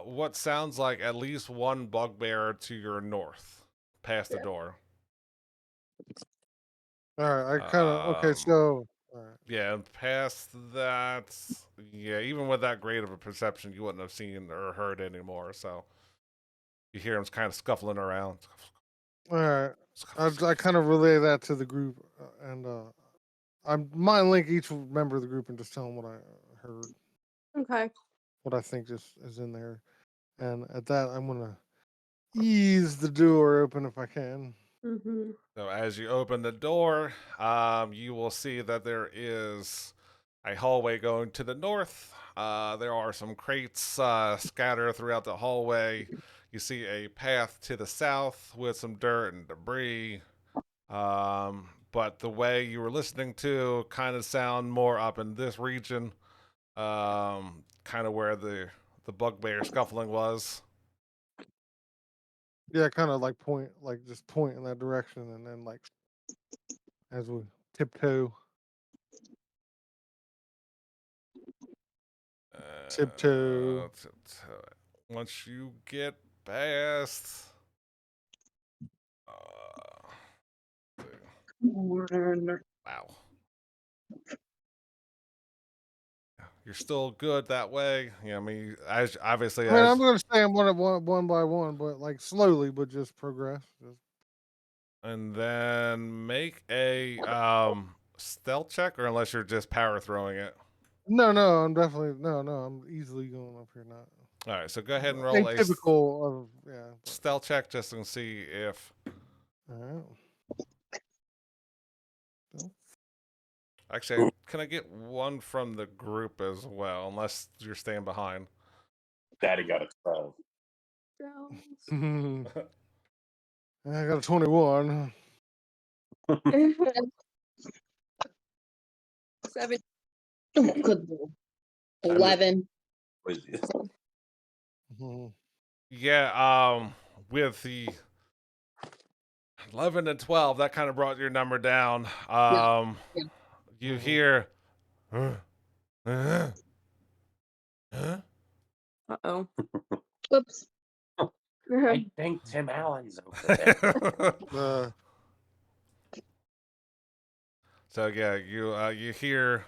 what sounds like at least one bugbear to your north, past the door. All right. I kind of okay. So. All right. Yeah, and past that, yeah, even with that great of a perception, you wouldn't have seen or heard anymore. So you hear him kind of scuffling around. All right. I kind of relay that to the group, and I might link each member of the group and just tell them what I heard, Okay. what I think just is in there, and at that I'm gonna ease the door open if I can. Mm-hmm. So as you open the door, you will see that there is a hallway going to the north. There are some crates scattered throughout the hallway. You see a path to the south with some dirt and debris. But the way you were listening to kind of sound more up in this region, kind of where the bugbear scuffling was. Yeah, kind of just point in that direction, and then as we tiptoe, tiptoe. Once you get past, wow. you're still good that way. Yeah, I mean, as obviously I mean, as I'm gonna say I'm one by one, but like slowly, but just progress. and then make a stealth check, or unless you're just power throwing it. No, I'm definitely no. I'm easily going up here now. All right, so go ahead and roll a Atypical of yeah. stealth check just to see if. Alright. Actually, can I get one from the group as well? Unless you're staying behind. Daddy got a 12. I got a 21. 7. Oh, good Lord. 11. What is this? Mhm. Yeah, with the 11 and 12, that kind of brought your number down. Yeah. You Mhm. hear, huh? Huh? Huh? Uh-oh. Whoops. I think Tim Allen's over there. Uh, So yeah, you hear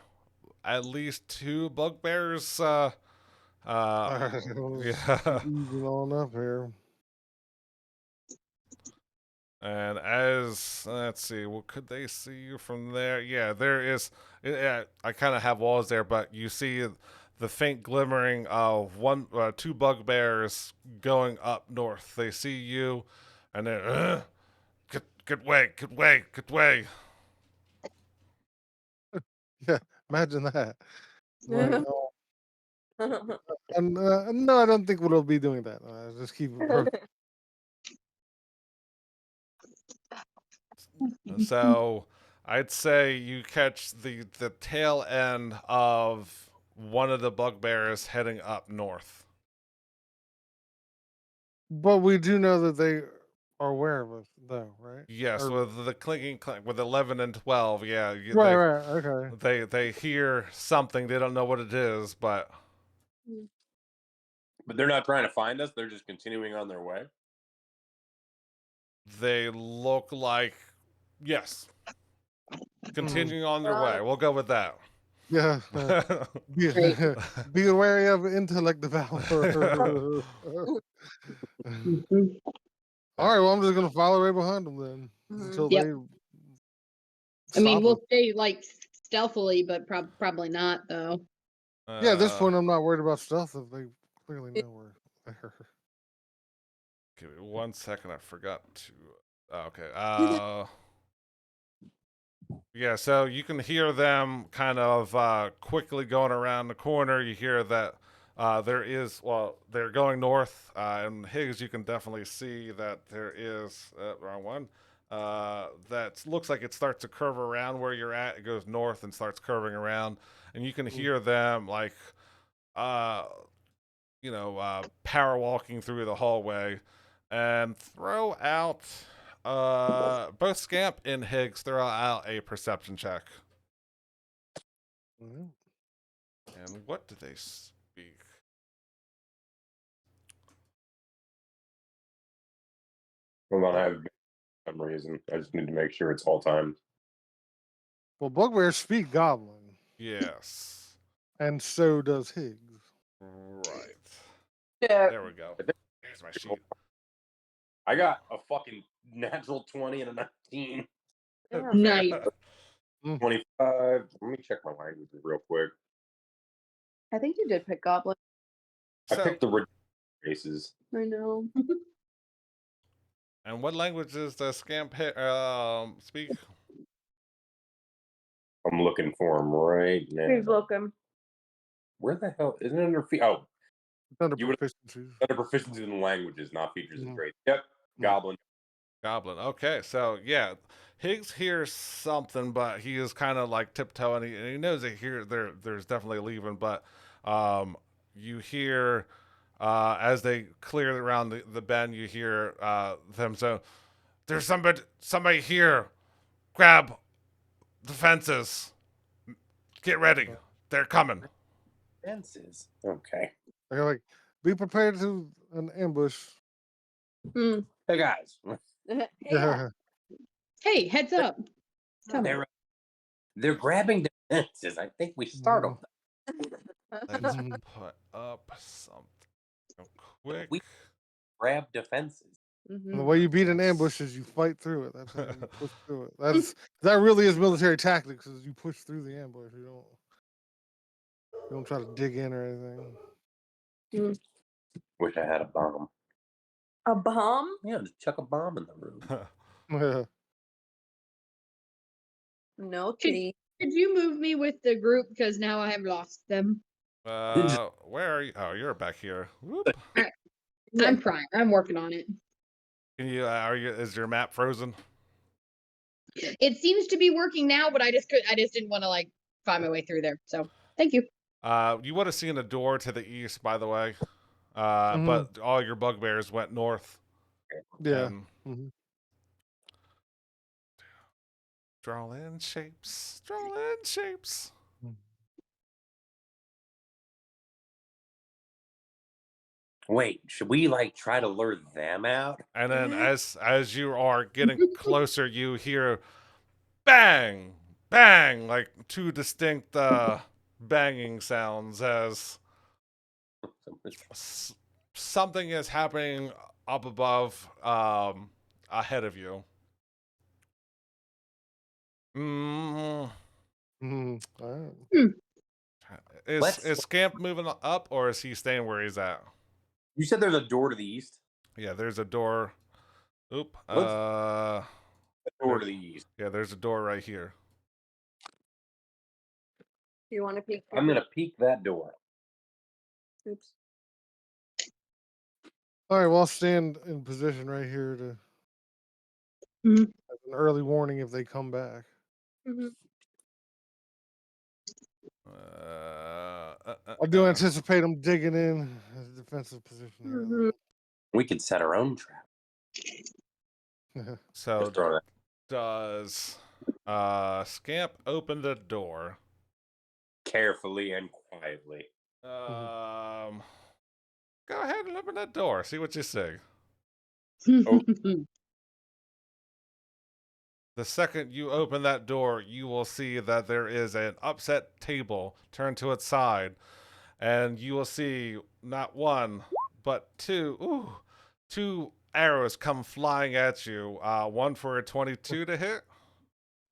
at least 2 bugbears. let's Yeah, keep easing on up here. and as let's see, well, could they see you from there? Yeah, there is. Yeah, I kind of have walls there, but you see the faint glimmering of 2 bugbears going up north. They see you, and they're get way, get way, get way. Yeah, imagine that. Like, no, I don't think we'll be doing that. Just keep approaching. So I'd say you catch the tail end of one of the bugbears heading up north. But we do know that they are aware of us, though, right? Yes, Or- with the clinking clank with 11 and 12. Yeah, right. Okay. they hear something. They don't know what it is, but But they're not trying to find us. They're just continuing on their way. they look like yes, continuing on their way. Uh, We'll go with that. Yeah. Be, Great. be wary of intellect devour. Mhm. All right. Well, I'm just gonna follow right behind them then until Yep. they. I mean, stop we'll us. stay like stealthily, but probably not though. Yeah, at this point, I'm not worried about stealth if they clearly know we're there. Give me 1 second. I forgot to. Okay. Yeah, so you can hear them kind of quickly going around the corner. You hear that they're going north. And Higgs, you can definitely see that there is, wrong one. That looks like it starts to curve around where you're at. It goes north and starts curving around. And you can hear them like, power walking through the hallway and throw out both Scamp and Higgs throw out a perception check. Mhm. And what do they speak? Hold on, I have for some reason. I just need to make sure it's all timed. Well, bugbears speak goblin, Yes. and so does Higgs. Right. Yeah. There we go. I think- Here's my sheet. I got a fucking natural 20 and a 19. Nice. 25. Let me check my languages real quick. I think you did pick Goblin. I So, picked the races. I know. and what languages does Scamp speak? I'm looking for them right He's now. looking. Where the hell isn't it under Oh, It's under You would- proficiencies. under proficiency in languages, not features Mhm. and traits. Yep, Goblin. Goblin. Okay, so yeah, Higgs hears something, but he is kind of like tiptoeing. And he knows that there's definitely leaving, but you hear as they clear around the bend, you hear them say, "There's somebody here. Grab the fences. Get ready. They're coming." Fences. Okay. They're like, be prepared to an ambush. Hey guys. Yeah. Hey, heads up. Come on. They're grabbing the fences. I think we startled them. Let's put up something real quick. We- Grab defenses. And the way you beat an ambush is you fight through it. That's how you push through it. That really is military tactics. Is you push through the ambush. You don't try to dig in or anything. Wish I had a bomb. A bomb? Yeah, just chuck a bomb in the room. Yeah. No, Could, kitty. could you move me with the group because now I have lost them? Where are you? Oh, you're back here. Whoop. Yeah. I'm trying. I'm working on it. Can you? Is your map frozen? It seems to be working now, but I just didn't want to like find my way through there. So thank you. You would have seen a door to the east, by the way. Mhm. But all your bugbears went north. Yeah. And Mhm. draw in shapes. Draw in shapes. Wait, should we like try to lure them out? And then as you are getting closer, you hear bang, bang, like two distinct banging sounds as something is happening up above, ahead of you. Mm, Mhm. All right. is Scamp moving up, or is he staying where he's at? You said there's a door to the east. Yeah, there's a door. Oop. A door to the east. Yeah, there's a door right here. You want to peek? I'm gonna peek that door. Oops. All right. Well, I'll stand in position right here to Mhm. have an early warning if they come back. I do anticipate them digging in as a defensive position here. We could set our own trap. So Just throw that. does Scamp open the door? Carefully and quietly. Go ahead and open that door. See what you see. The second you open that door, you will see that there is an upset table turned to its side, and you will see not one, but two arrows come flying at you. One for a 22 to hit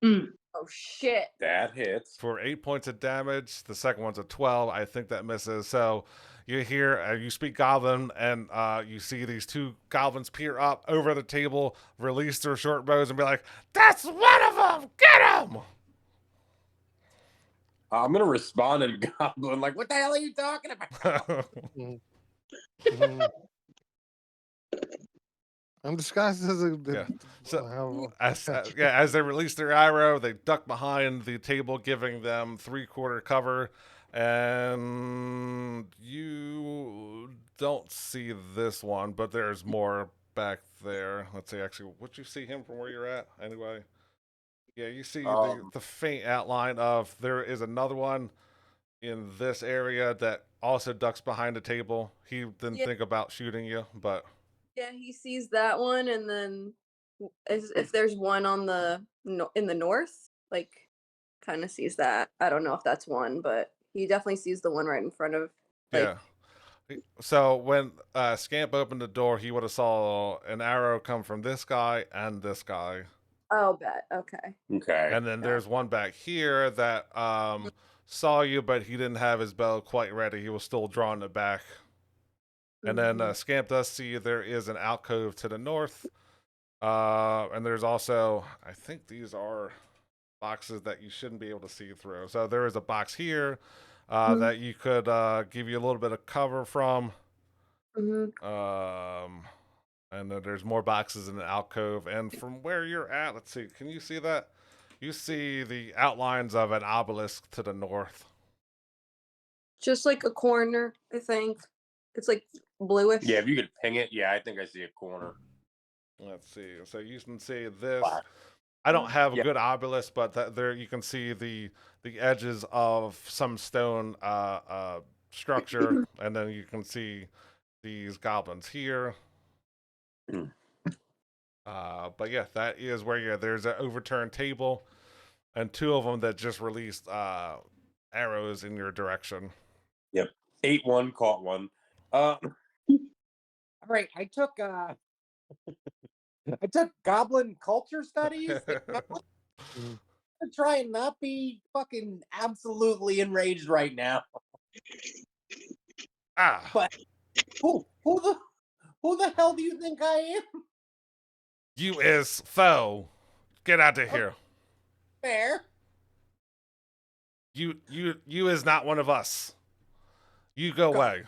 Oh shit. That hits. for 8 points of damage. The second one's a 12. I think that misses. So you hear, you speak Goblin, and you see these two goblins peer up over the table, release their short bows, and be like, "That's one of them! Get him!" I'm gonna respond in Goblin, like, what the hell are you talking about? Mhm. I'm disguised as a. Yeah. So how- as they release their arrow, they duck behind the table, giving them 3/4 cover, and you don't see this one, but there's more back there. Let's see. Actually, would you see him from where you're at? Anyway, yeah, you see the faint outline of there is another one in this area that also ducks behind the table. He didn't Yeah. think about shooting you, but Yeah, he sees that one, and then if there's one on the in the north, like, kind of sees that. I don't know if that's one, but he definitely sees the one right in front of. Like, yeah. So when Scamp opened the door, he would have saw an arrow come from this guy and this guy, oh, bet. Okay. Okay. and then there's one back here that saw you, but he didn't have his bow quite ready. He was still drawing it back. And then Scamp does see there is an alcove to the north, and there's also, I think these are boxes that you shouldn't be able to see through. So there is a box here that you could give you a little bit of cover from. And then there's more boxes in the alcove. And from where you're at, let's see, can you see that? You see the outlines of an obelisk to the north. Just like a corner, I think. It's like bluish. Yeah, if you could ping it, yeah, I think I see a corner. Let's see. So you can see this. Black. I don't have a Yeah. good obelisk, but there you can see the edges of some stone structure, and then you can see these goblins here. Mm. But yeah, that is where there's an overturned table, and two of them that just released arrows in your direction. Yep. 8-1, caught one. All right, I took Goblin Culture Studies. Mhm. To try and not be fucking absolutely enraged right now. Ah, But who the hell do you think I am? you is foe. Get out of here. Fair. You is not one of us. You go away.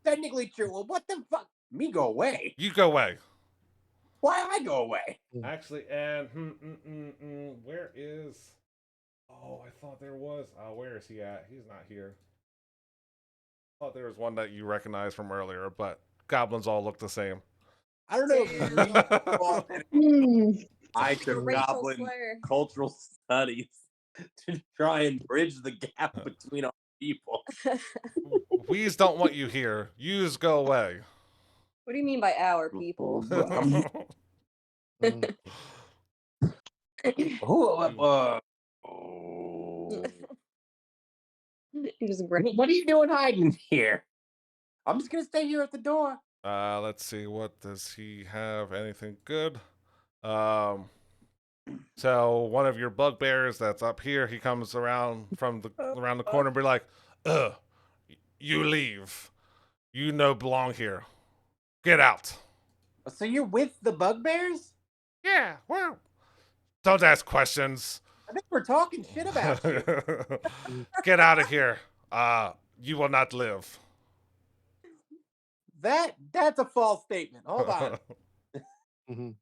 Technically true. Well, what the fuck? Me go away? You go away. Why I go away? Actually, and where is? Oh, I thought there was. Where is he at? He's not here. I thought there was one that you recognized from earlier, but goblins all look the same. I don't know if Damn. you thought that Hmm. I The took racial Goblin slur. Cultural Studies to try and bridge the gap between our people. We's don't want you here. Yous go away. What do you mean by our people? Mhm. Oh. You just grin. What are you doing hiding here? I'm just gonna stay here at the door. Let's see. What does he have? Anything good? Um. So one of your bugbears that's up here, he comes around from around the corner and be like, "Ugh, you leave. You no belong here. Get out." So you're with the bugbears? Yeah. Well, don't ask questions. I think we're talking shit about you. Get out of here. You will not live. That's a false statement. Hold on. Mhm.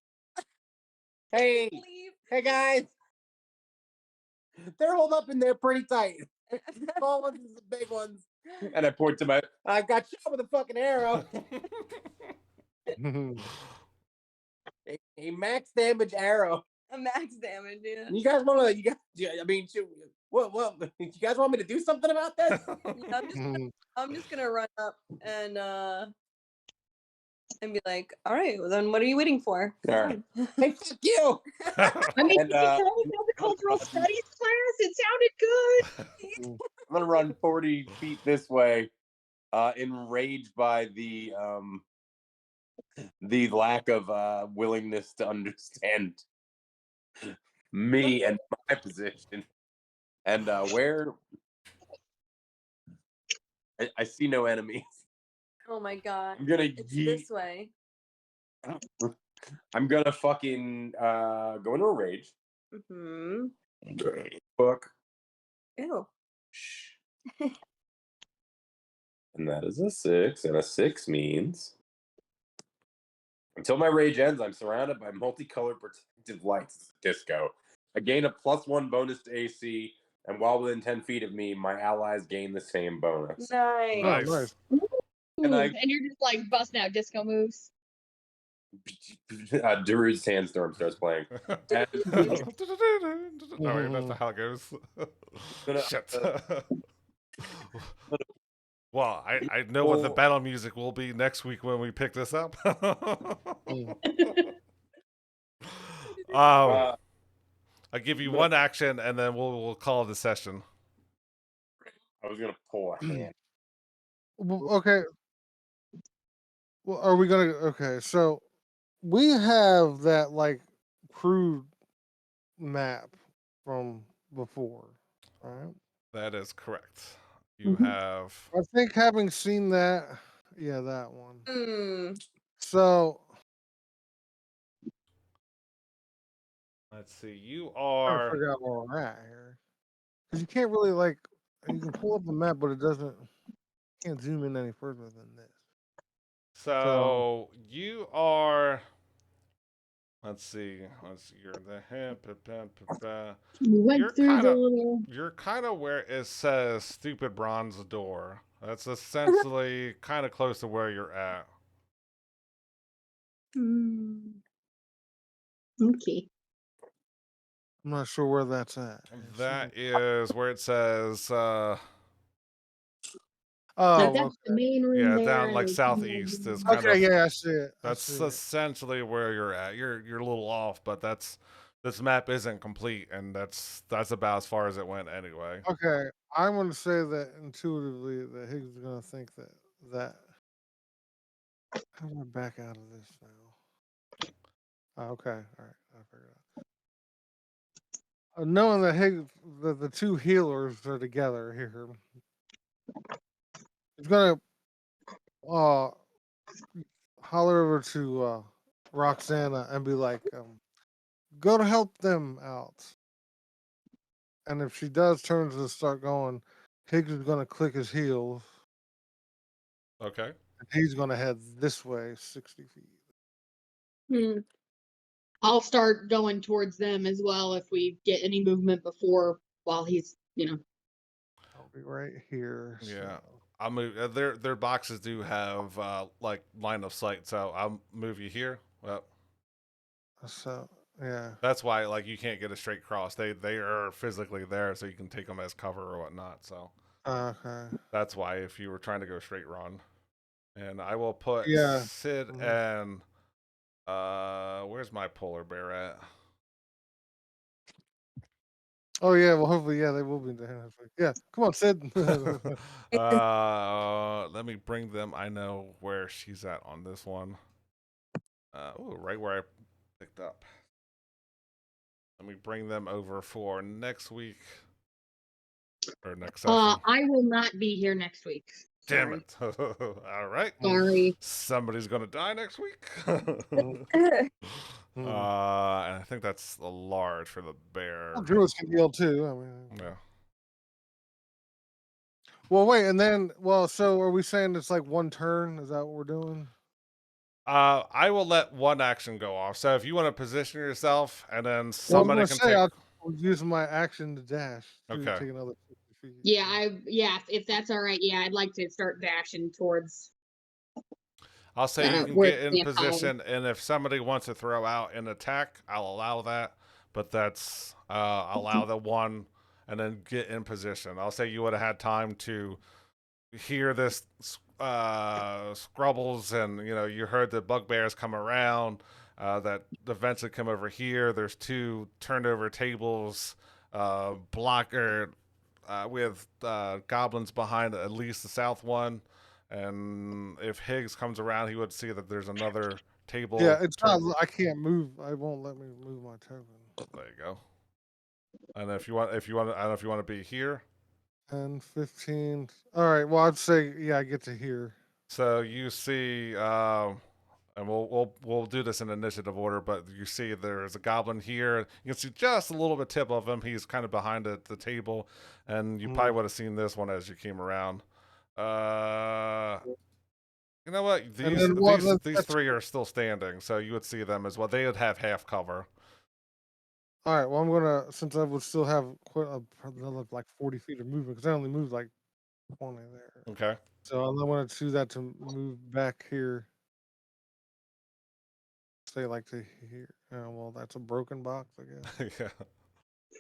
Hey, Leave. hey guys. They're holed up in there pretty tight. Small ones and the big ones. And I point to my I got shot with a fucking arrow. Mhm. A max damage arrow. A max damage, yeah. You guys wanna I mean shoot, what you guys want me to do something about this? Yeah, Mhm. I'm just gonna run up and be like, all right, well then what are you waiting for? All right. Hey, fuck you. I mean, And, did you tell me about the cultural studies class? It sounded good. I'm gonna run 40 feet this way, enraged by the lack of willingness to understand me and my position. And where I see no enemies. Oh my god. I'm gonna It's yeet. this way. I'm gonna fucking go into a rage. Mm-hmm. Book. Ew. Shh. And that is a 6, and a 6 means until my rage ends, I'm surrounded by multicolored protective lights. Disco. I gain a +1 bonus to AC, and while within 10 feet of me, my allies gain the same bonus. Nice. Oh, Nice. nice. And And you're just like busting out disco moves. Darude's Sandstorm starts playing. And, No, wait, that's not how it goes. Shit. Well, I know what the battle music will be next week when we pick this up. Mhm. uh, I give you one action, and then we'll call it a session. I was gonna pull a hand. Well, okay. Well, are we gonna? Okay, so we have that like crude map from before, right? That is correct. You Mhm. have. I think having seen that, yeah, that one. Mm. So Let's see. You trying to are. figure out where we're at here, because you can't really like you can pull up the map, but it doesn't. Can't zoom in any further than this. So So you are. Let's see. You're the head. You went You're through kind the of. little. You're kind of where it says "stupid bronze door." That's essentially kind of close to where you're at. Mm. Okay. I'm not sure where that's at. That is where it says. Like Oh, that's the main room Yeah, there. down like and southeast is okay. kind of. Yeah, I see it. I That's see it. essentially where you're at. You're a little off, but that's This map isn't complete, and that's about as far as it went anyway. Okay, I'm going to say that intuitively that Higgs is going to think that. How do I back out of this now? Okay, all right, I figured it out. Knowing that the two healers are together here, he's gonna holler over to Roxana and be like, "Go to help them out." And if she does turn to start going, Higgs is gonna click his heels, Okay. and he's gonna head this way, 60 feet. Hmm. I'll start going towards them as well if we get any movement before while he's, I'll be right here. Yeah. So. I'll move. Their boxes do have like line of sight, so I'll move you here. Well, So yeah. that's why like you can't get a straight cross. They are physically there, so you can take them as cover or whatnot. So Okay. that's why if you were trying to go straight run, and I will put Yeah. Sid and where's my polar bear at? Oh yeah. Well, hopefully, yeah, they will be there. Yeah. Come on, Sid. Let me bring them. I know where she's at on this one. Right where I picked up. Let me bring them over for next week or next session. I will not be here next week. Damn Sorry. it! All right, Sorry. somebody's gonna die next week. And I think that's a large for the bear. Druids can heal too. I mean. Yeah. Well, wait, and then, so are we saying it's like one turn? Is that what we're doing? I will let one action go off. So if you want to position yourself, and then Well, somebody I was can gonna say take. I was using my action to dash to Okay. take another 50 feet. Yeah, if that's all right, yeah, I'd like to start dashing towards I'll say you can where get in the position, and if somebody wants to throw out an attack, I'll allow that. But that's allow the one, and then get in position. I'll say you would have had time to hear this scrubbles, and you heard the bugbears come around. That eventually come over here. There's two turned over tables, blocker with goblins behind at least the south one. And if Higgs comes around, he would see that there's another table. Yeah, it's not. I can't move. I won't let me move my token. There you go. And if you want, I don't know if you want to be here. 10, 15. All right. Well, I'd say yeah, I get to here. So you see, and we'll do this in initiative order. But you see, there's a goblin here. You can see just a little bit tip of him. He's kind of behind the table, and you probably would have seen this one as you came around. You know what? These three are still standing, so you would see them as well. They would have half cover. All right. Well, I'm gonna since I would still have another like 40 feet of movement because I only moved like 20 there. Okay. So I'm gonna choose that to move back here. Say like to here. Well, that's a broken box, I guess. Yeah.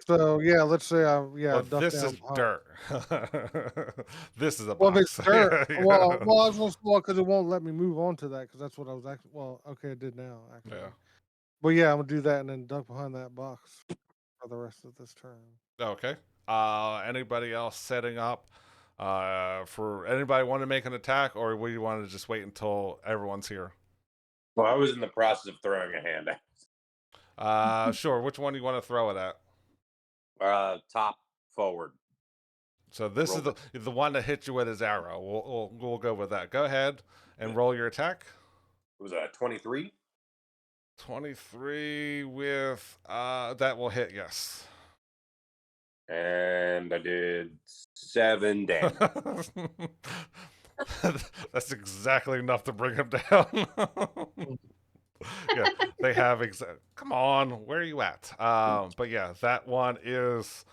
So yeah, let's say Well, duck this down is behind. dirt. This is a Well, if box. it's dirt, Yeah. well, I was gonna because it won't let me move on to that because that's what I was actually. Well, okay, it did now actually. Yeah. But yeah, I'm gonna do that and then duck behind that box for the rest of this turn. Okay. Anybody else setting up? For anybody want to make an attack, or we want to just wait until everyone's here? Well, I was in the process of throwing a hand Sure. Which one do you want to throw it at? top forward. So this Roll is the one that hit you with his arrow. We'll go with that. Go ahead and roll your attack. It was a 23. 23 with that will hit, yes. And I did 7 damage. That's exactly enough to bring him down. Yeah, they have come on, where are you at? But yeah, that one is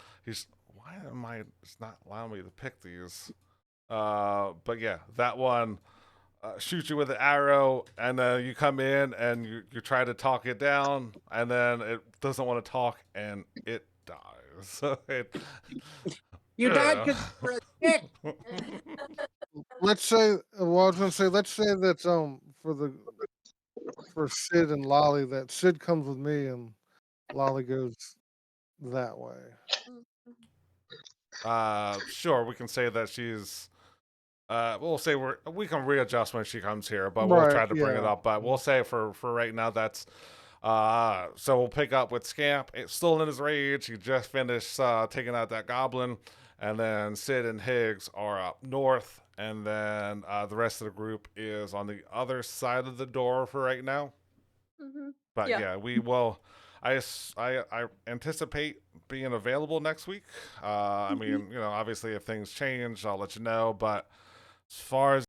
why am I it's not allowing me to pick these? But yeah, that one shoots you with an arrow, and then you come in and you try to talk it down, and then it doesn't want to talk, and it dies. So You died because you're a dick. Let's say. Well, I was gonna say. Let's say that for Sid and Lolly that Sid comes with me and Lolly goes that way. Sure, we can say that she's. We'll say we can readjust when she comes here, but we'll Right, try to bring it yeah. up. But we'll say for right now that's. So we'll pick up with Scamp. It's still in his rage. He just finished taking out that goblin, and then Sid and Higgs are up north, and then the rest of the group is on the other side of the door for right now. Mm-hmm. But Yeah. yeah, we will. I anticipate being available next week. I mean, obviously, if things change, I'll let you know. But as far as